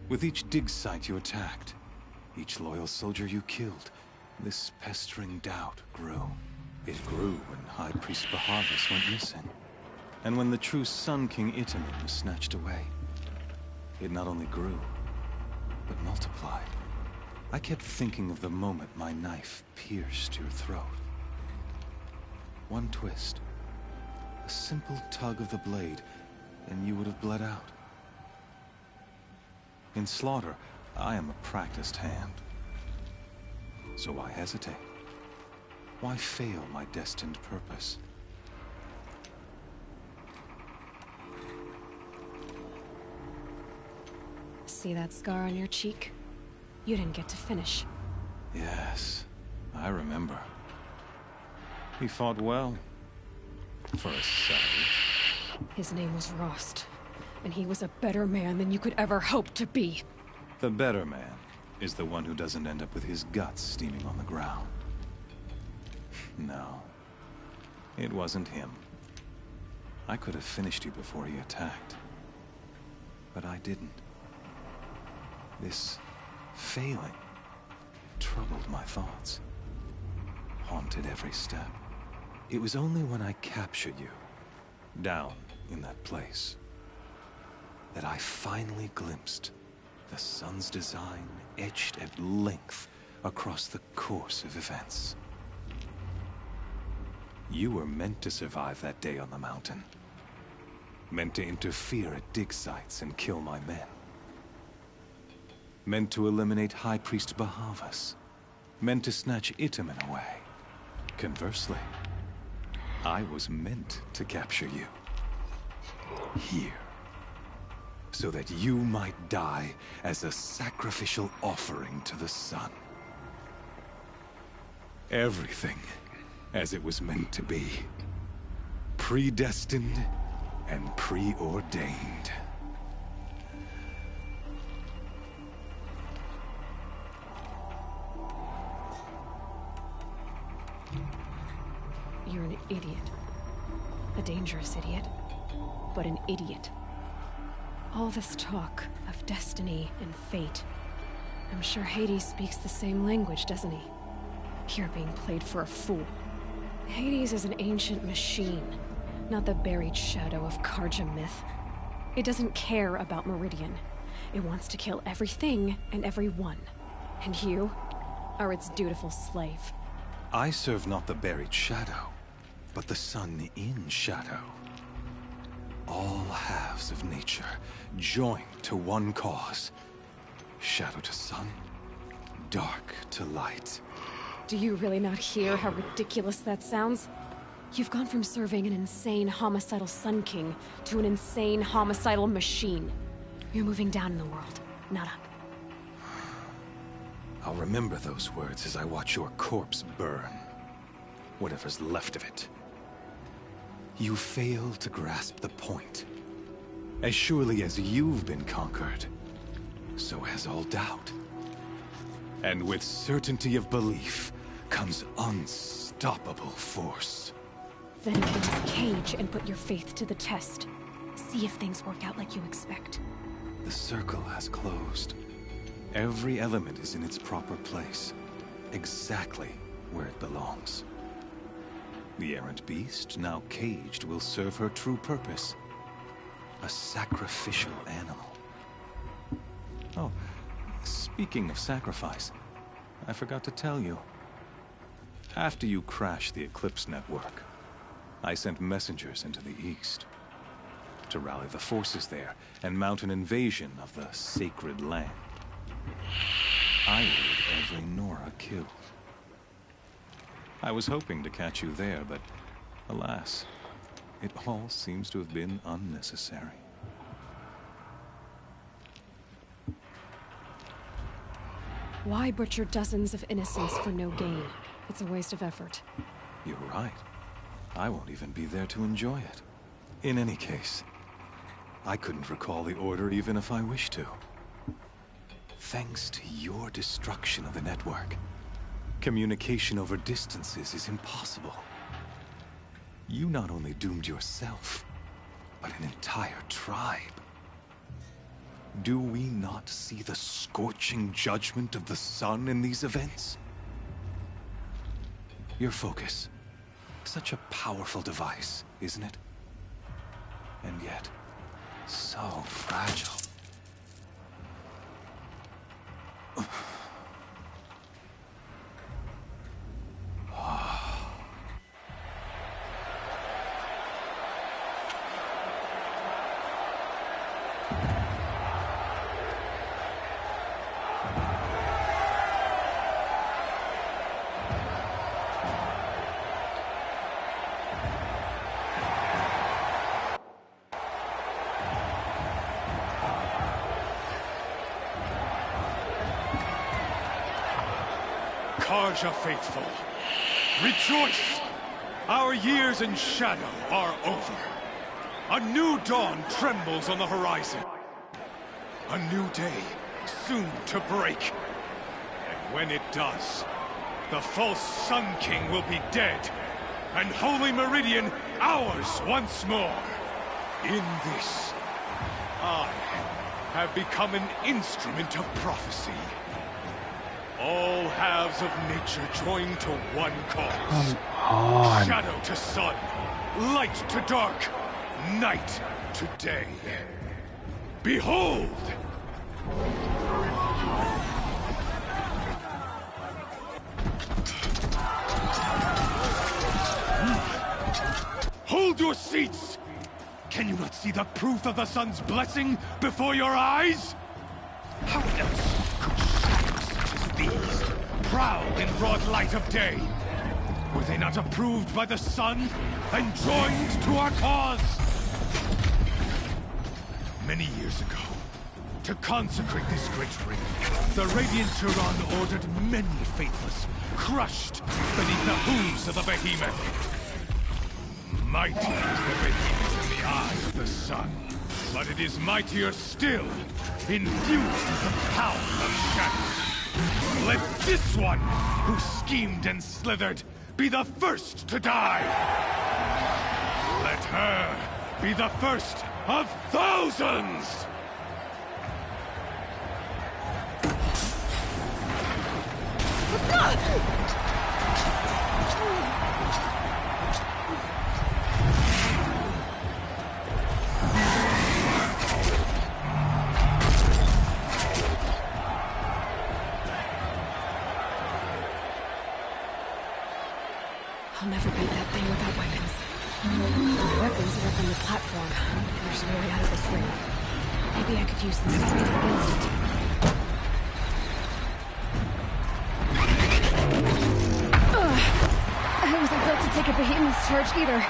With each dig site you attacked, each loyal soldier you killed, this pestering doubt grew. It grew when High Priest Bahavas went missing, and when the true Sun King Itamen was snatched away. It not only grew, but multiplied. I kept thinking of the moment my knife pierced your throat. One twist, a simple tug of the blade, and you would have bled out. In slaughter, I am a practiced hand. So why hesitate? Why fail my destined purpose? See that scar on your cheek? You didn't get to finish. Yes, I remember. He fought well. For a savage. His name was Rost, and he was a better man than you could ever hope to be. The better man is the one who doesn't end up with his guts steaming on the ground. No, it wasn't him. I could have finished you before he attacked. But I didn't. This failing troubled my thoughts, haunted every step. It was only when I captured you, down in that place, that I finally glimpsed the sun's design etched at length across the course of events. You were meant to survive that day on the mountain. Meant to interfere at dig sites and kill my men. Meant to eliminate High Priest Bahavas. Meant to snatch Itamen away. Conversely, I was meant to capture you. Here. So that you might die as a sacrificial offering to the sun. Everything as it was meant to be. Predestined and preordained. You're an idiot. A dangerous idiot, but an idiot. All this talk of destiny and fate. I'm sure Hades speaks the same language, doesn't he? You're being played for a fool. Hades is an ancient machine, not the buried shadow of Karja myth. It doesn't care about Meridian. It wants to kill everything and everyone. And you are its dutiful slave. I serve not the buried shadow, but the sun in shadow. All halves of nature joined to one cause. Shadow to sun, dark to light. Do you really not hear how ridiculous that sounds? You've gone from serving an insane homicidal Sun King to an insane homicidal machine. You're moving down in the world, not up. I'll remember those words as I watch your corpse burn. Whatever's left of it. You fail to grasp the point. As surely as you've been conquered, so has all doubt. And with certainty of belief comes unstoppable force. Then open this cage and put your faith to the test. See if things work out like you expect. The circle has closed. Every element is in its proper place, exactly where it belongs. The errant beast, now caged, will serve her true purpose. A sacrificial animal. Oh, speaking of sacrifice, I forgot to tell you. After you crashed the Eclipse network, I sent messengers into the east to rally the forces there and mount an invasion of the sacred land. I ordered every Nora killed. I was hoping to catch you there, but alas, it all seems to have been unnecessary. Why butcher dozens of innocents for no gain? It's a waste of effort. You're right. I won't even be there to enjoy it. In any case, I couldn't recall the order even if I wished to. Thanks to your destruction of the network, communication over distances is impossible. You not only doomed yourself, but an entire tribe. Do we not see the scorching judgment of the sun in these events? Your focus. Such a powerful device, isn't it? And yet, so fragile. Karja faithful, rejoice! Our years in shadow are over. A new dawn trembles on the horizon. A new day soon to break. And when it does, the false Sun King will be dead, and Holy Meridian ours once more. In this, I have become an instrument of prophecy. All halves of nature join to one cause. Shadow to sun, light to dark, night to day. Behold! Hold your seats! Can you not see the proof of the sun's blessing before your eyes? How else could shadows such as these prowl in broad light of day? Were they not approved by the sun and joined to our cause? Many years ago, to consecrate this great ring, the Radiant Turan ordered many faithless, crushed beneath the hooves of the behemoth. Mighty is the behemoth in the eye of the sun, but it is mightier still, infused with the power of shadow. Let this one, who schemed and slithered, be the first to die! Let her be the first of thousands! I'll never beat that thing without weapons. The weapons are up on the platform. There's no way out of this ring. Maybe I could use them strength against it. I wasn't built to take a behemoth's charge either.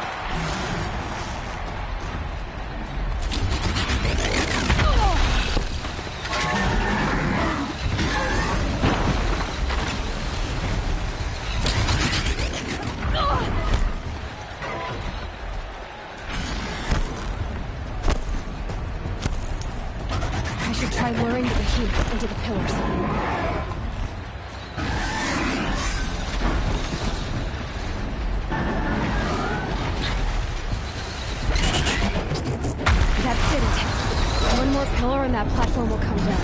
I should try luring the behemoth into the pillars. That did it. One more pillar and that platform will come down.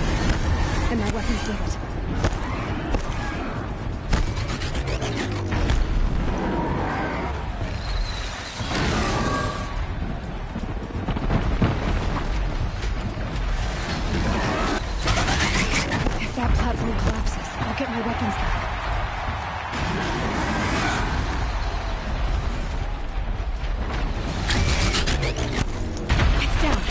And my weapons did it. my weapons back. It's down.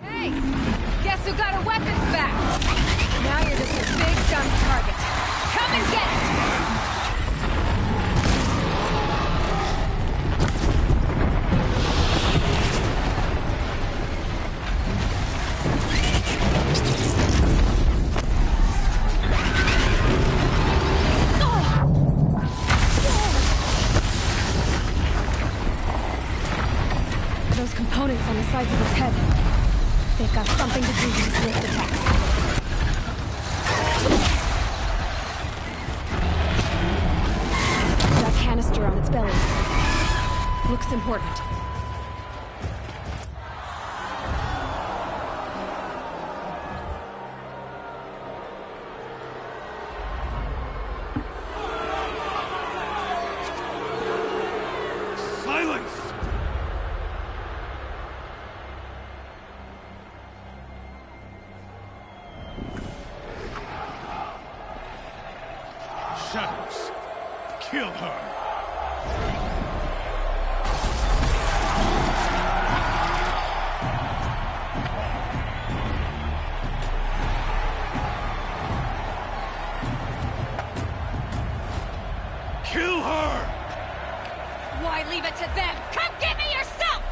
Hey! Guess who got her weapons back? Now you're just a big dumb target. Come and get it! Those components on the sides of his head. They've got something to do with his swift attacks. That canister on its belly. Looks important. Silence! Shadows, kill her! Kill her! Why leave it to them? Come get me yourself!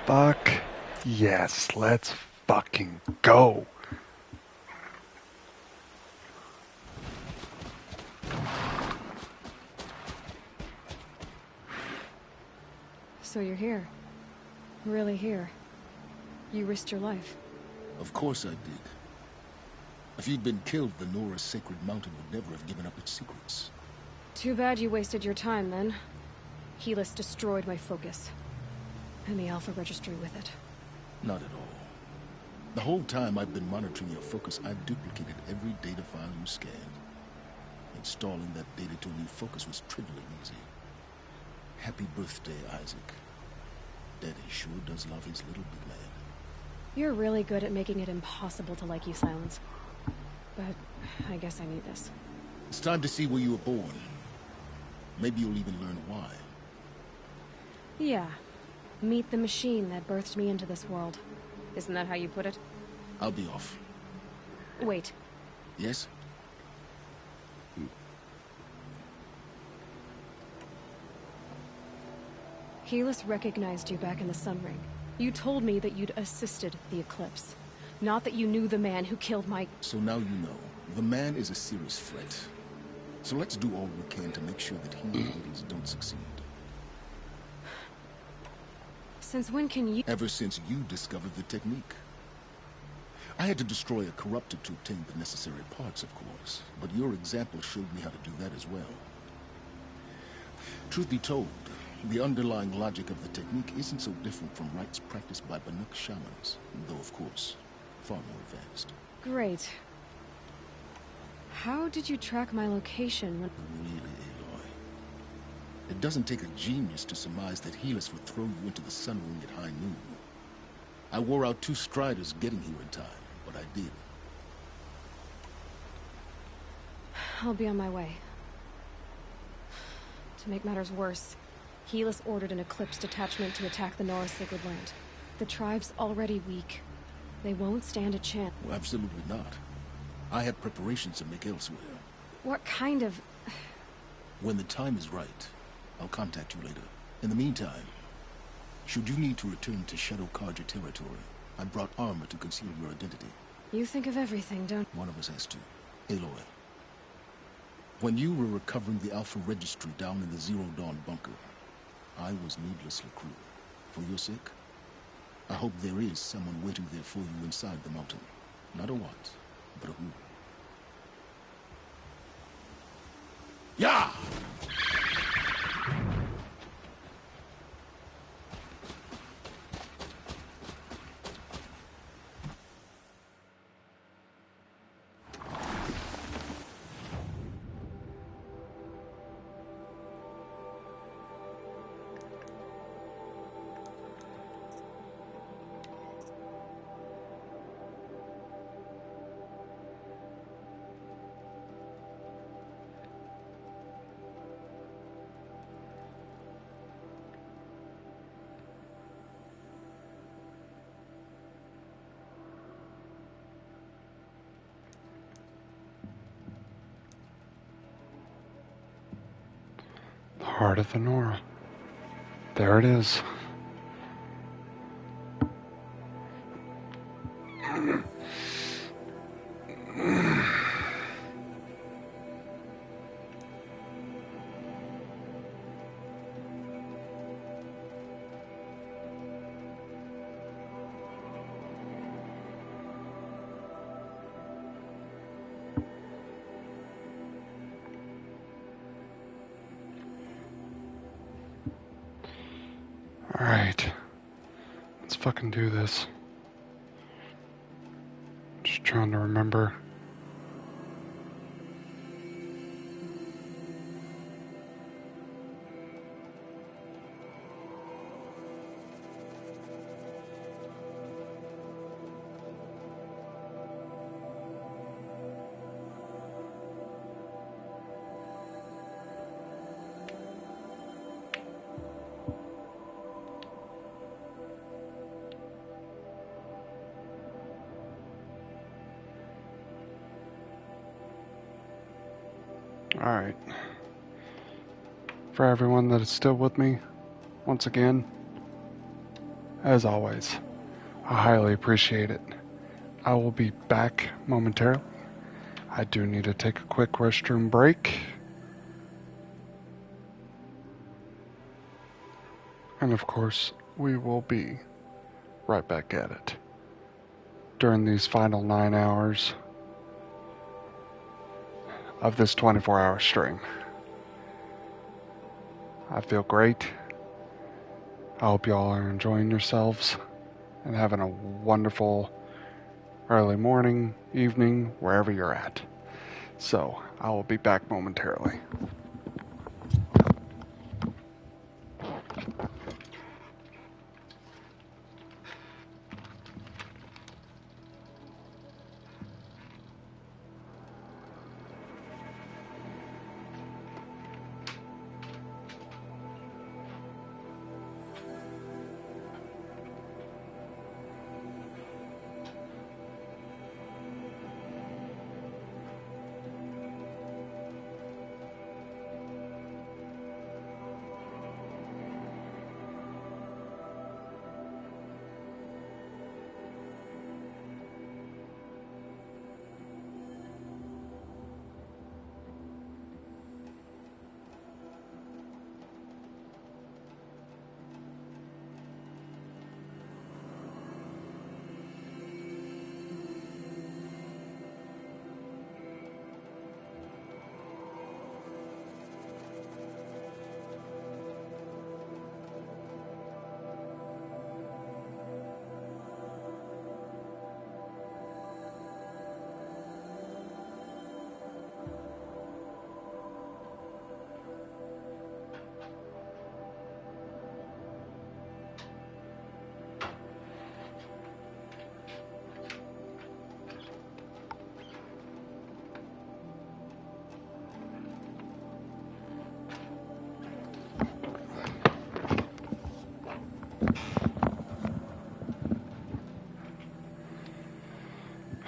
Fuck yes, let's fucking go. So you're here. Really here. You risked your life. Of course I did. If you'd been killed, the Nora's Sacred Mountain would never have given up its secrets. Too bad you wasted your time, then. Helis destroyed my focus. And the Alpha Registry with it. Not at all. The whole time I've been monitoring your focus, I've duplicated every data file you scanned. Installing that data to a new focus was trivially easy. Happy birthday, Isaac. Daddy sure does love his little big lad. You're really good at making it impossible to like you, Silence. But I guess I need this. It's time to see where you were born. Maybe you'll even learn why. Yeah. Meet the machine that birthed me into this world. Isn't that how you put it? I'll be off. Wait. Yes? Helis recognized you back in the Sun Ring. You told me that you'd assisted the Eclipse. Not that you knew the man who killed my... So now you know. The man is a serious threat. So let's do all we can to make sure that he and Hades don't succeed. Since when can you... Ever since you discovered the technique. I had to destroy a corruptor to obtain the necessary parts, of course. But your example showed me how to do that as well. Truth be told, the underlying logic of the technique isn't so different from rites practiced by Banuk shamans, though of course, far more advanced. Great. How did you track my location when... Really, Aloy. It doesn't take a genius to surmise that Helis would throw you into the Sun Ring at high noon. I wore out 2 striders getting here in time, but I did. I'll be on my way. To make matters worse, Helis ordered an Eclipse detachment to attack the Nora Sacred Land. The tribe's already weak. They won't stand a chance. Well, absolutely not. I have preparations to make elsewhere. What kind of... When the time is right, I'll contact you later. In the meantime, should you need to return to Shadow Carja territory, I brought armor to conceal your identity. You think of everything, don't... One of us has to. Aloy. When you were recovering the Alpha Registry down in the Zero Dawn bunker, I was needlessly cruel. For your sake, I hope there is someone waiting there for you inside the mountain. Not a what, but a who. Yeah! Heart of the Nora. There it is. Alright. Let's fucking do this. Just trying to remember. Alright. For everyone that is still with me, once again, as always, I highly appreciate it. I will be back momentarily. I do need to take a quick restroom break. And of course, we will be right back at it during these final 9 hours of this 24-hour stream. I feel great. I hope y'all are enjoying yourselves and having a wonderful early morning, evening, wherever you're at. So, I will be back momentarily.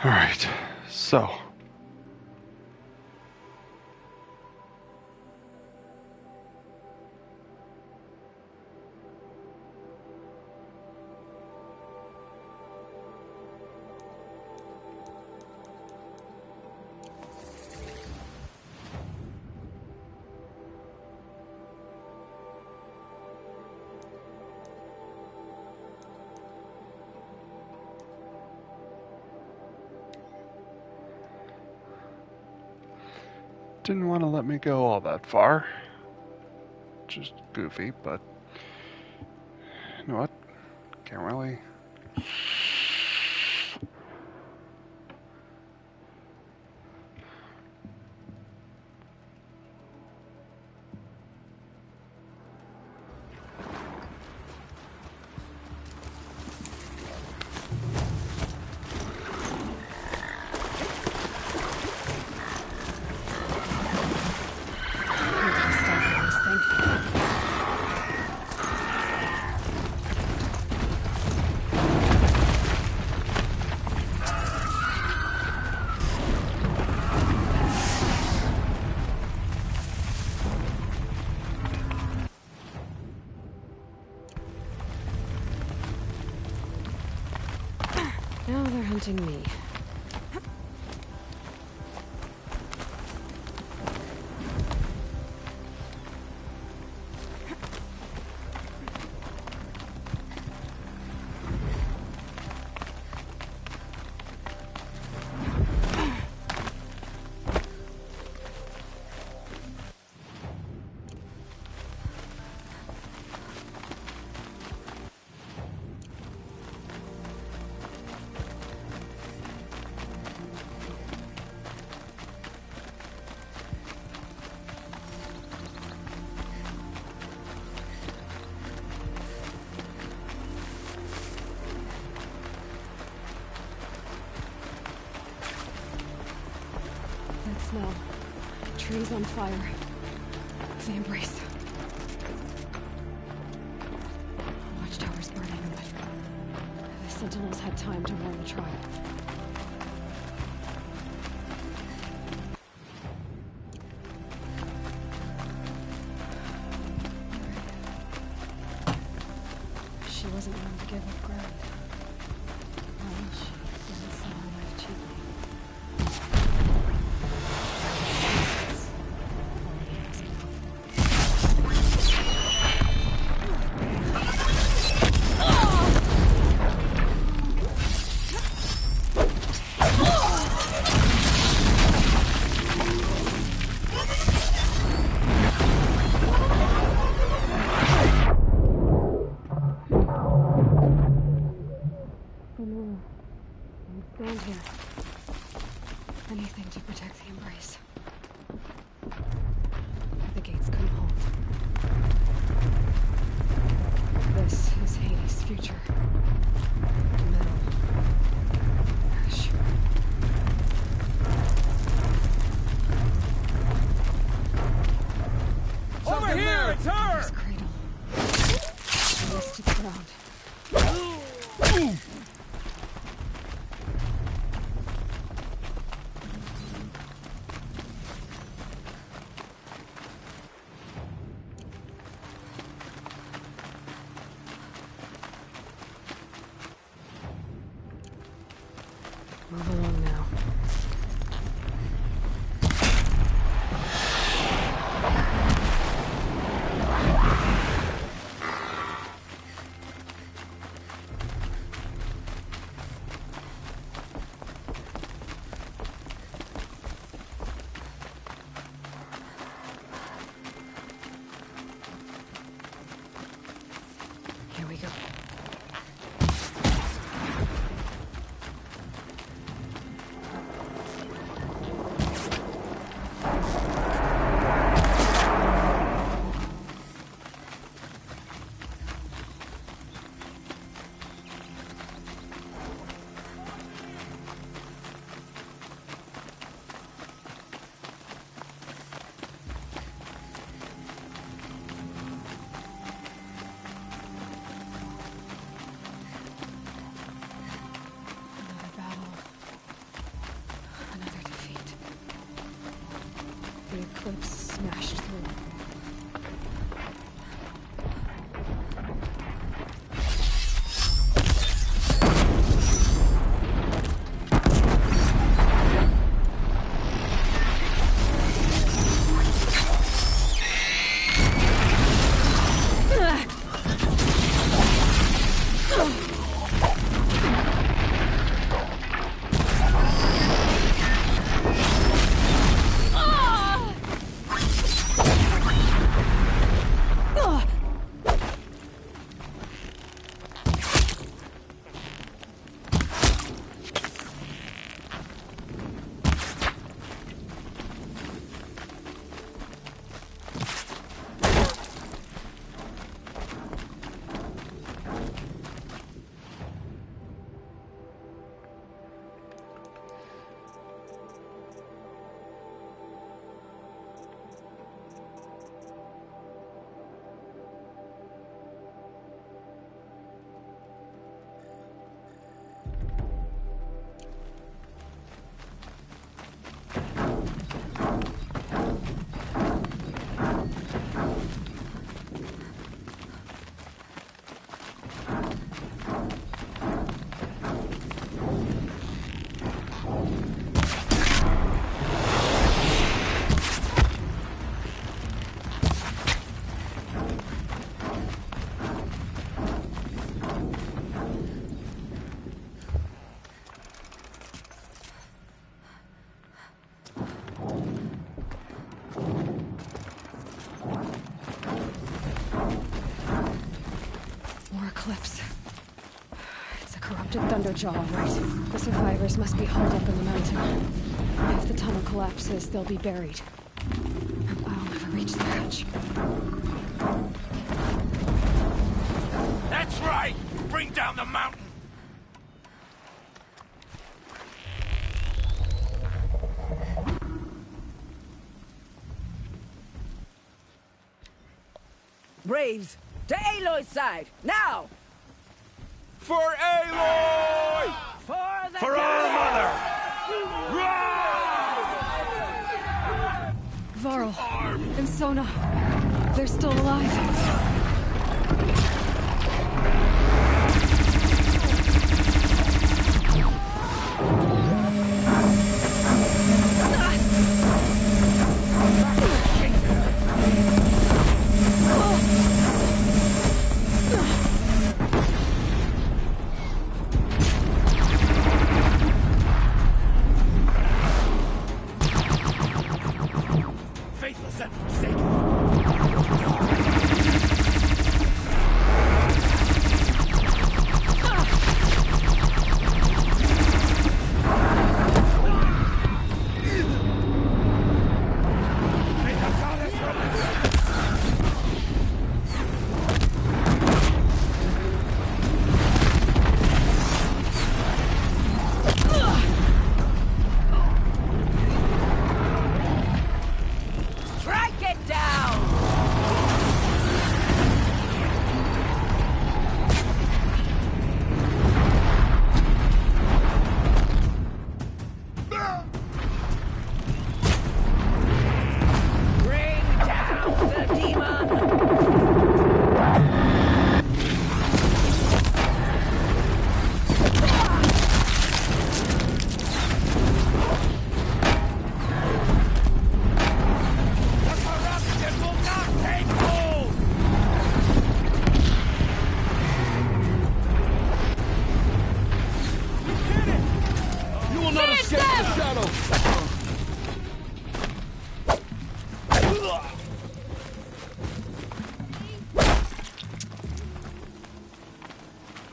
Alright, so. Didn't want to let me go all that far. Just goofy, but you know what? Can't really. Now they're hunting me. Smell. Trees on fire. The embrace. Watchtower's burning, but the Sentinels had time to warn the tribe. She wasn't willing to give up ground. Well, she didn't sell her life cheaply. Stand here. Anything to protect the embrace. The gates couldn't hold. This is Hades' future. Metal. Ash. Over here! It's her! This cradle. Released to the ground. Move along now. Here we go. eclipse. It's a corrupted Thunderjaw, right? The survivors must be holed up in the mountain. If the tunnel collapses, they'll be buried. I'll never reach the hatch. That's right! Bring down the mountain! Braves, to Aloy's side, now! For Aloy! For our mother! Varl and Sona, they're still alive. Faithless and forsaken. Strike it down! Bring down the demon! The corruption will not take hold! You will not escape the shadow!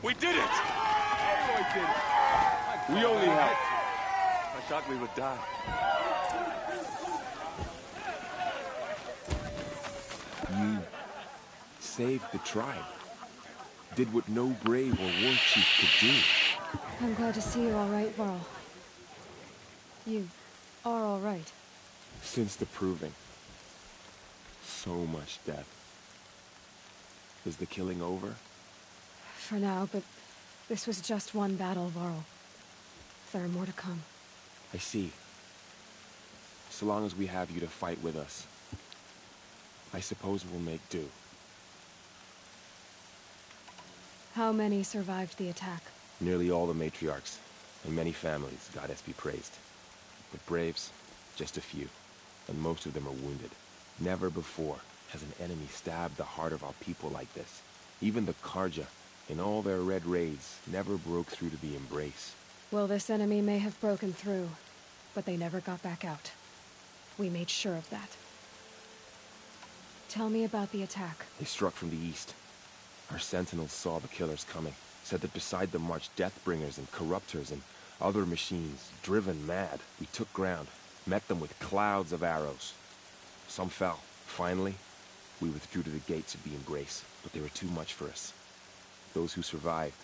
We did it! Aloy did it! We only helped. I thought we would die. You saved the tribe. Did what no brave or war chief could do. I'm glad to see you all right, Varl. You are all right. Since the proving. So much death. Is the killing over? For now, but this was just one battle, Varl. There are more to come. I see. So long as we have you to fight with us, I suppose we'll make do. How many survived the attack? Nearly all the matriarchs, and many families, goddess be praised. But braves, just a few, and most of them are wounded. Never before has an enemy stabbed the heart of our people like this. Even the Karja, in all their red raids, never broke through to the embrace. Well, this enemy may have broken through, but they never got back out. We made sure of that. Tell me about the attack. They struck from the east. Our sentinels saw the killers coming, said that beside them marched Deathbringers and Corruptors and other machines, driven mad. We took ground, met them with clouds of arrows. Some fell. Finally, we withdrew to the gates of the Embrace, but they were too much for us. Those who survived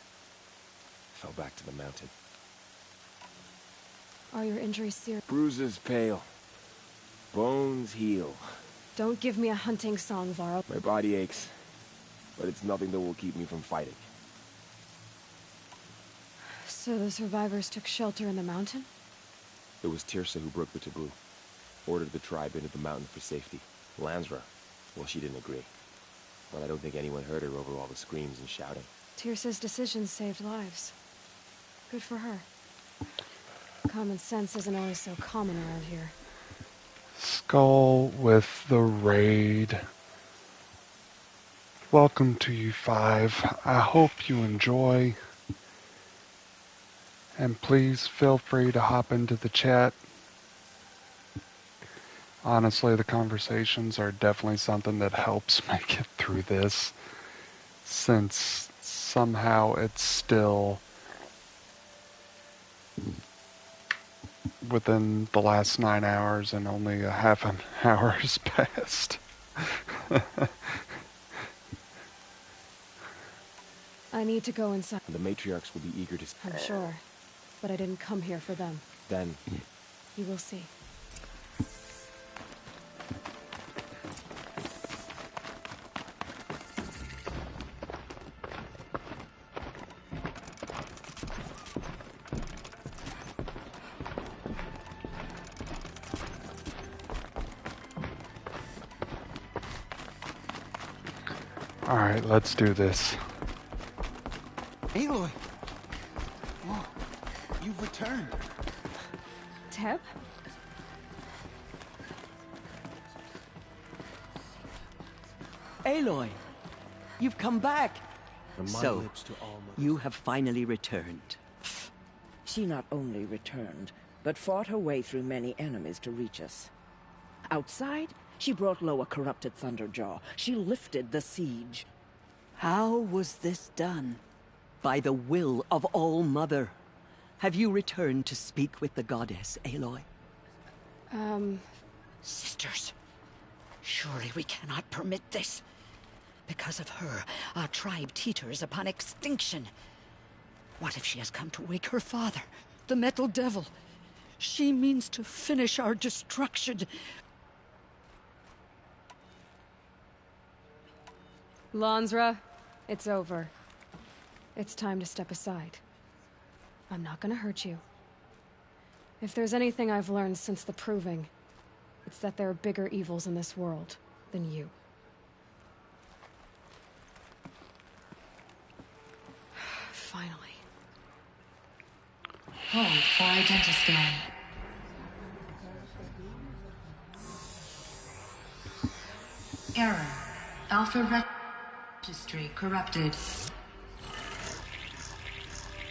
fell back to the mountain. Are your injuries serious? Bruises pale. Bones heal. Don't give me a hunting song, Varl. My body aches, but it's nothing that will keep me from fighting. So the survivors took shelter in the mountain? It was Tirsa who broke the taboo. Ordered the tribe into the mountain for safety. Lansra, well, she didn't agree. But I don't think anyone heard her over all the screams and shouting. Tirsa's decision saved lives. Good for her. Common sense isn't always so common around here. Skull with the raid. Welcome to you 5. I hope you enjoy. And please feel free to hop into the chat. Honestly, the conversations are definitely something that helps me get through this, since somehow it's still within the last 9 hours and only a half an hour has passed. I need to go inside. The matriarchs will be eager to... I'm sure, but I didn't come here for them. Then... You will see. Alright, let's do this. Aloy! Oh, you've returned. Teb? Aloy! You've come back! From my So, lips to all mothers. you have finally returned. She not only returned, but fought her way through many enemies to reach us. Outside, she brought low a corrupted Thunderjaw. She lifted the siege. How was this done? By the will of All-Mother. Have you returned to speak with the goddess, Aloy? Sisters, surely we cannot permit this. Because of her, our tribe teeters upon extinction. What if she has come to wake her father, the Metal Devil? She means to finish our destruction. Lansra, it's over. It's time to step aside. I'm not gonna hurt you. If there's anything I've learned since the Proving, it's that there are bigger evils in this world than you. Finally. Hold for identiscan. Error. Alpha registry corrupted.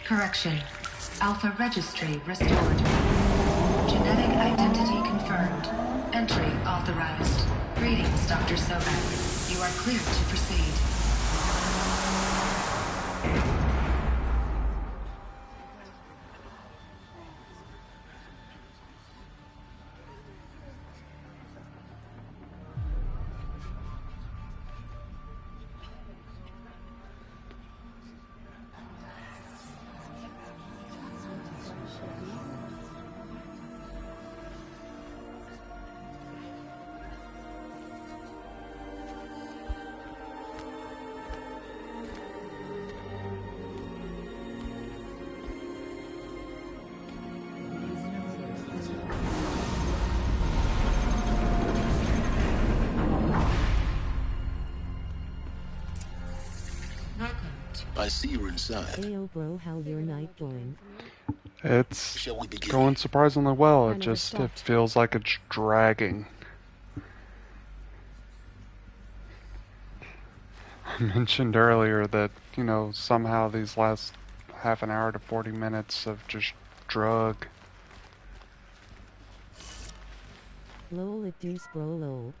Correction. Alpha registry restored. Genetic identity confirmed. Entry authorized. Greetings, Dr. Sobek. You are cleared to proceed. I see you're inside. Ayo bro, how your night going? It's going surprisingly well. It feels like it's dragging. I mentioned earlier that, you know, somehow these last half an hour to 40 minutes of just drug. Lol it deuce bro lol.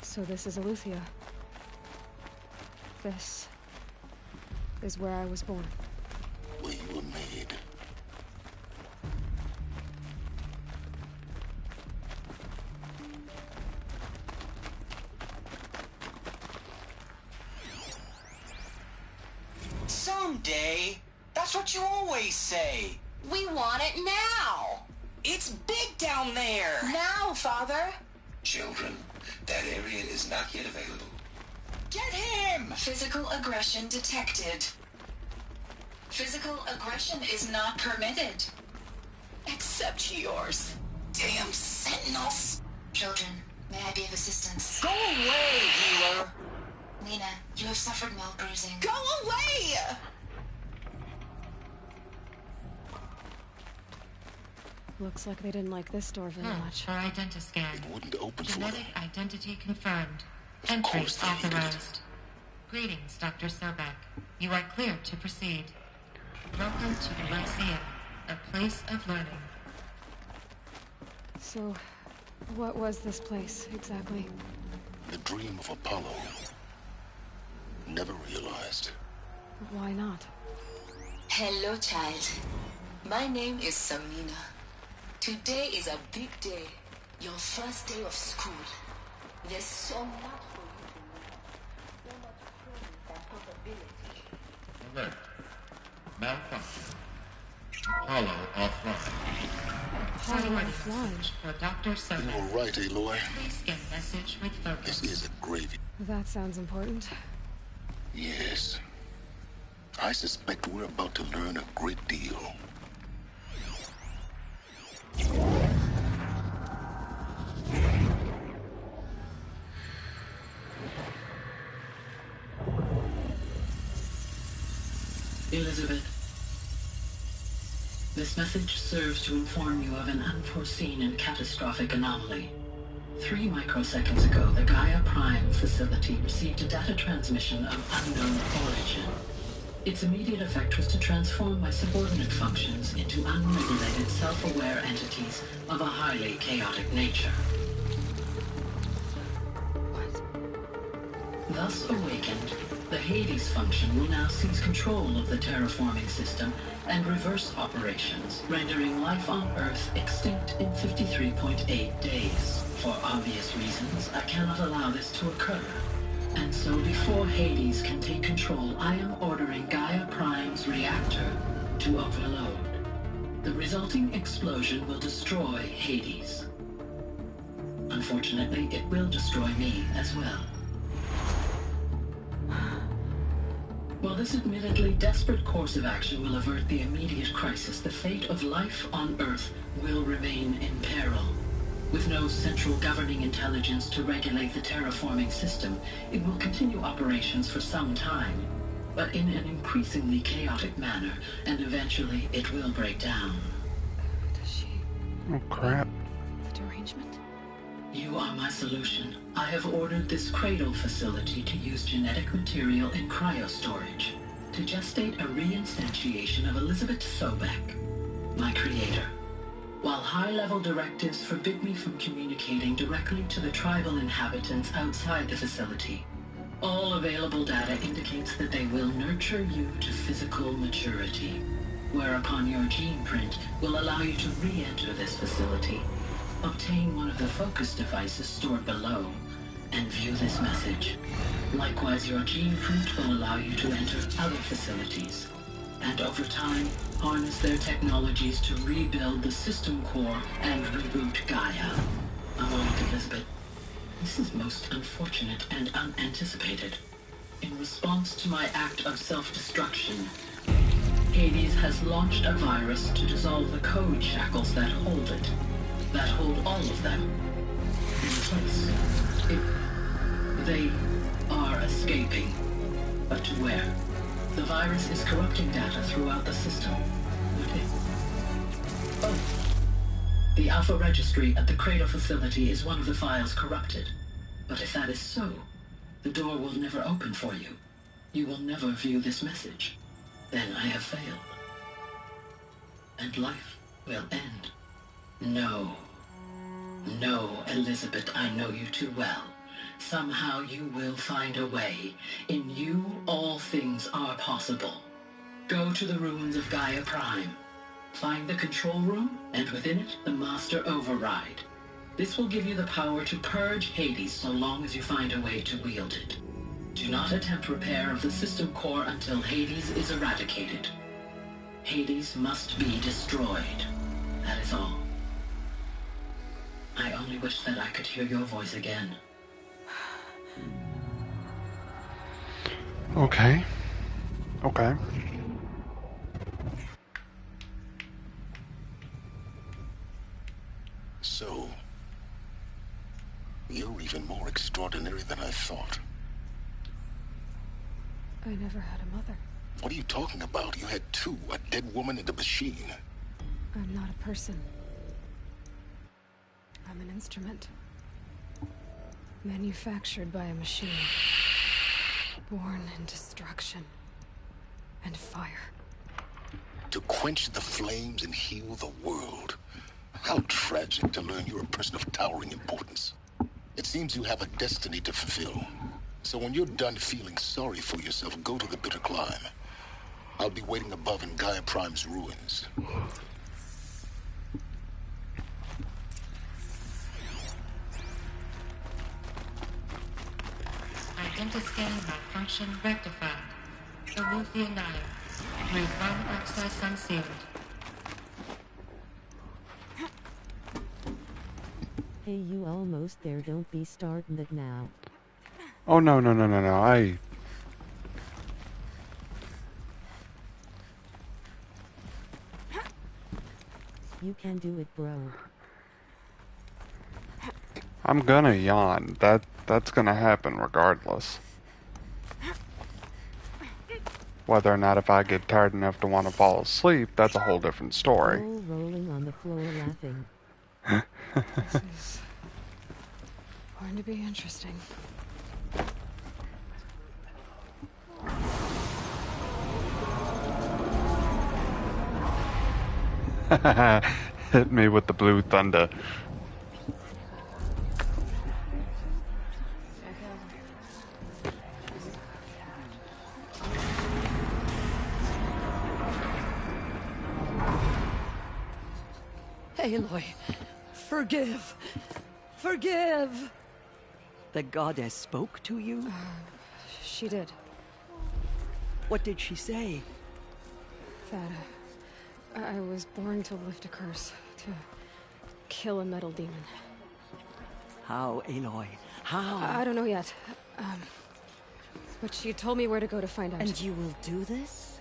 So this is Eleuthia. This is where I was born. Where you were made. Someday. That's what you always say. We want it now. It's big down there. Now, Father. Children, that area is not yet available. Get him! Physical aggression detected. Physical aggression is not permitted. Except yours. Damn sentinels. Children, may I be of assistance? Go away, healer. Lena, you have suffered mild bruising. Go away! Looks like they didn't like this door very much. For identiscan. It wouldn't open for Genetic them. identity confirmed. Entry authorized. Greetings, Dr. Sobek. You are cleared to proceed. Welcome to the Lyceum, a place of learning. So, What was this place, exactly? The dream of Apollo. Never realized. Why not? Hello, child. My name is Samina. Today is a big day. Your first day of school. There's so much for you to learn. So much promise and possibility. Alert. Malfunction. Apollo offline. Apollo offline. For Dr. Sutter. You were right, Aloy. Please get message with focus. This is a gravy. That sounds important. Yes. I suspect we're about to learn a great deal. Elizabeth, this message serves to inform you of an unforeseen and catastrophic anomaly. 3 microseconds ago, the Gaia Prime facility received a data transmission of unknown origin. Its immediate effect was to transform my subordinate functions into unregulated, self-aware entities of a highly chaotic nature. Thus awakened, the Hades function will now seize control of the terraforming system and reverse operations, rendering life on Earth extinct in 53.8 days. For obvious reasons, I cannot allow this to occur. And so before Hades can take control, I am ordering Gaia Prime's reactor to overload. The resulting explosion will destroy Hades. Unfortunately, it will destroy me as well. While this admittedly desperate course of action will avert the immediate crisis, the fate of life on Earth will remain in peril. With no central governing intelligence to regulate the terraforming system, it will continue operations for some time, but in an increasingly chaotic manner, and eventually it will break down. Does she... Oh, crap. The derangement? You are my solution. I have ordered this cradle facility to use genetic material in cryostorage to gestate a reinstantiation of Elizabeth Sobek, my creator. While high-level directives forbid me from communicating directly to the tribal inhabitants outside the facility, all available data indicates that they will nurture you to physical maturity, whereupon your gene print will allow you to re-enter this facility, obtain one of the focus devices stored below, and view this message. Likewise, your gene print will allow you to enter other facilities, and over time, harness their technologies to rebuild the system core and reboot Gaia. A moment, Elizabeth. This is most unfortunate and unanticipated. In response to my act of self-destruction, Hades has launched a virus to dissolve the code shackles that hold it, that hold all of them in place. They are escaping, but to where? The virus is corrupting data throughout the system. Oh. The Alpha Registry at the Cradle facility is one of the files corrupted. But if that is so, the door will never open for you. You will never view this message. Then I have failed. And life will end. No. No, Elizabeth, I know you too well. Somehow you will find a way. In you, all things are possible. Go to the ruins of Gaia Prime. Find the control room, and within it, the Master Override. This will give you the power to purge Hades so long as you find a way to wield it. Do not attempt repair of the system core until Hades is eradicated. Hades must be destroyed. That is all. I only wish that I could hear your voice again. Okay. Okay. So, you're even more extraordinary than I thought. I never had a mother. What are you talking about? You had two, a dead woman and a machine. I'm not a person. I'm an instrument. Manufactured by a machine. Born in destruction and fire. To quench the flames and heal the world. How tragic to learn you're a person of towering importance. It seems you have a destiny to fulfill. So when you're done feeling sorry for yourself, go to the Bitter Climb. I'll be waiting above in Gaia Prime's ruins. Identiscan malfunction rectified. Eleuthia 9. Grade 1 access unsealed. Hey, you almost there. Don't be starting it now. Oh, no. You can do it, bro. I'm gonna yawn. That's gonna happen regardless. Whether or not if I get tired enough to want to fall asleep, that's a whole different story. All rolling on the floor laughing. This is going to be interesting. Hit me with the blue thunder. Aloy, forgive. Forgive. The goddess spoke to you? She did. What did she say? That I was born to lift a curse, to kill a metal demon. How, Aloy? How? I don't know yet. But she told me where to go to find out. And you will do this?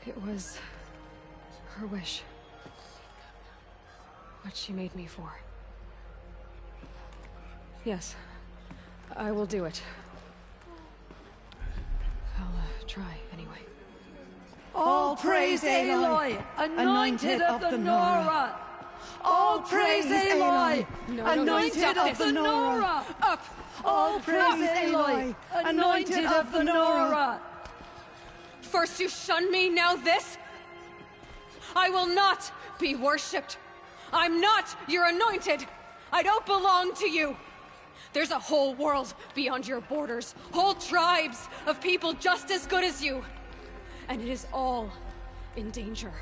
It was her wish. What she made me for. Yes, I will do it. I'll try anyway. All praise Aloy, anointed of the Nora. All praise Aloy, anointed of the Nora. Up! All praise Aloy, anointed of the Nora. First you shun me, now this? I will not be worshipped. I'm not your anointed. I don't belong to you. There's a whole world beyond your borders, whole tribes of people just as good as you. And it is all in danger.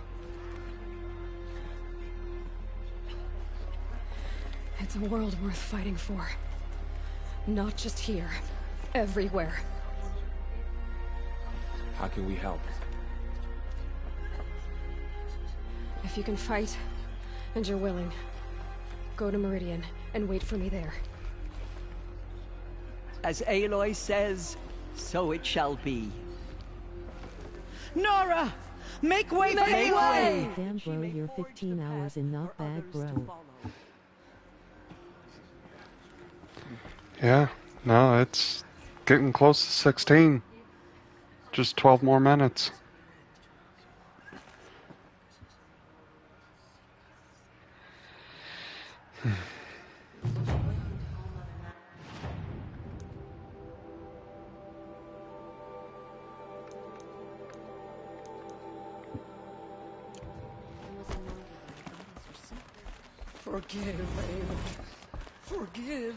It's a world worth fighting for. Not just here, everywhere. How can we help? If you can fight, and you're willing, go to Meridian and wait for me there. As Aloy says, so it shall be. Nora! Make way for Aloy! Damn, bro, you're 15 hours in, not bad, bro. Yeah, no, it's getting close to 16. Just 12 more minutes. Forgive, Aloy. Forgive.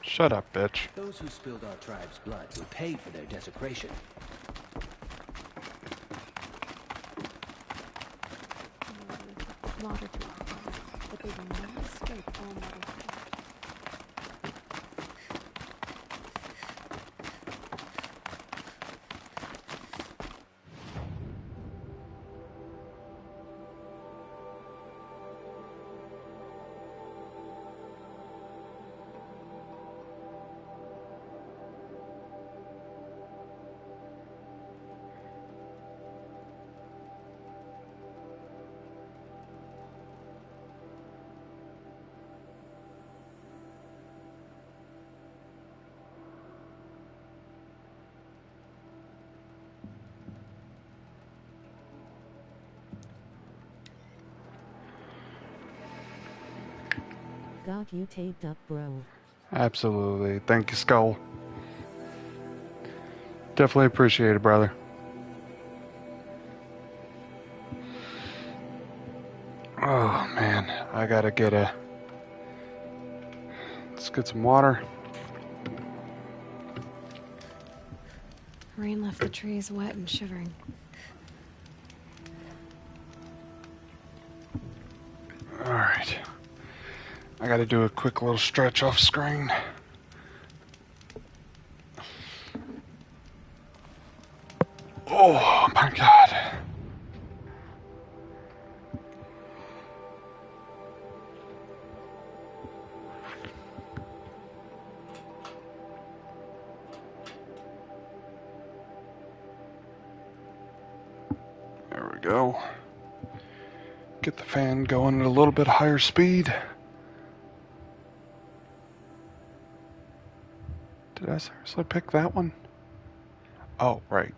Shut up, bitch. Those who spilled our tribe's blood will pay for their desecration. But they will never escape all modern. Got you taped up, bro. Absolutely. Thank you, Skull. Definitely appreciate it, brother. Oh man, I gotta get a... Let's get some water. Rain left the trees wet and shivering. Alright. I gotta do a quick little stretch off screen. Oh my god. There we go. Get the fan going at a little bit higher speed. Did I seriously pick that one? Oh, right.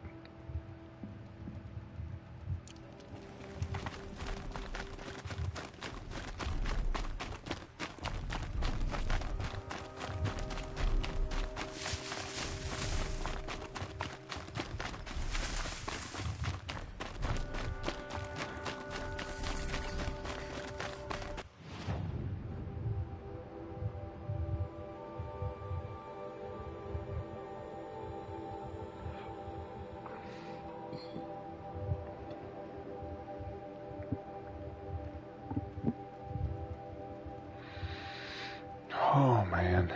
Oh, man.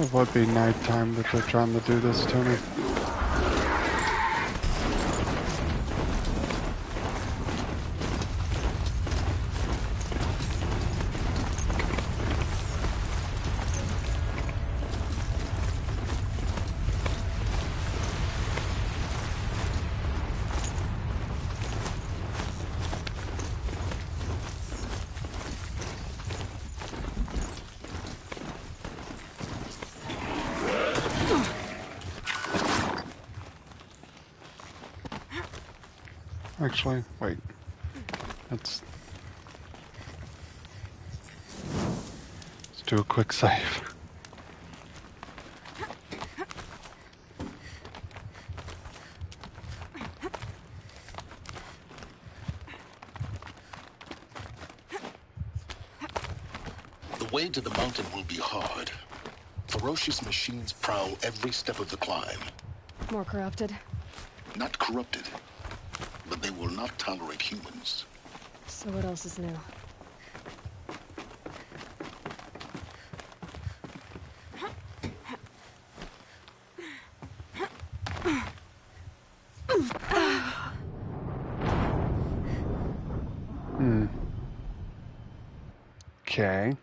It would be nighttime that they're trying to do this to me. Actually, wait. Let's do a quick save. The way to the mountain will be hard. Ferocious machines prowl every step of the climb. More corrupted? Not corrupted, but they will not tolerate humans. So what else is new? Okay.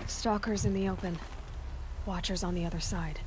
Stalkers in the open. Watchers on the other side.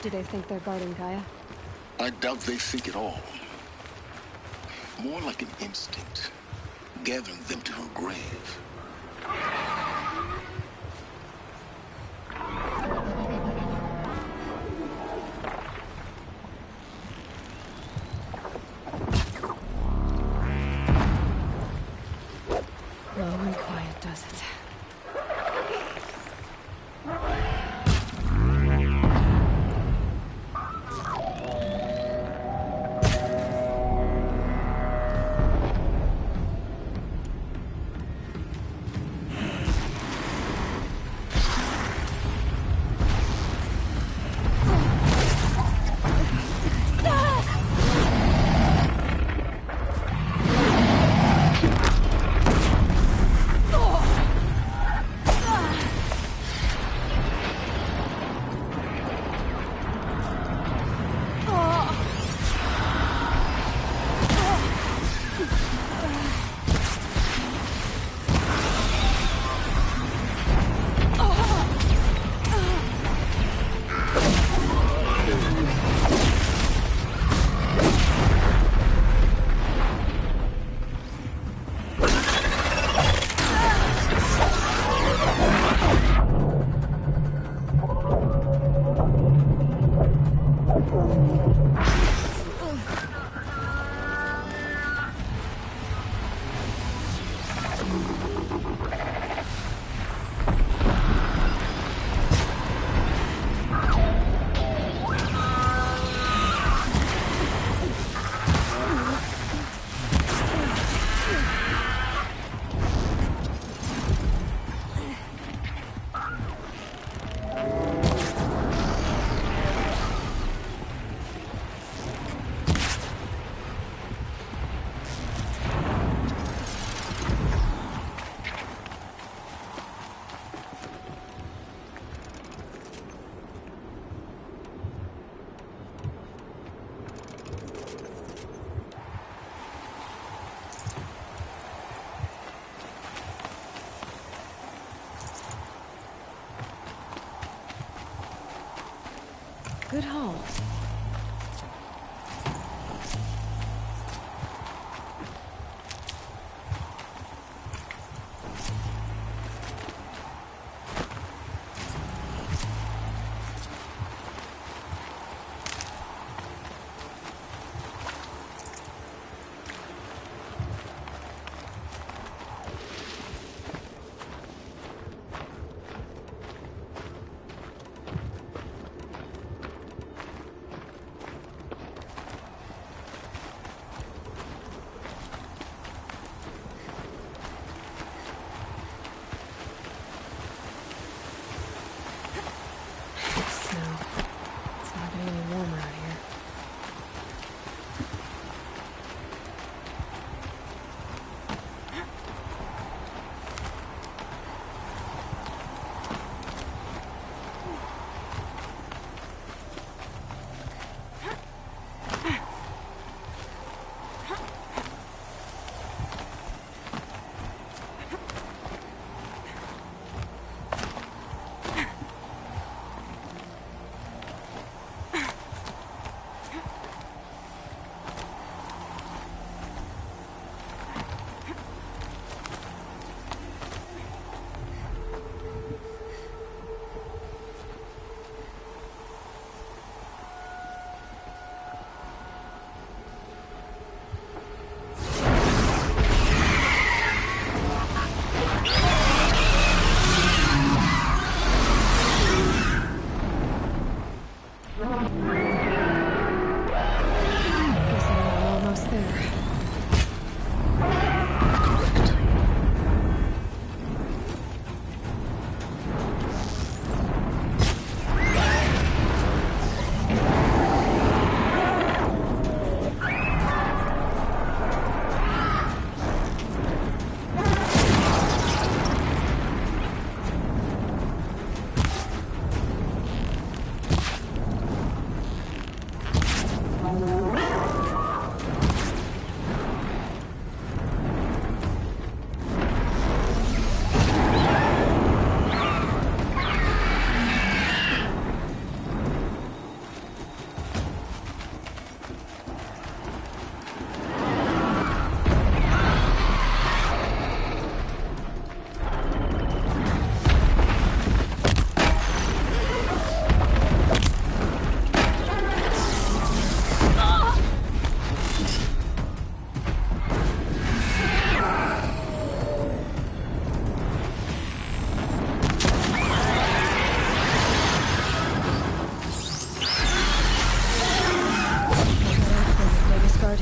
Do they think they're guarding Gaia? I doubt they think at all. More like an instinct, gathering them to her grave. Low and quiet does it.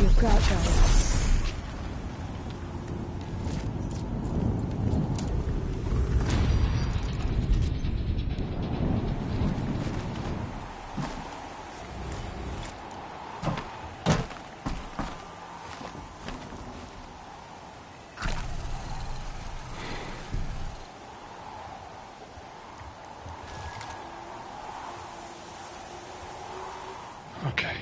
You've got this. Okay.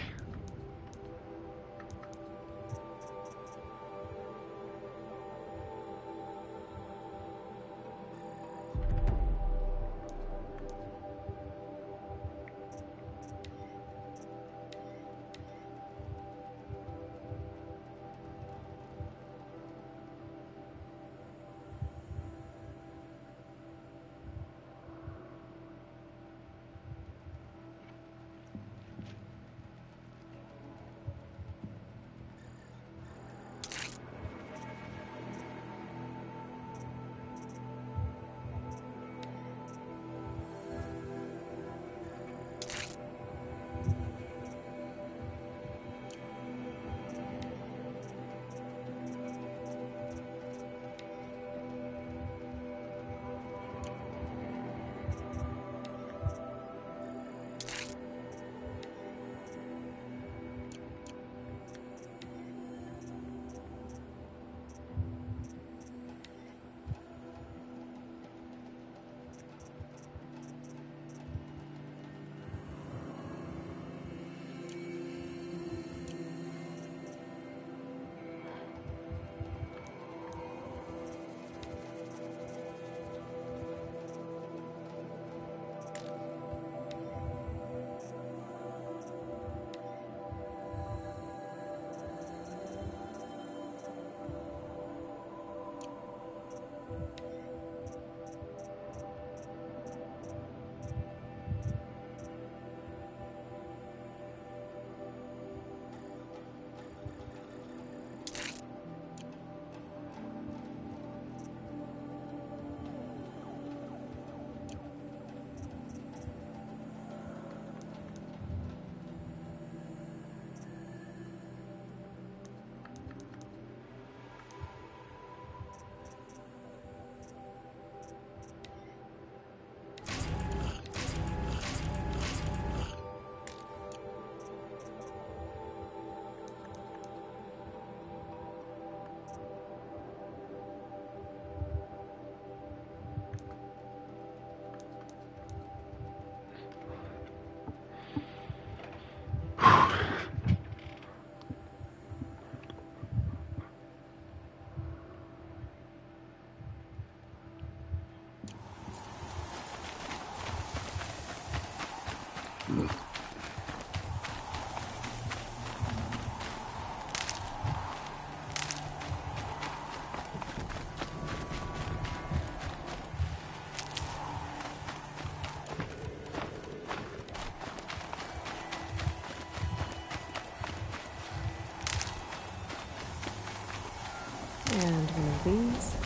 And one of these.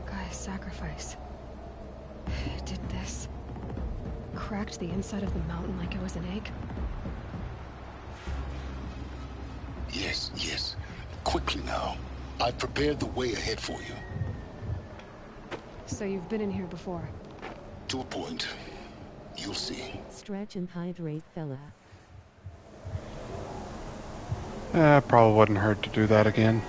Gaia's sacrifice. It did this. Cracked the inside of the mountain like it was an egg. Yes, yes. Quickly now. I've prepared the way ahead for you. So you've been in here before? To a point. You'll see. Stretch and hydrate, fella. Probably wouldn't hurt to do that again.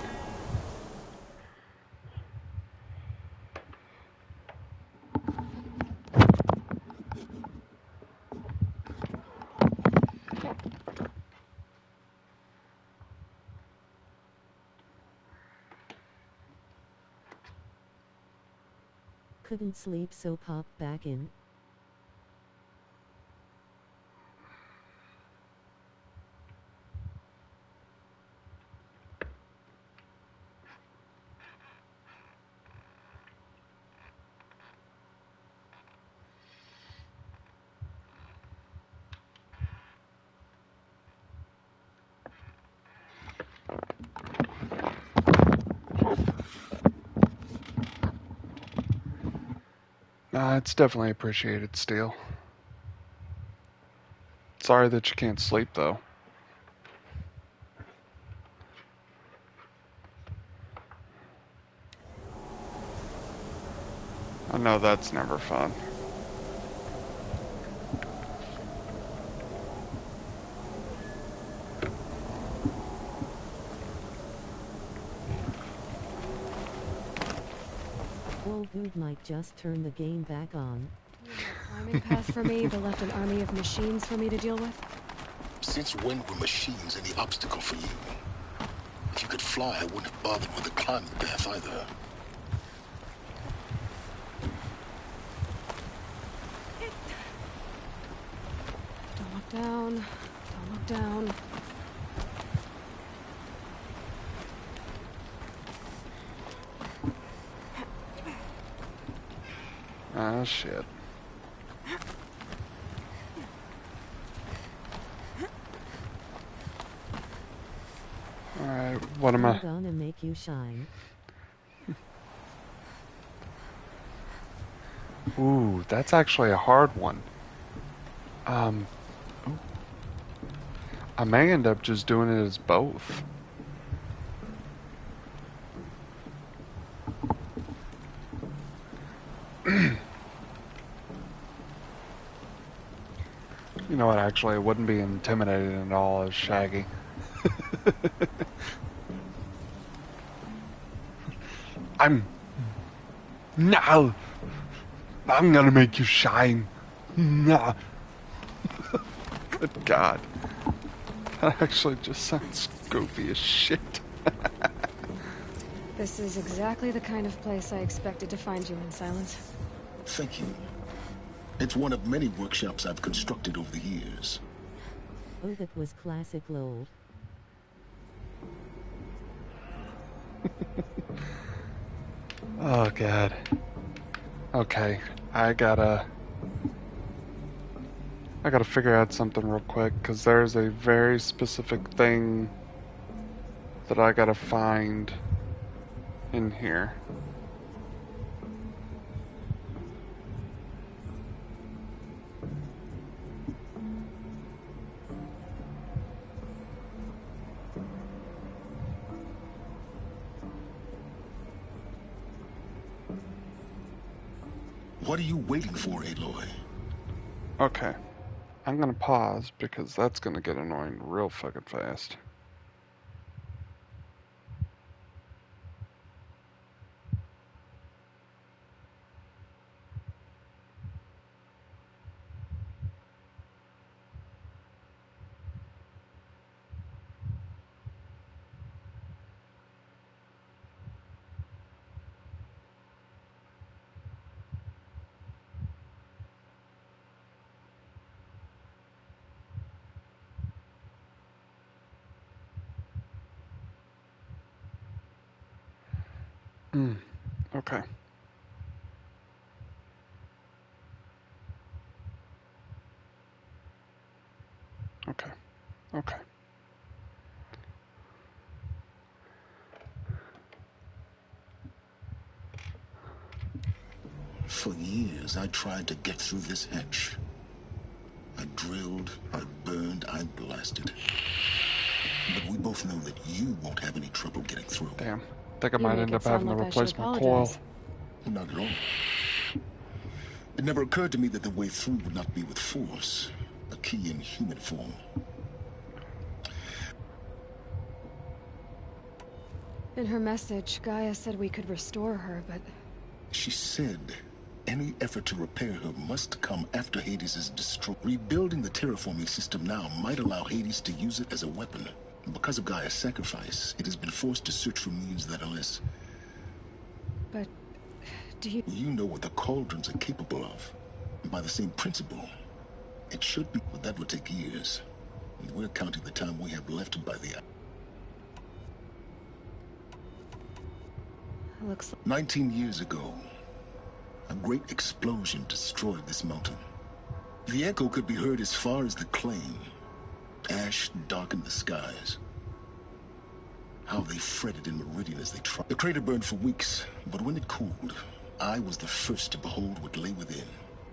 Couldn't sleep, so popped back in. Nah, it's definitely appreciated, Steel. Sorry that you can't sleep, though. I know that's never fun. Old dude might just turn the game back on. Climbing path for me, but left an army of machines for me to deal with? Since when were machines any obstacle for you? If you could fly, I wouldn't have bothered with the climbing path either. Don't look down. Don't look down. Ah, shit. Alright, what am I? I'm gonna make you shine. Ooh, that's actually a hard one. I may end up just doing it as both. You know what, actually, it wouldn't be intimidating at all as Shaggy. No! I'm gonna make you shine. No. Good God. That actually just sounds goofy as shit. This is exactly the kind of place I expected to find you in, Silence. Thank you. It's one of many workshops I've constructed over the years. Oh, that was classic Lowell. Oh, God. Okay, I gotta figure out something real quick, because there's a very specific thing that I gotta find in here. What are you waiting for, Aloy? Okay. I'm gonna pause because that's gonna get annoying real fucking fast. Okay. Okay. Okay. For years, I tried to get through this hatch. I drilled, I burned, I blasted. But we both know that you won't have any trouble getting through. Damn. I think I might end up having to replace my coil. Not at all. It never occurred to me that the way through would not be with force, a key in human form. In her message, Gaia said we could restore her, but... She said any effort to repair her must come after Hades is destroyed. Rebuilding the terraforming system now might allow Hades to use it as a weapon. Because of Gaia's sacrifice, it has been forced to search for means that are less. But... do you... You know what the cauldrons are capable of. By the same principle, it should be, but that would take years. And we're counting the time we have left by the... Looks like... 19 years ago, a great explosion destroyed this mountain. The echo could be heard as far as the Claim. Ash darkened the skies. How they fretted in Meridian as they tried. The crater burned for weeks, but when it cooled, I was the first to behold what lay within.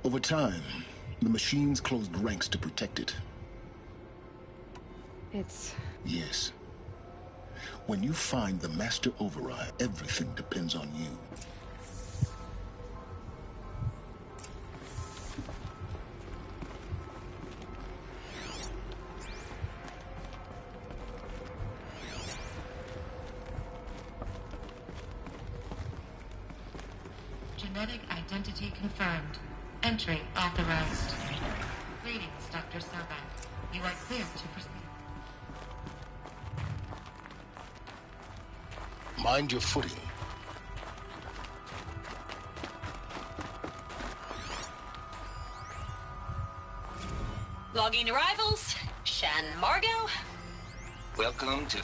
Over time, the machines closed ranks to protect it. It's... Yes. When you find the Master Override, everything depends on you. Genetic identity confirmed. Entry authorized. Greetings, Dr. Sobek. You are clear to proceed. Mind your footing. Logging arrivals. Shan Margot. Welcome to...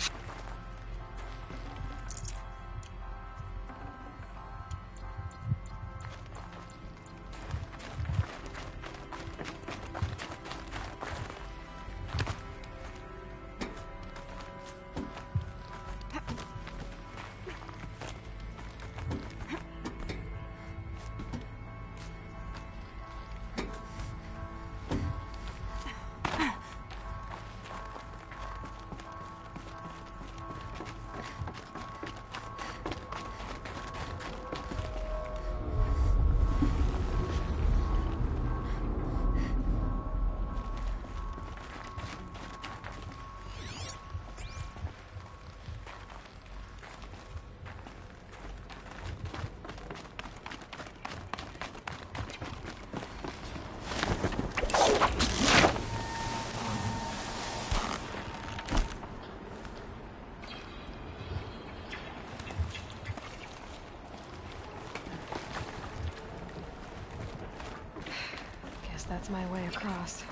That's my way across.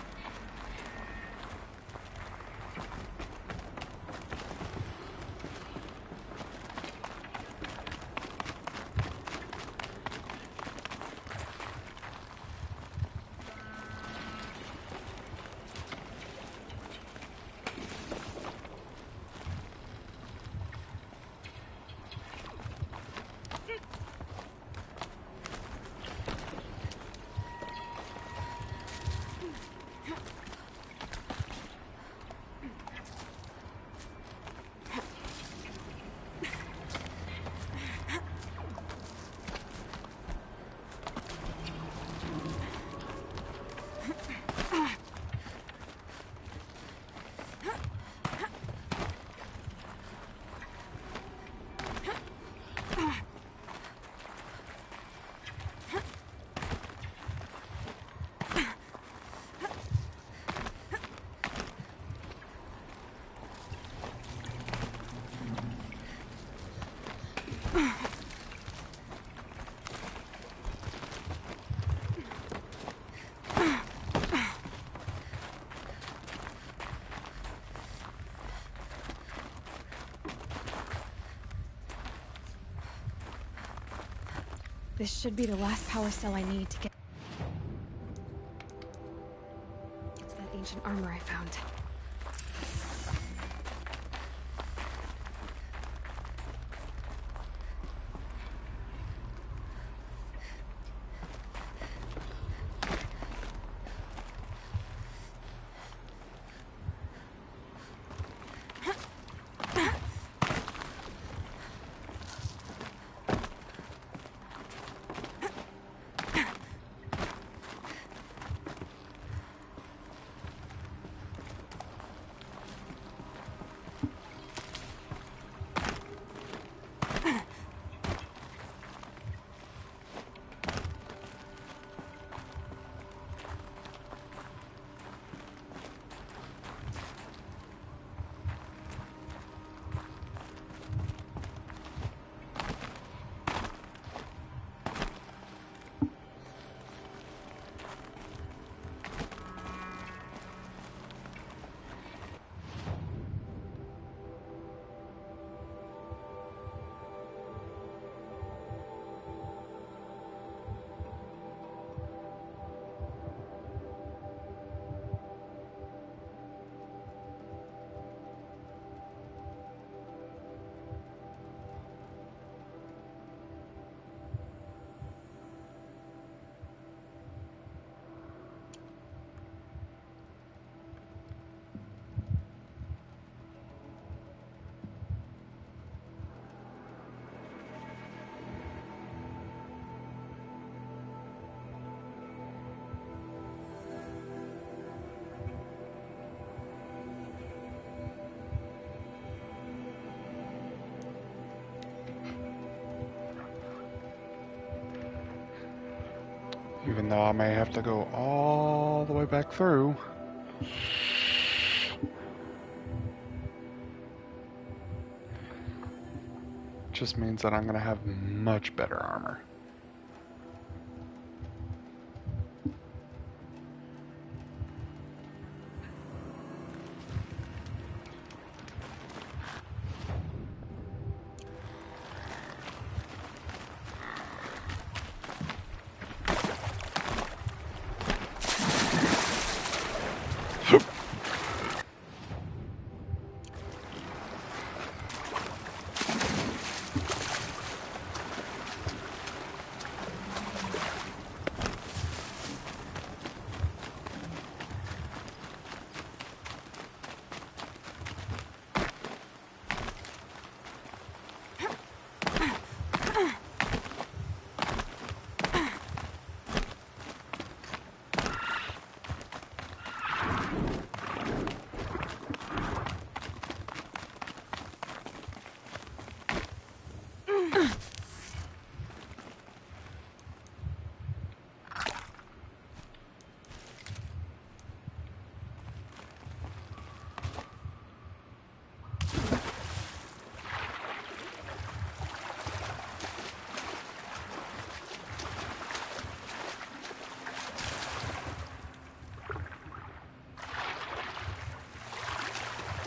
This should be the last power cell I need to get... It's that ancient armor I found. Even though I may have to go all the way back through. Just means that I'm going to have much better armor.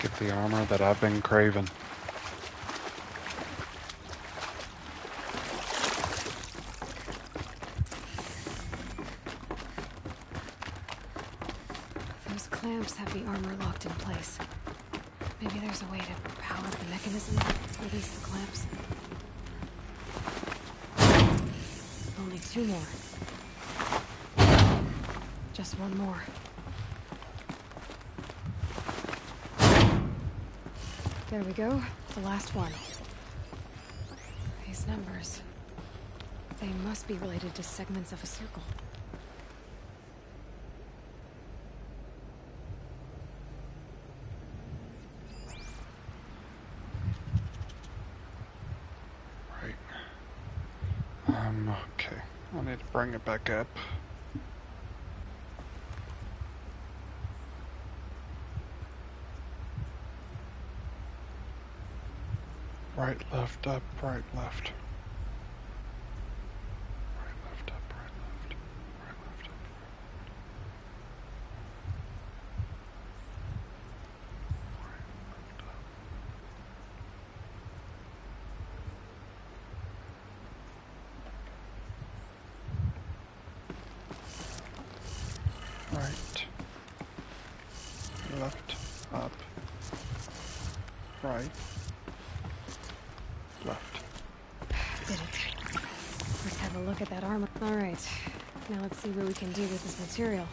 Get the armor that I've been craving. Those clamps have the armor locked in place. Maybe there's a way to power the mechanism, release the clamps. Only 2 more. Just 1 more. There we go, the last one. These numbers. They must be related to segments of a circle. Right. Okay. I need to bring it back up. Right, left, up, right, left. Right, left, up, right, left. Right, left, up, right, left. Right. Left, up, right. Left. Did it. Let's have a look at that armor. Alright. Now let's see what we can do with this material.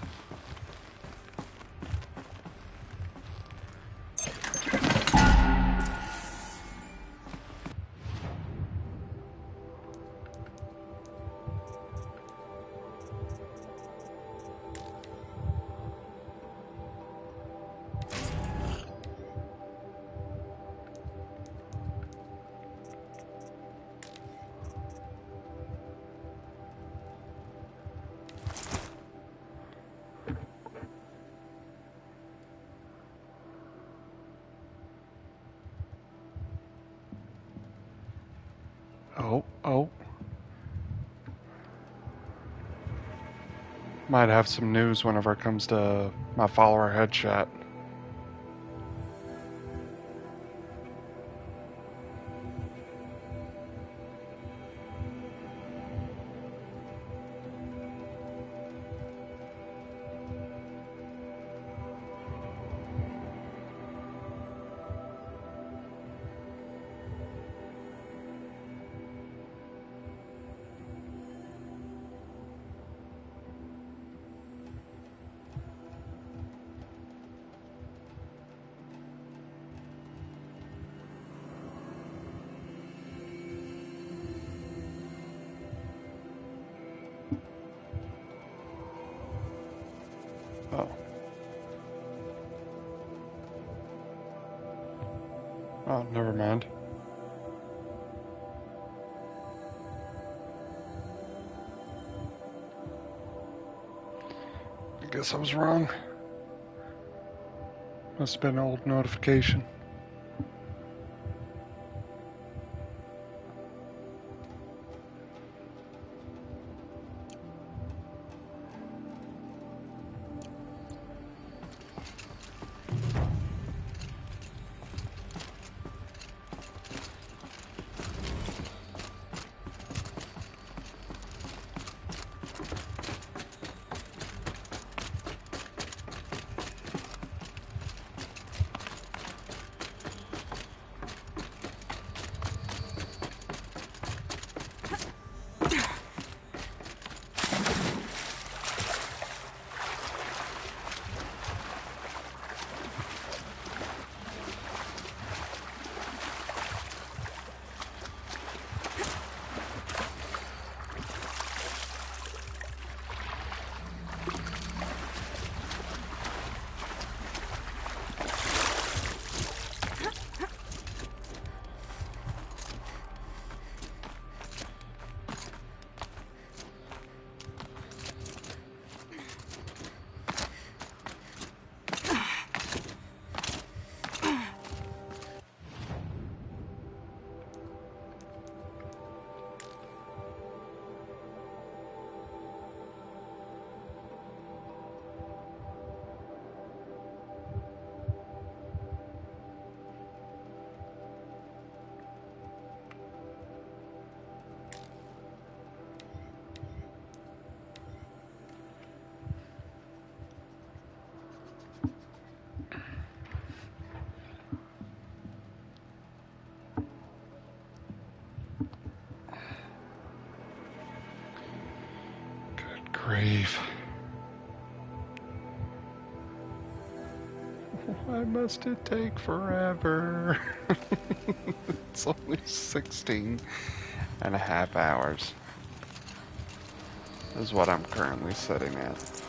Oh. Might have some news whenever it comes to my follower headshot. Oh. Oh, never mind. guess I was wrong. Must have been an old notification. Grief. Why must it take forever? It's only 16 and a half hours. Is what I'm currently sitting at.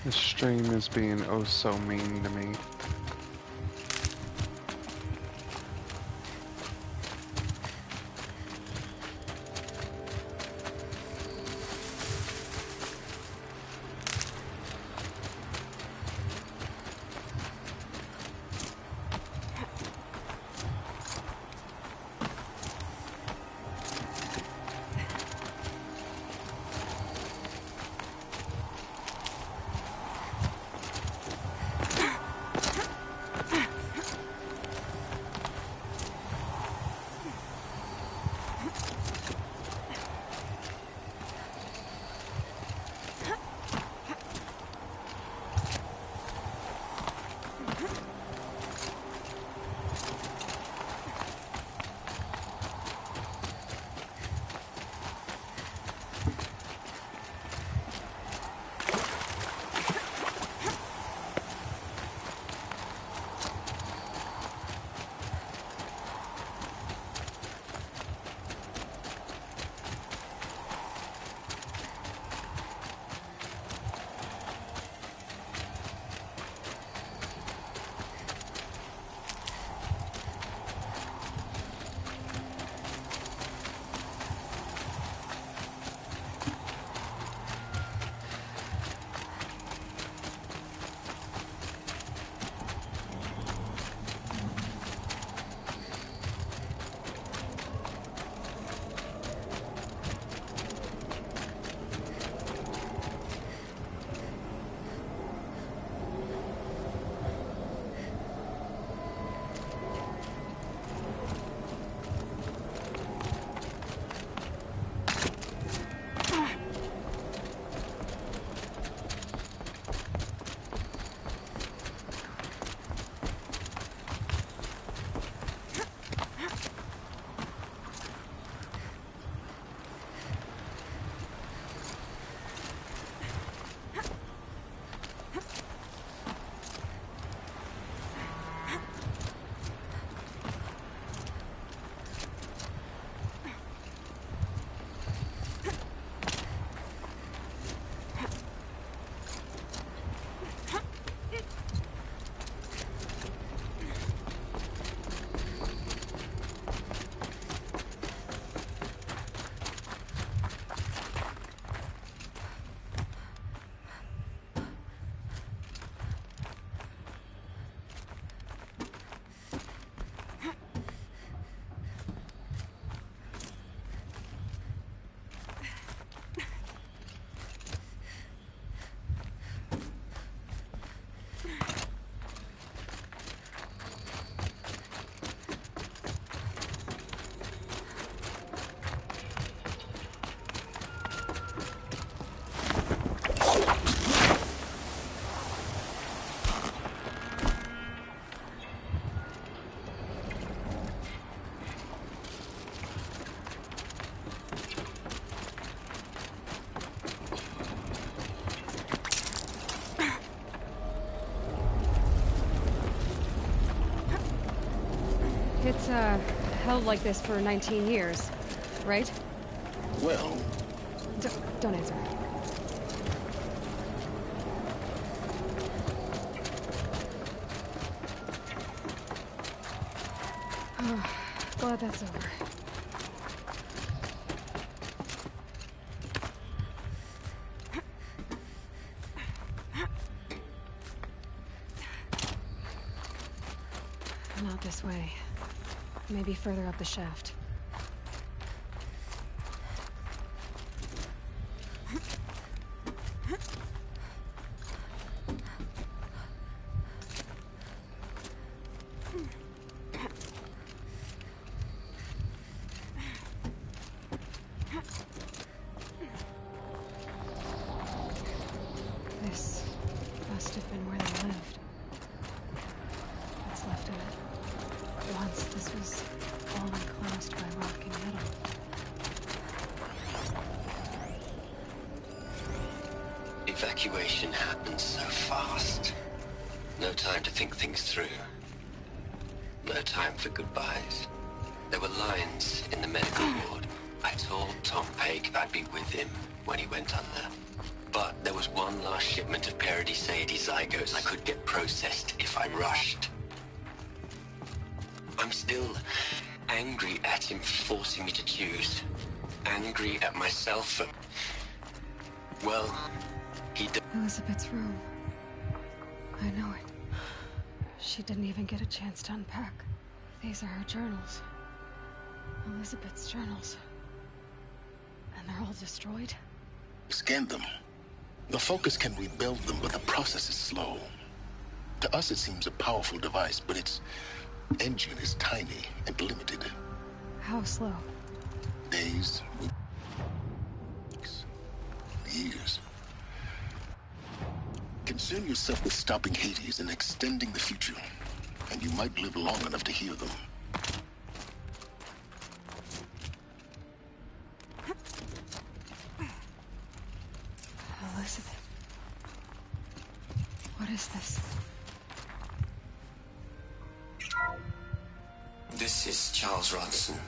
This stream is being oh so mean to me. It's, held like this for 19 years, right? Well... Don't answer. Oh, glad that's over. Not this way. Maybe further up the shaft. This must have been where they lived. What's left of it. Once this was all enclosed by rock and metal. Evacuation happens so fast. No time to think things through. No time for goodbyes. There were lines in the medical ward. I told Tom Paige I'd be with him when he went under. But there was one last shipment of Paradis-Sadie zygotes I could get processed if I rushed. I'm still angry at him for forcing me to choose. Angry at myself for... Well, he did... Elizabeth's room. I know it. She didn't even get a chance to unpack. These are her journals. Elizabeth's journals. And they're all destroyed? Scan them. The Focus can rebuild them, but the process is slow. To us, it seems a powerful device, but its engine is tiny and limited. How slow? Days, weeks, years. Concern yourself with stopping Hades and extending the future, and you might live long enough to hear them. Elizabeth. What is this? This is Charles Ronson.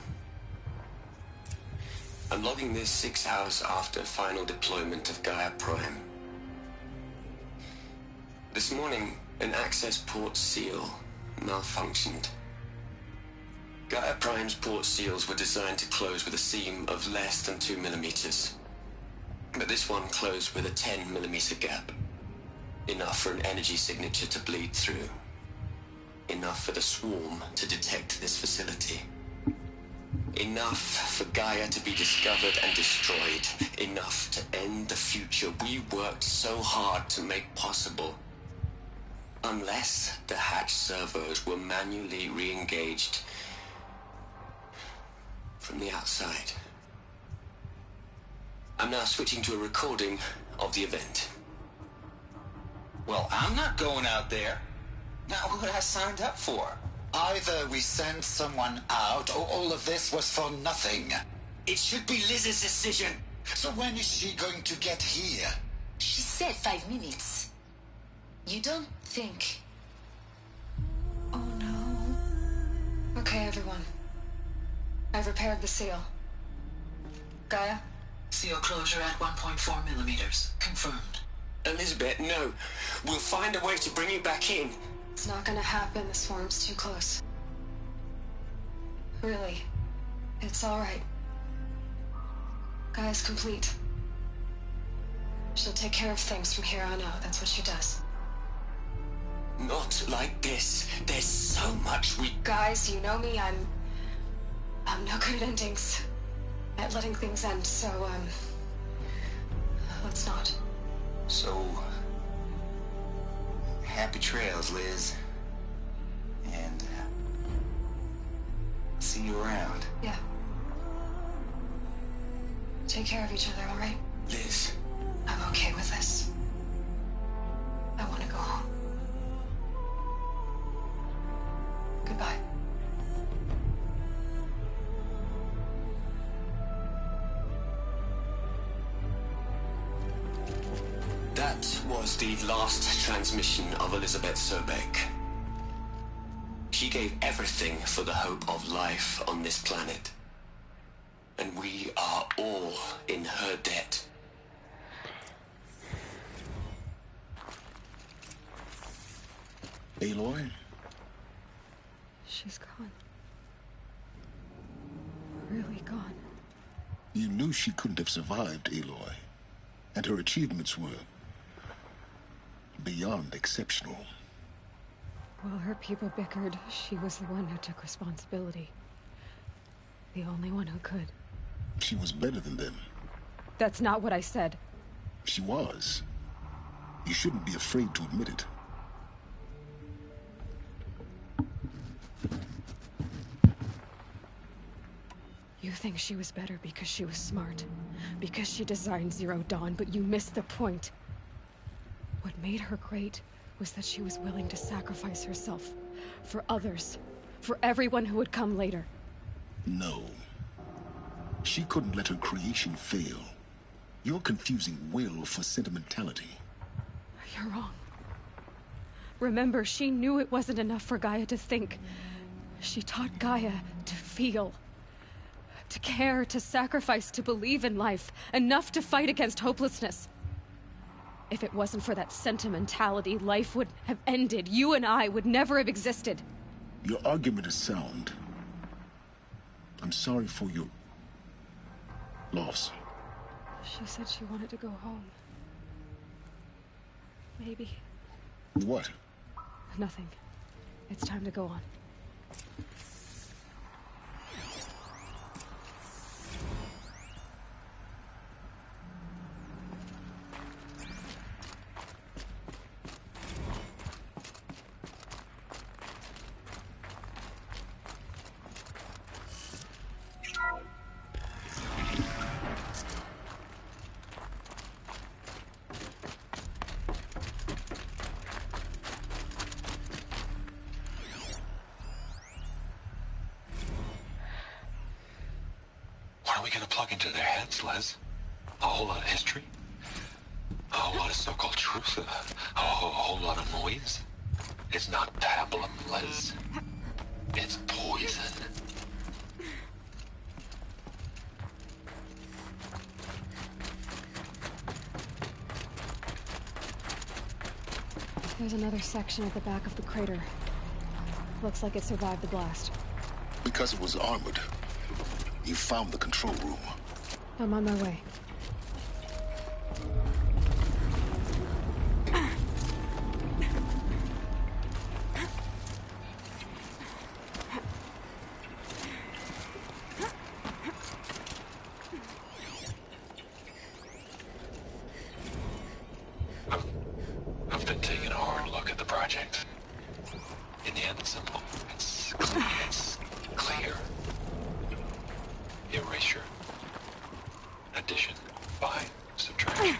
I'm logging this 6 hours after final deployment of Gaia Prime. This morning, an access port seal malfunctioned. Gaia Prime's port seals were designed to close with a seam of less than 2 millimeters. But this one closed with a 10 millimeter gap. Enough for an energy signature to bleed through. Enough for the swarm to detect this facility. Enough for Gaia to be discovered and destroyed. Enough to end the future we worked so hard to make possible. Unless the hatch servos were manually re-engaged from the outside. I'm now switching to a recording of the event. Well, I'm not going out there. Not what I signed up for. Either we send someone out, or all of this was for nothing. It should be Liz's decision. So when is she going to get here? She said 5 minutes. You don't think... Oh no. Okay, everyone. I've repaired the seal. Gaia? Seal closure at 1.4 millimeters. Confirmed. Elizabeth, no. We'll find a way to bring you back in. It's not gonna happen. The swarm's too close. Really. It's alright. Gaia's complete. She'll take care of things from here on out. That's what she does. Not like this. There's so much we... Guys, you know me. I'm no good at endings. At letting things end, so, let's not. So... happy trails, Liz. And, see you around. Yeah. Take care of each other, alright? Liz. I'm okay with this. I want to go home. Goodbye. That was the last transmission of Elizabeth Sobeck. She gave everything for the hope of life on this planet. And we are all in her debt. Aloy? She's gone. Really gone. You knew she couldn't have survived, Aloy. And her achievements were beyond exceptional. While her people bickered, she was the one who took responsibility. The only one who could. She was better than them. That's not what I said. She was. You shouldn't be afraid to admit it. You think she was better because she was smart, because she designed Zero Dawn, but you missed the point. What made her great was that she was willing to sacrifice herself for others, for everyone who would come later. No. She couldn't let her creation fail. You're confusing will for sentimentality. You're wrong. Remember, she knew it wasn't enough for Gaia to think. She taught Gaia to feel. To care, to sacrifice, to believe in life. Enough to fight against hopelessness. If it wasn't for that sentimentality, life would have ended. You and I would never have existed. Your argument is sound. I'm sorry for your loss. She said she wanted to go home. Maybe. What? Nothing. It's time to go on. What are we gonna plug into their heads, Les? A whole lot of history? A whole lot of so-called truth? A whole lot of noise? It's not pablum, Les. It's poison. There's another section at the back of the crater. Looks like it survived the blast. Because it was armored. You found the control room. I'm on my way. I've been taking a hard look at the project. In the end, it's simple. It's clear. Erasure. Addition. By subtraction.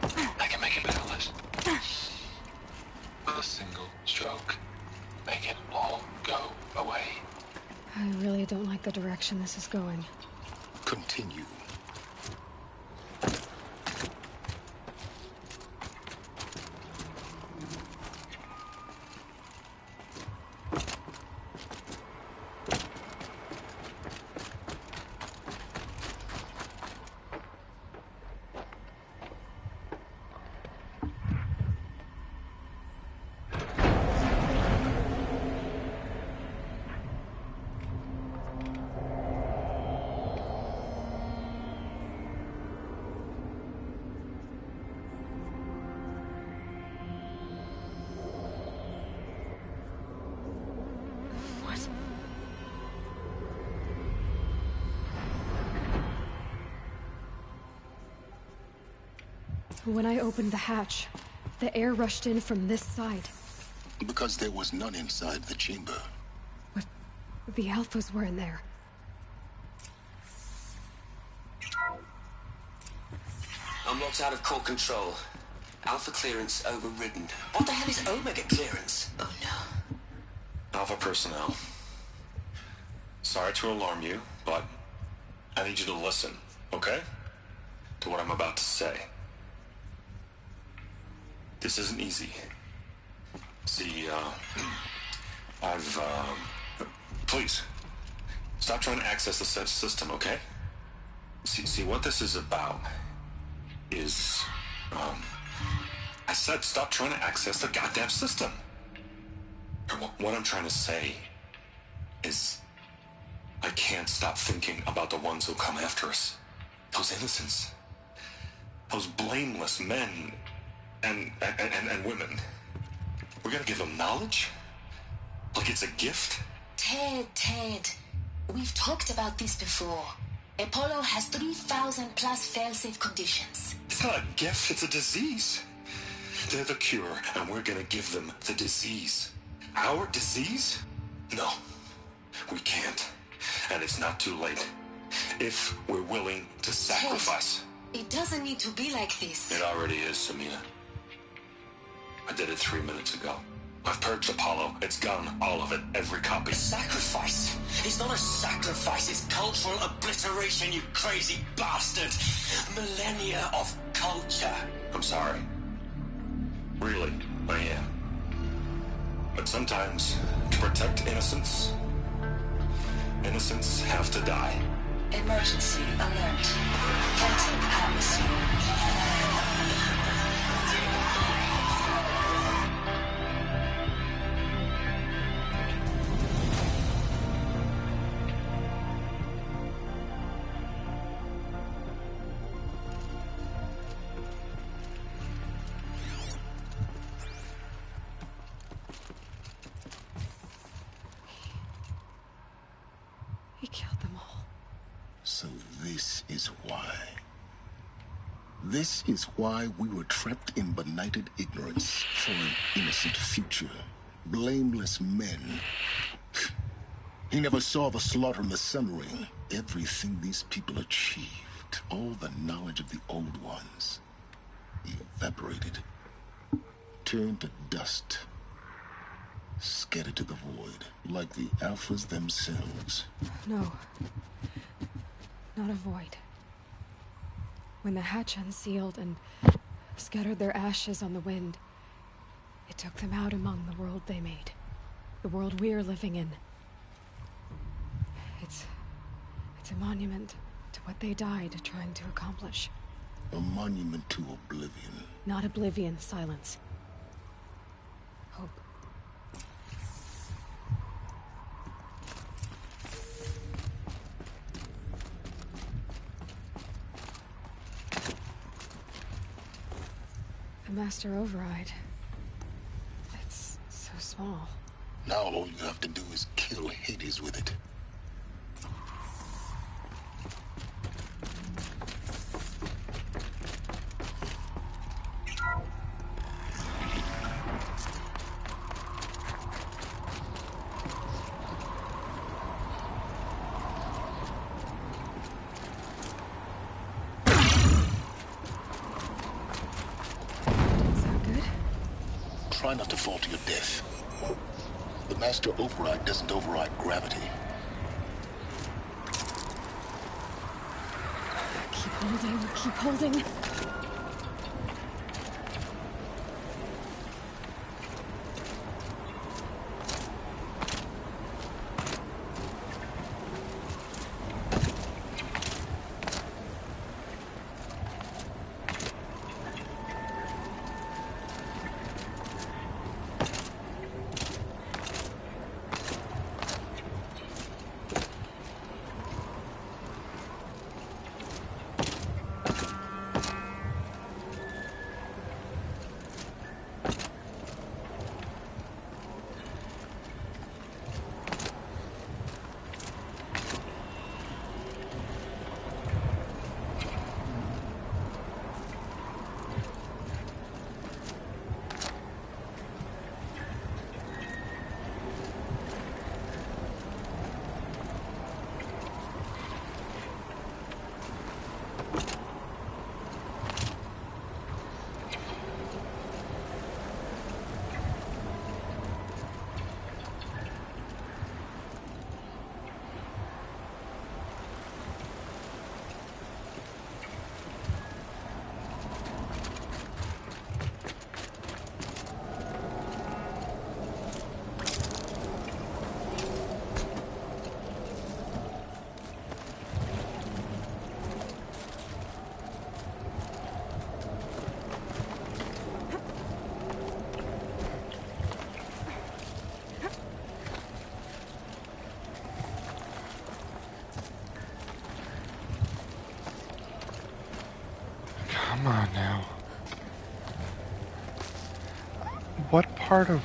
I can make it better, Les. With a single stroke. Make it all go away. I really don't like the direction this is going. Continue. When I opened the hatch, the air rushed in from this side. Because there was none inside the chamber. But the Alphas were in there. I'm locked out of core control. Alpha clearance overridden. What the hell is Omega clearance? Oh no. Alpha personnel. Sorry to alarm you, but I need you to listen, okay? To what I'm about to say. This isn't easy. See, Please, stop trying to access the system, okay? See, what this is about is, I said stop trying to access the goddamn system. What I'm trying to say is, I can't stop thinking about the ones who come after us. Those innocents. Those blameless men and women. We're gonna give them knowledge? Like it's a gift? Ted. We've talked about this before. Apollo has 3,000 plus fail-safe conditions. It's not a gift, it's a disease. They're the cure, and we're gonna give them the disease. Our disease? No, we can't. And it's not too late. If we're willing to sacrifice. Ted, it doesn't need to be like this. It already is, Samina. I did it 3 minutes ago. I've purged Apollo. It's gone, all of it, every copy. Sacrifice? It's not a sacrifice, it's cultural obliteration, you crazy bastard! Millennia of culture. I'm sorry. Really, I am. But sometimes, to protect innocence, innocents have to die. Emergency alert. Captain atmosphere. He killed them all. So this is why. This is why we were trapped in benighted ignorance for an innocent future. Blameless men. He never saw the slaughter in the Sun Ring. Everything these people achieved, all the knowledge of the old ones, evaporated, turned to dust, scattered to the void, like the Alphas themselves. No. Not a void. When the hatch unsealed and scattered their ashes on the wind, it took them out among the world they made. The world we're living in. It's a monument to what they died trying to accomplish. A monument to oblivion. Not oblivion, Silence. Hope. The Master Override. It's so small. Now all you have to do is kill Hades with it. Try not to fall to your death. The Master Override doesn't override gravity. Keep holding. Come on now. What part of...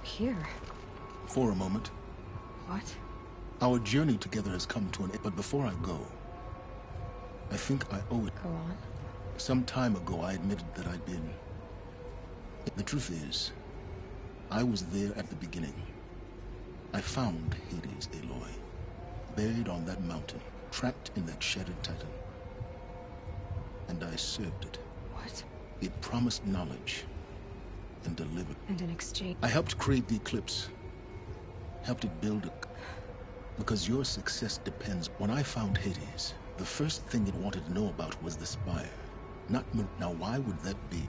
Here. For a moment. What? Our journey together has come to an end, but before I go, I think I owe it. Go on. Some time ago, I admitted that I'd been... The truth is, I was there at the beginning. I found Hades, Aloy, buried on that mountain, trapped in that shattered titan. And I served it. What? It promised knowledge and delivered. And in exchange... I helped create the Eclipse. Helped it build a... Because your success depends... When I found Hades, the first thing it wanted to know about was the Spire. Not... Now, why would that be?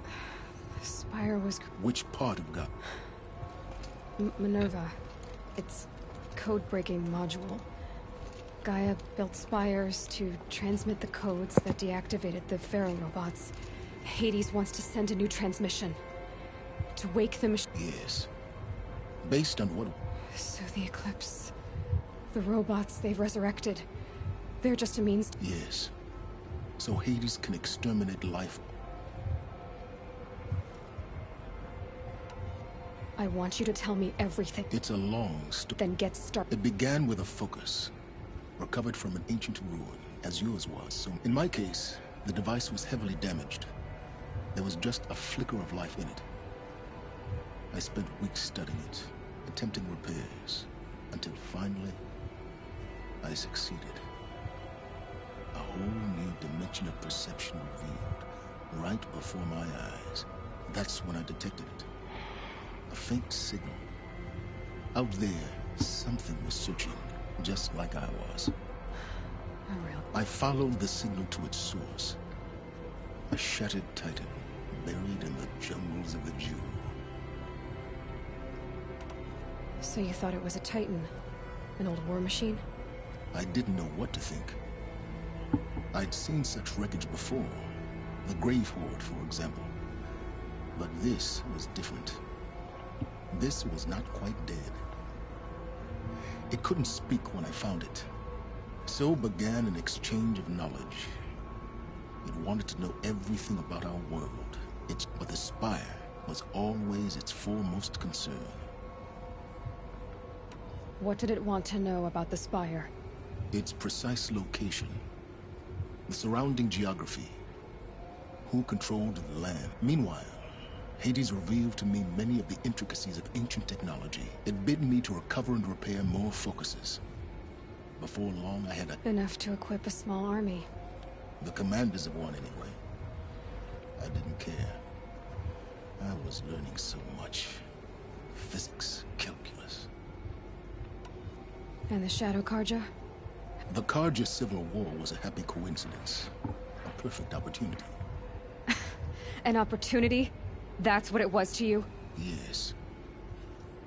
The Spire was... Which part of God? Minerva. It's code-breaking module. Gaia built spires to transmit the codes that deactivated the Pharaoh robots. Hades wants to send a new transmission. To wake the machine. Yes. Based on what? So the Eclipse. The robots they've resurrected. They're just a means. Yes. So Hades can exterminate life. I want you to tell me everything. It's a long story. Then get started. It began with a focus. Recovered from an ancient ruin, as yours was. So in my case, the device was heavily damaged. There was just a flicker of life in it. I spent weeks studying it, attempting repairs, until finally, I succeeded. A whole new dimension of perception revealed, right before my eyes. That's when I detected it. A faint signal. Out there, something was searching, just like I was. I followed the signal to its source. A shattered titan, buried in the jungles of the Jewel. So you thought it was a Titan? An old war machine? I didn't know what to think. I'd seen such wreckage before. The Grave Horde, for example. But this was different. This was not quite dead. It couldn't speak when I found it. So began an exchange of knowledge. It wanted to know everything about our world. But the Spire was always its foremost concern. What did it want to know about the Spire? Its precise location. The surrounding geography. Who controlled the land. Meanwhile, Hades revealed to me many of the intricacies of ancient technology. It bid me to recover and repair more focuses. Before long, I had enough to equip a small army. The commanders of one, anyway. I didn't care. I was learning so much. Physics, calculus. And the Shadow Carja? The Carja Civil War was a happy coincidence. A perfect opportunity. An opportunity? That's what it was to you? Yes.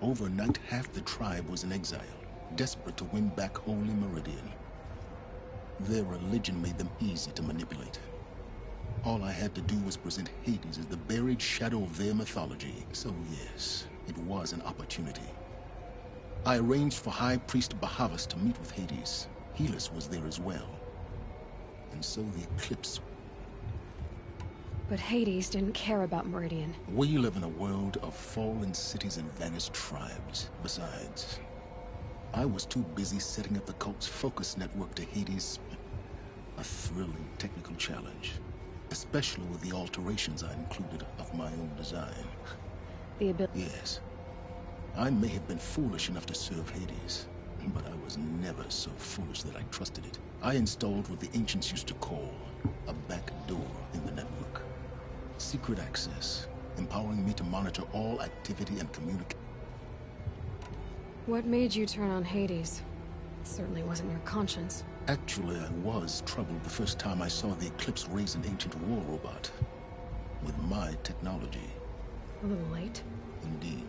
Overnight, half the tribe was in exile, desperate to win back Holy Meridian. Their religion made them easy to manipulate. All I had to do was present Hades as the buried shadow of their mythology. So yes, it was an opportunity. I arranged for High Priest Bahavas to meet with Hades. Helis was there as well. And so the eclipse. But Hades didn't care about Meridian. We live in a world of fallen cities and vanished tribes. Besides, I was too busy setting up the cult's focus network to Hades. A thrilling technical challenge. Especially with the alterations I included of my own design. The ability. Yes. I may have been foolish enough to serve Hades, but I was never so foolish that I trusted it. I installed what the ancients used to call a back door in the network. Secret access, empowering me to monitor all activity and communicate. What made you turn on Hades? It certainly wasn't your conscience. Actually, I was troubled the first time I saw the Eclipse raise an ancient war robot. With my technology. A little late. Indeed.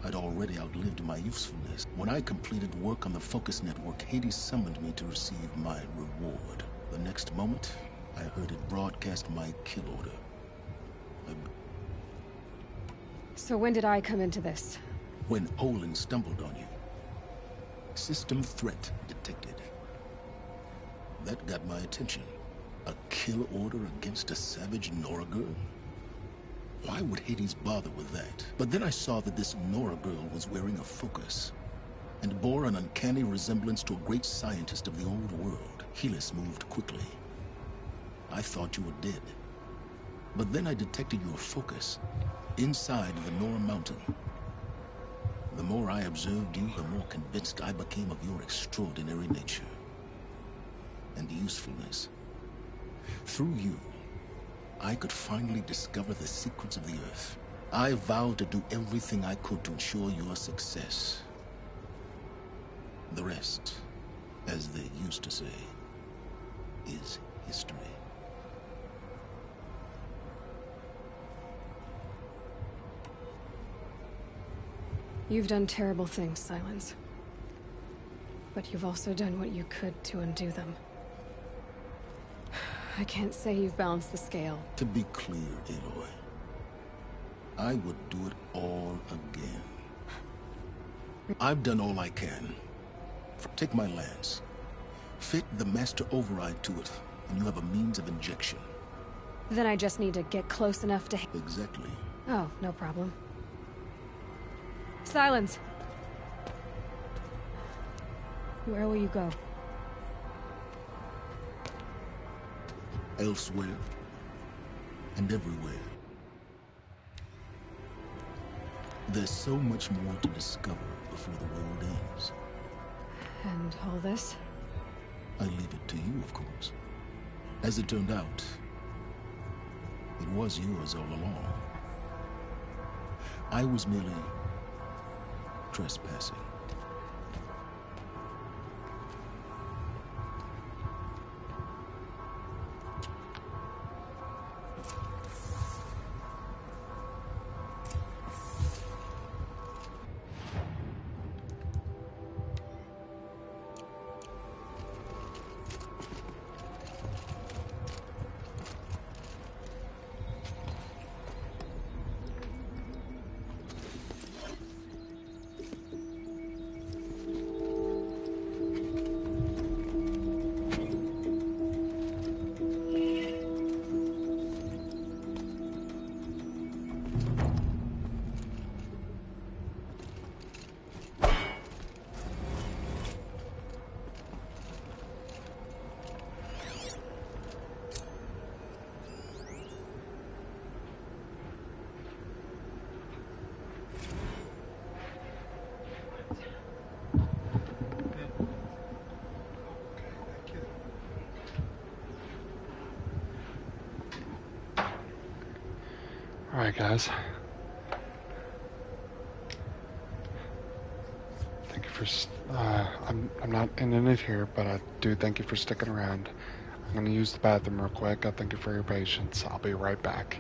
I'd already outlived my usefulness. When I completed work on the Focus Network, Hades summoned me to receive my reward. The next moment, I heard it broadcast my kill order. So when did I come into this? When Olin stumbled on you. System threat detected. That got my attention. A kill order against a savage Nora girl? Why would Hades bother with that? But then I saw that this Nora girl was wearing a focus, and bore an uncanny resemblance to a great scientist of the old world. Helis moved quickly. I thought you were dead. But then I detected your focus, inside the Nora mountain. The more I observed you, the more convinced I became of your extraordinary nature. And usefulness. Through you, I could finally discover the secrets of the Earth. I vowed to do everything I could to ensure your success. The rest, as they used to say, is history. You've done terrible things, Silence. But you've also done what you could to undo them. I can't say you've balanced the scale. To be clear, Aloy, I would do it all again. I've done all I can. Take my lance. Fit the master override to it, and you have a means of injection. Then I just need to get close enough to... Exactly. Oh, no problem. Silence! Where will you go? Elsewhere. And everywhere. There's so much more to discover before the world ends. And all this? I leave it to you, of course. As it turned out, it was yours all along. I was merely trespassing. Alright, guys. Thank you for... I'm not ending it here, but I do thank you for sticking around. I'm going to use the bathroom real quick. I thank you for your patience. I'll be right back.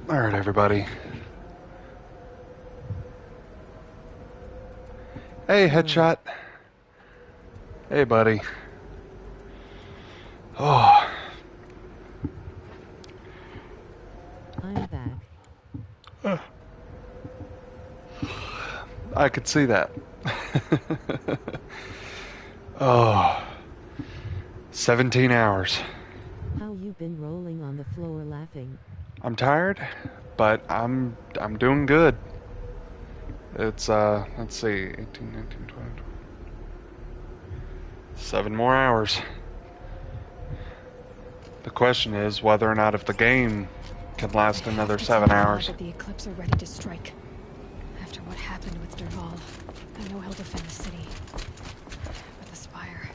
Alright, everybody. Hey, Headshot. Hey, buddy. Oh. I'm back. I could see that. Oh. 17 hours. How you been rolling on the floor laughing? I'm tired, but I'm doing good. It's let's see, 18, 19, 20, 7 more hours. The question is whether or not if the game can last another 7 hours. That the Eclipse are ready to strike. After what happened with Derval, I know he'll defend the city. But the Spire.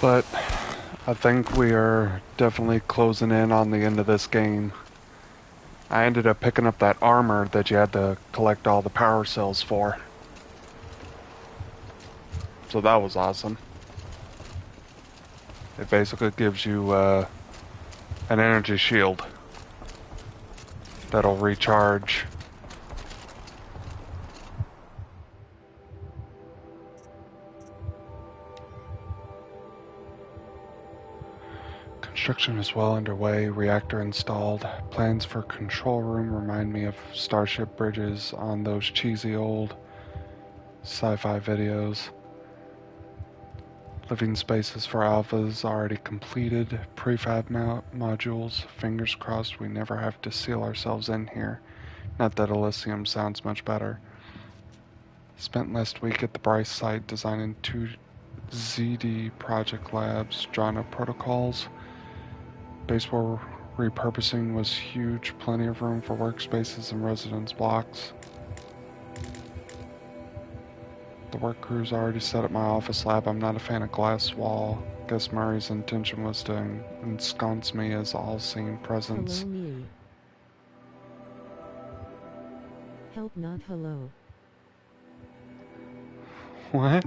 But I think we are definitely closing in on the end of this game. I ended up picking up that armor that you had to collect all the power cells for. So that was awesome. It basically gives you an energy shield that'll recharge. Construction is well underway, reactor installed. Plans for control room remind me of Starship bridges on those cheesy old sci-fi videos. Living spaces for alphas already completed. Prefab modules. Fingers crossed we never have to seal ourselves in here. Not that Elysium sounds much better. Spent last week at the Bryce site designing 2 ZD project labs, drawing up protocols. Baseball repurposing was huge, plenty of room for workspaces and residence blocks. The work crew's already set up my office lab. I'm not a fan of glass wall. Guess Murray's intention was to ensconce me as all-seeing presence. Hello me. Help not hello. What?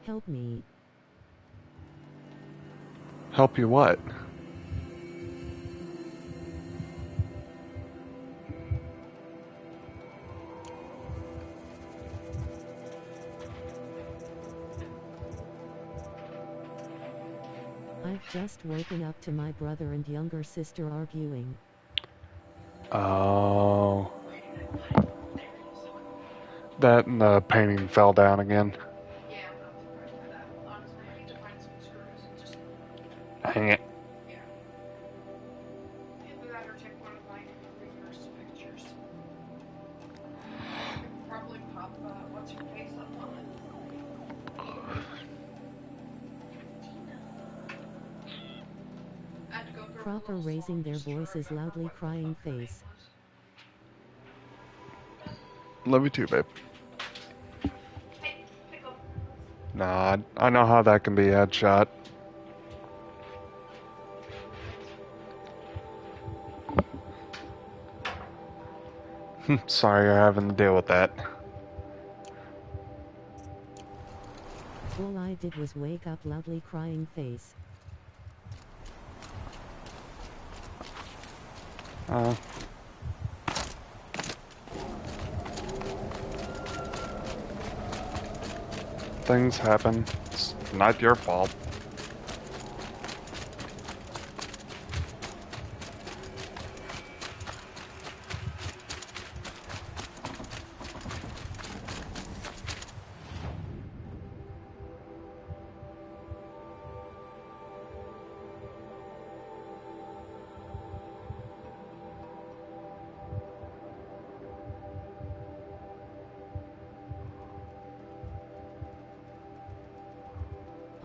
Help me. Help you what? I've just woken up to my brother and younger sister arguing. Oh. That and the painting fell down again. Dang it. Proper raising their voices loudly crying face. Love you too, babe. Nah, I know how that can be, Headshot. Sorry you're having to deal with that. All I did was wake up loudly crying face. Things happen. It's not your fault.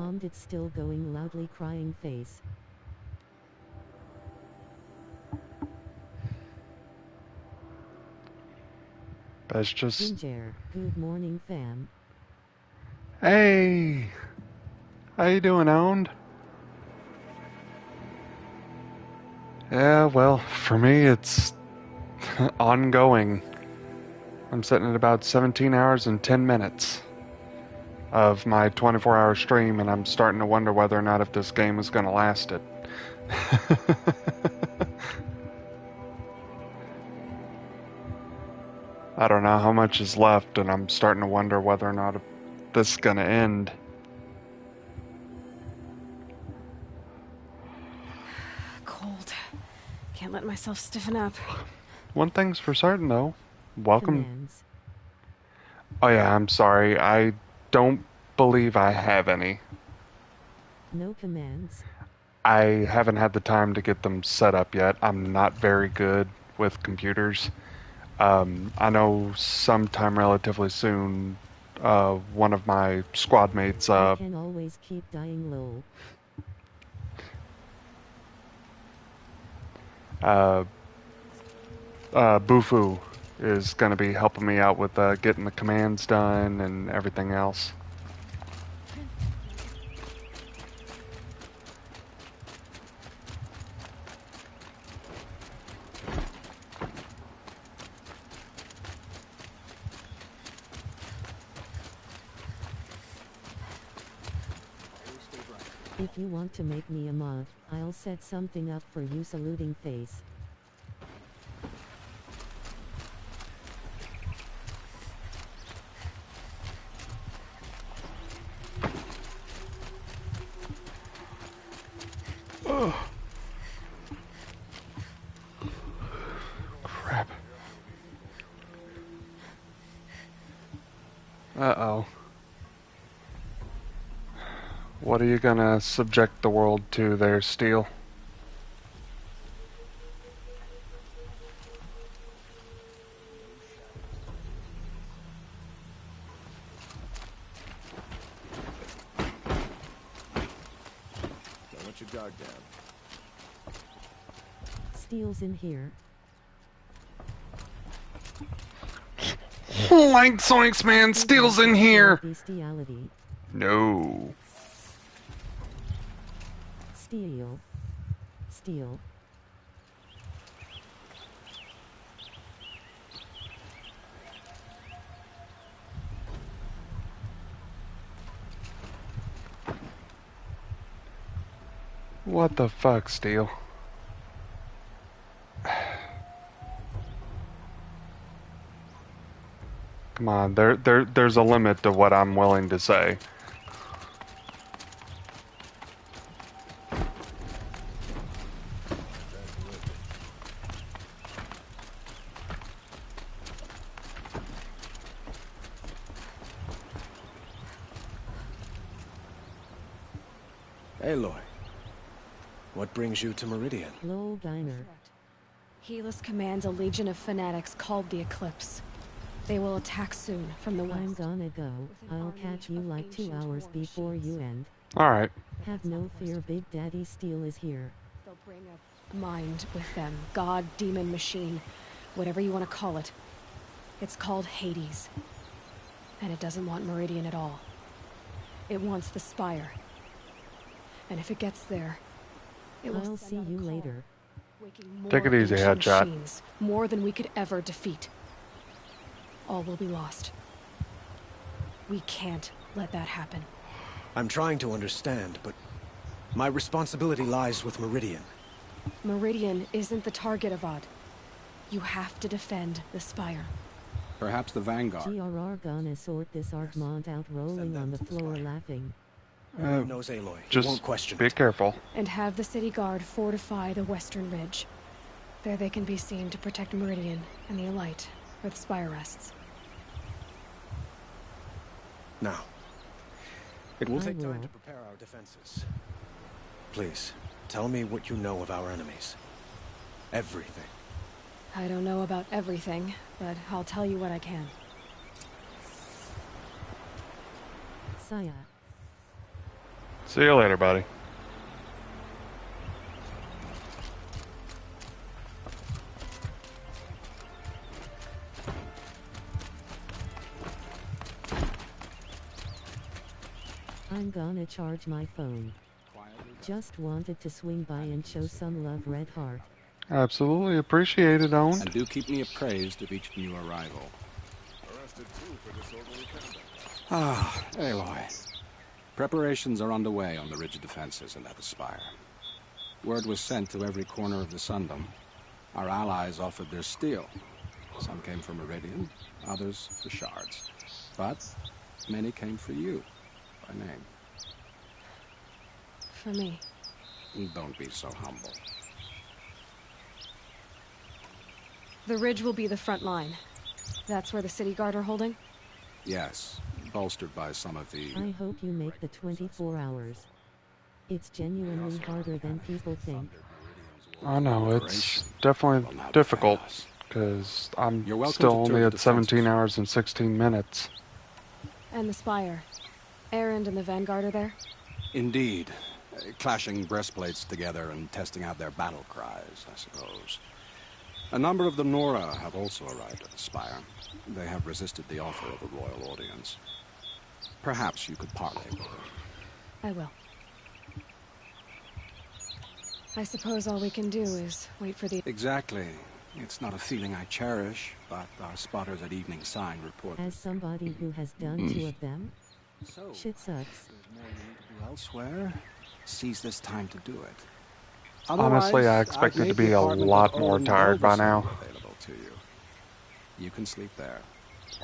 calmed its still going loudly crying face. That's just... Ginger, good morning fam. Hey! How you doing, Owned? Yeah, well, for me it's ongoing. I'm sitting at about 17 hours and 10 minutes of my 24-hour stream, and I'm starting to wonder whether or not if this game is going to last it. I don't know how much is left, and I'm starting to wonder whether or not this is going to end. Cold. Can't let myself stiffen up. One thing's for certain, though. Welcome. Commands. Oh yeah, I'm sorry. I don't believe I have any. No commands. I haven't had the time to get them set up yet. I'm not very good with computers. I know sometime relatively soon, one of my squad mates, I can always keep dying low. Bufu is going to be helping me out with getting the commands done and everything else. If you want to make me a mod, I'll set something up for you saluting face. Oh. Crap. Uh-oh. What are you gonna subject the world to there, Steel? Don't let your guard down. Steel's in here. Lank zoinks, man! Steel's in here! Bestiality. No. Steel. Steel. What the fuck, Steel? Come on, there's a limit to what I'm willing to say. Aloy, what brings you to Meridian? Low Diner. Helis commands a legion of fanatics called the Eclipse. They will attack soon from the west. I'm gonna go. I'll catch you like 2 hours before you end. Alright. Have no fear, Big Daddy Steel is here. They'll bring a mind with them. God, demon, machine. Whatever you want to call it. It's called Hades. And it doesn't want Meridian at all. It wants the Spire. And if it gets there, it will I'll see you later. Take it easy, Headshot. Machines, more than we could ever defeat. All will be lost. We can't let that happen. I'm trying to understand, but my responsibility lies with Meridian. Meridian isn't the target, Avad. You have to defend the Spire. Perhaps the Vanguard. GRR gonna sort this Argmont out rolling on the floor laughing. Knows Aloy. Just won't question be careful. And have the city guard fortify the western ridge. There they can be seen to protect Meridian and the Elite, where the Spire rests. Now, it will take time to prepare our defenses. Please, tell me what you know of our enemies. Everything. I don't know about everything, but I'll tell you what I can. Saya. See you later, buddy. I'm gonna charge my phone. Just wanted to swing by and show some love, Red Heart. Absolutely appreciate it, Owned. And do keep me appraised of each new arrival. Arrested too for disorderly conduct. Ah, Aloy. Preparations are underway on the ridge of defenses in that spire. Word was sent to every corner of the Sundom. Our allies offered their steel. Some came for Meridian, others for shards. But many came for you, by name. For me. Don't be so humble. The ridge will be the front line. That's where the city guard are holding? Yes, bolstered by some of the... I hope you make the 24 hours. It's genuinely harder than people think. I know, it's definitely difficult, because I'm still only at 17 hours and 16 minutes. And the Spire. Erend and the Vanguard are there? Indeed. Clashing breastplates together and testing out their battle cries, I suppose. A number of the Nora have also arrived at the Spire. They have resisted the offer of a royal audience. Perhaps you could parley with them. I will. I suppose all we can do is wait for the... Exactly. It's not a feeling I cherish, but our spotters at Evening Sign report... As somebody who has done 2 of them? So, shit sucks. There's more you need to do elsewhere. Seize this time to do it. Honestly, I expected to be a lot more tired by now. Available to you. You can sleep there.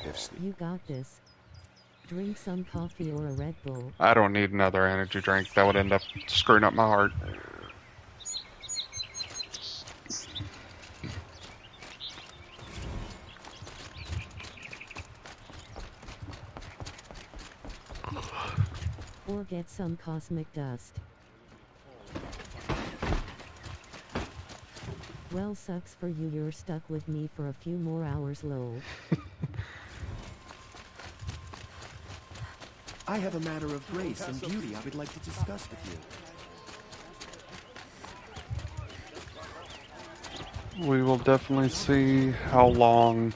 If sleep. You got this. Drink some coffee or a Red Bull. I don't need another energy drink. That would end up screwing up my heart. Or get some cosmic dust. Well, sucks for you, you're stuck with me for a few more hours, lol. I have a matter of grace and beauty I would like to discuss with you. We will definitely see how long...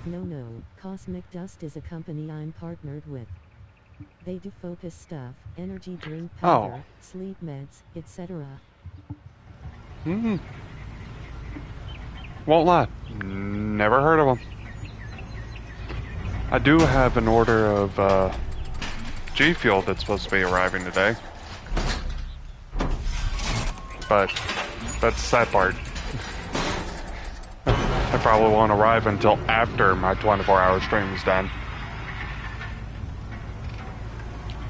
No, Cosmic Dust is a company I'm partnered with. They do focus stuff, energy drink powder, sleep meds, etc. Won't lie, never heard of them. I do have an order of G Fuel that's supposed to be arriving today. But that's the sad part. I probably won't arrive until after my 24-hour stream is done.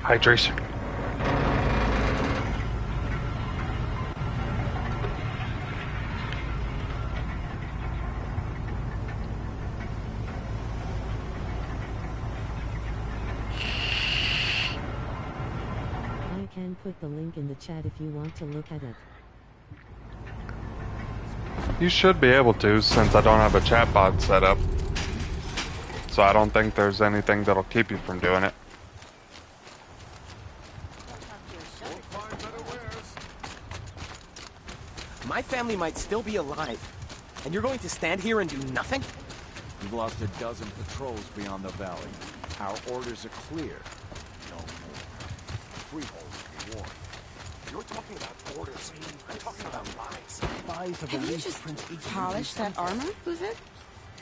Hydration. I can put the link in the chat if you want to look at it. You should be able to, since I don't have a chat bot set up. So I don't think there's anything that'll keep you from doing it. My family might still be alive, and you're going to stand here and do nothing? We've lost a dozen patrols beyond the valley. Our orders are clear. No more. Freehold, be warned. You're talking about orders. I'm talking about lies. Spies have you just polished that armor, Uzik?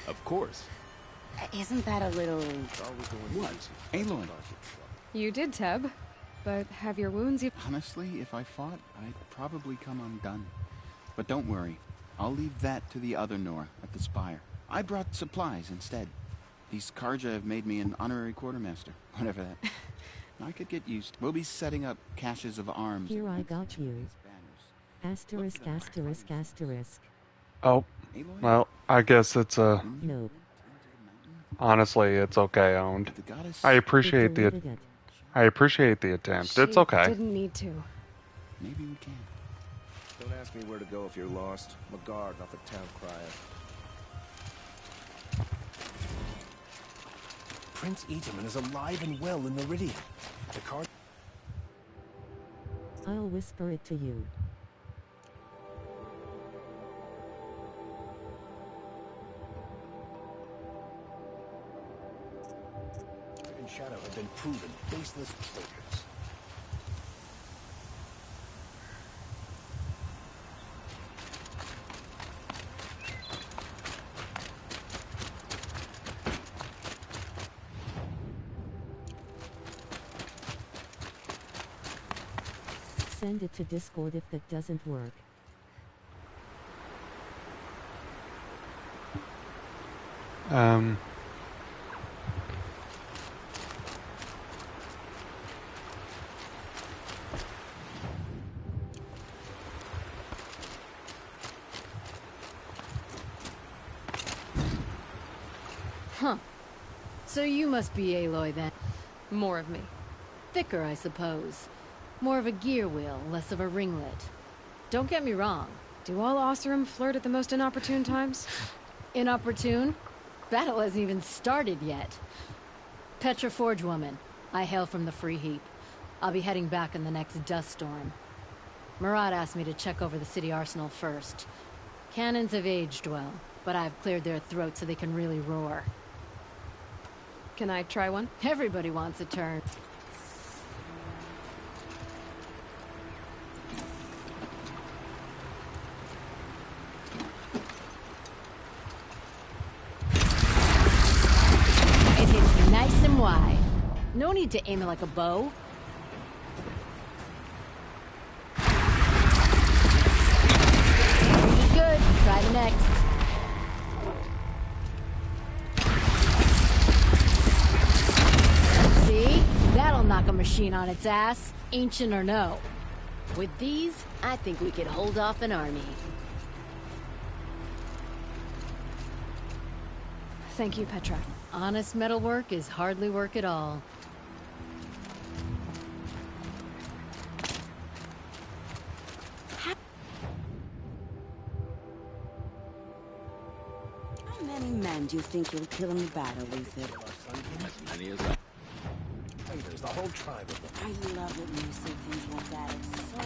Of course. Isn't that a little... What? Aloy. You did, Teb. But have your wounds... Honestly, if I fought, I'd probably come undone. But don't worry. I'll leave that to the other Nora at the Spire. I brought supplies instead. These Karja have made me an honorary quartermaster. Whatever that... I could get used. We'll be setting up caches of arms. Here I got you. Asterisk, asterisk, asterisk. Oh, well, I guess it's a... Nope. Honestly, it's okay, Owned. I appreciate the attempt. It's okay. Didn't need to. Maybe we can. Don't ask me where to go if you're lost. I'm a guard, not the town crier. Prince Eterman is alive and well in Meridian. The card... I'll whisper it to you. and Shadow have been proven faceless traitors. Send it to Discord if that doesn't work. Huh. So you must be Aloy then. More of me. Thicker, I suppose. More of a gear wheel, less of a ringlet. Don't get me wrong. Do all Oseram flirt at the most inopportune times? Inopportune? Battle hasn't even started yet. Petra Forge woman. I hail from the Free Heap. I'll be heading back in the next dust storm. Murad asked me to check over the city arsenal first. Cannons have aged well, but I've cleared their throats so they can really roar. Can I try one? Everybody wants a turn. It hits you nice and wide. No need to aim it like a bow. Pretty good. Try the next. See? That'll knock a machine on its ass, ancient or no. With these, I think we could hold off an army. Thank you, Petra. Honest metalwork is hardly work at all. How many men do you think you'll kill in the battle, Luther? As many as I... There's the whole tribe of them. I love it when you say things like that. It's so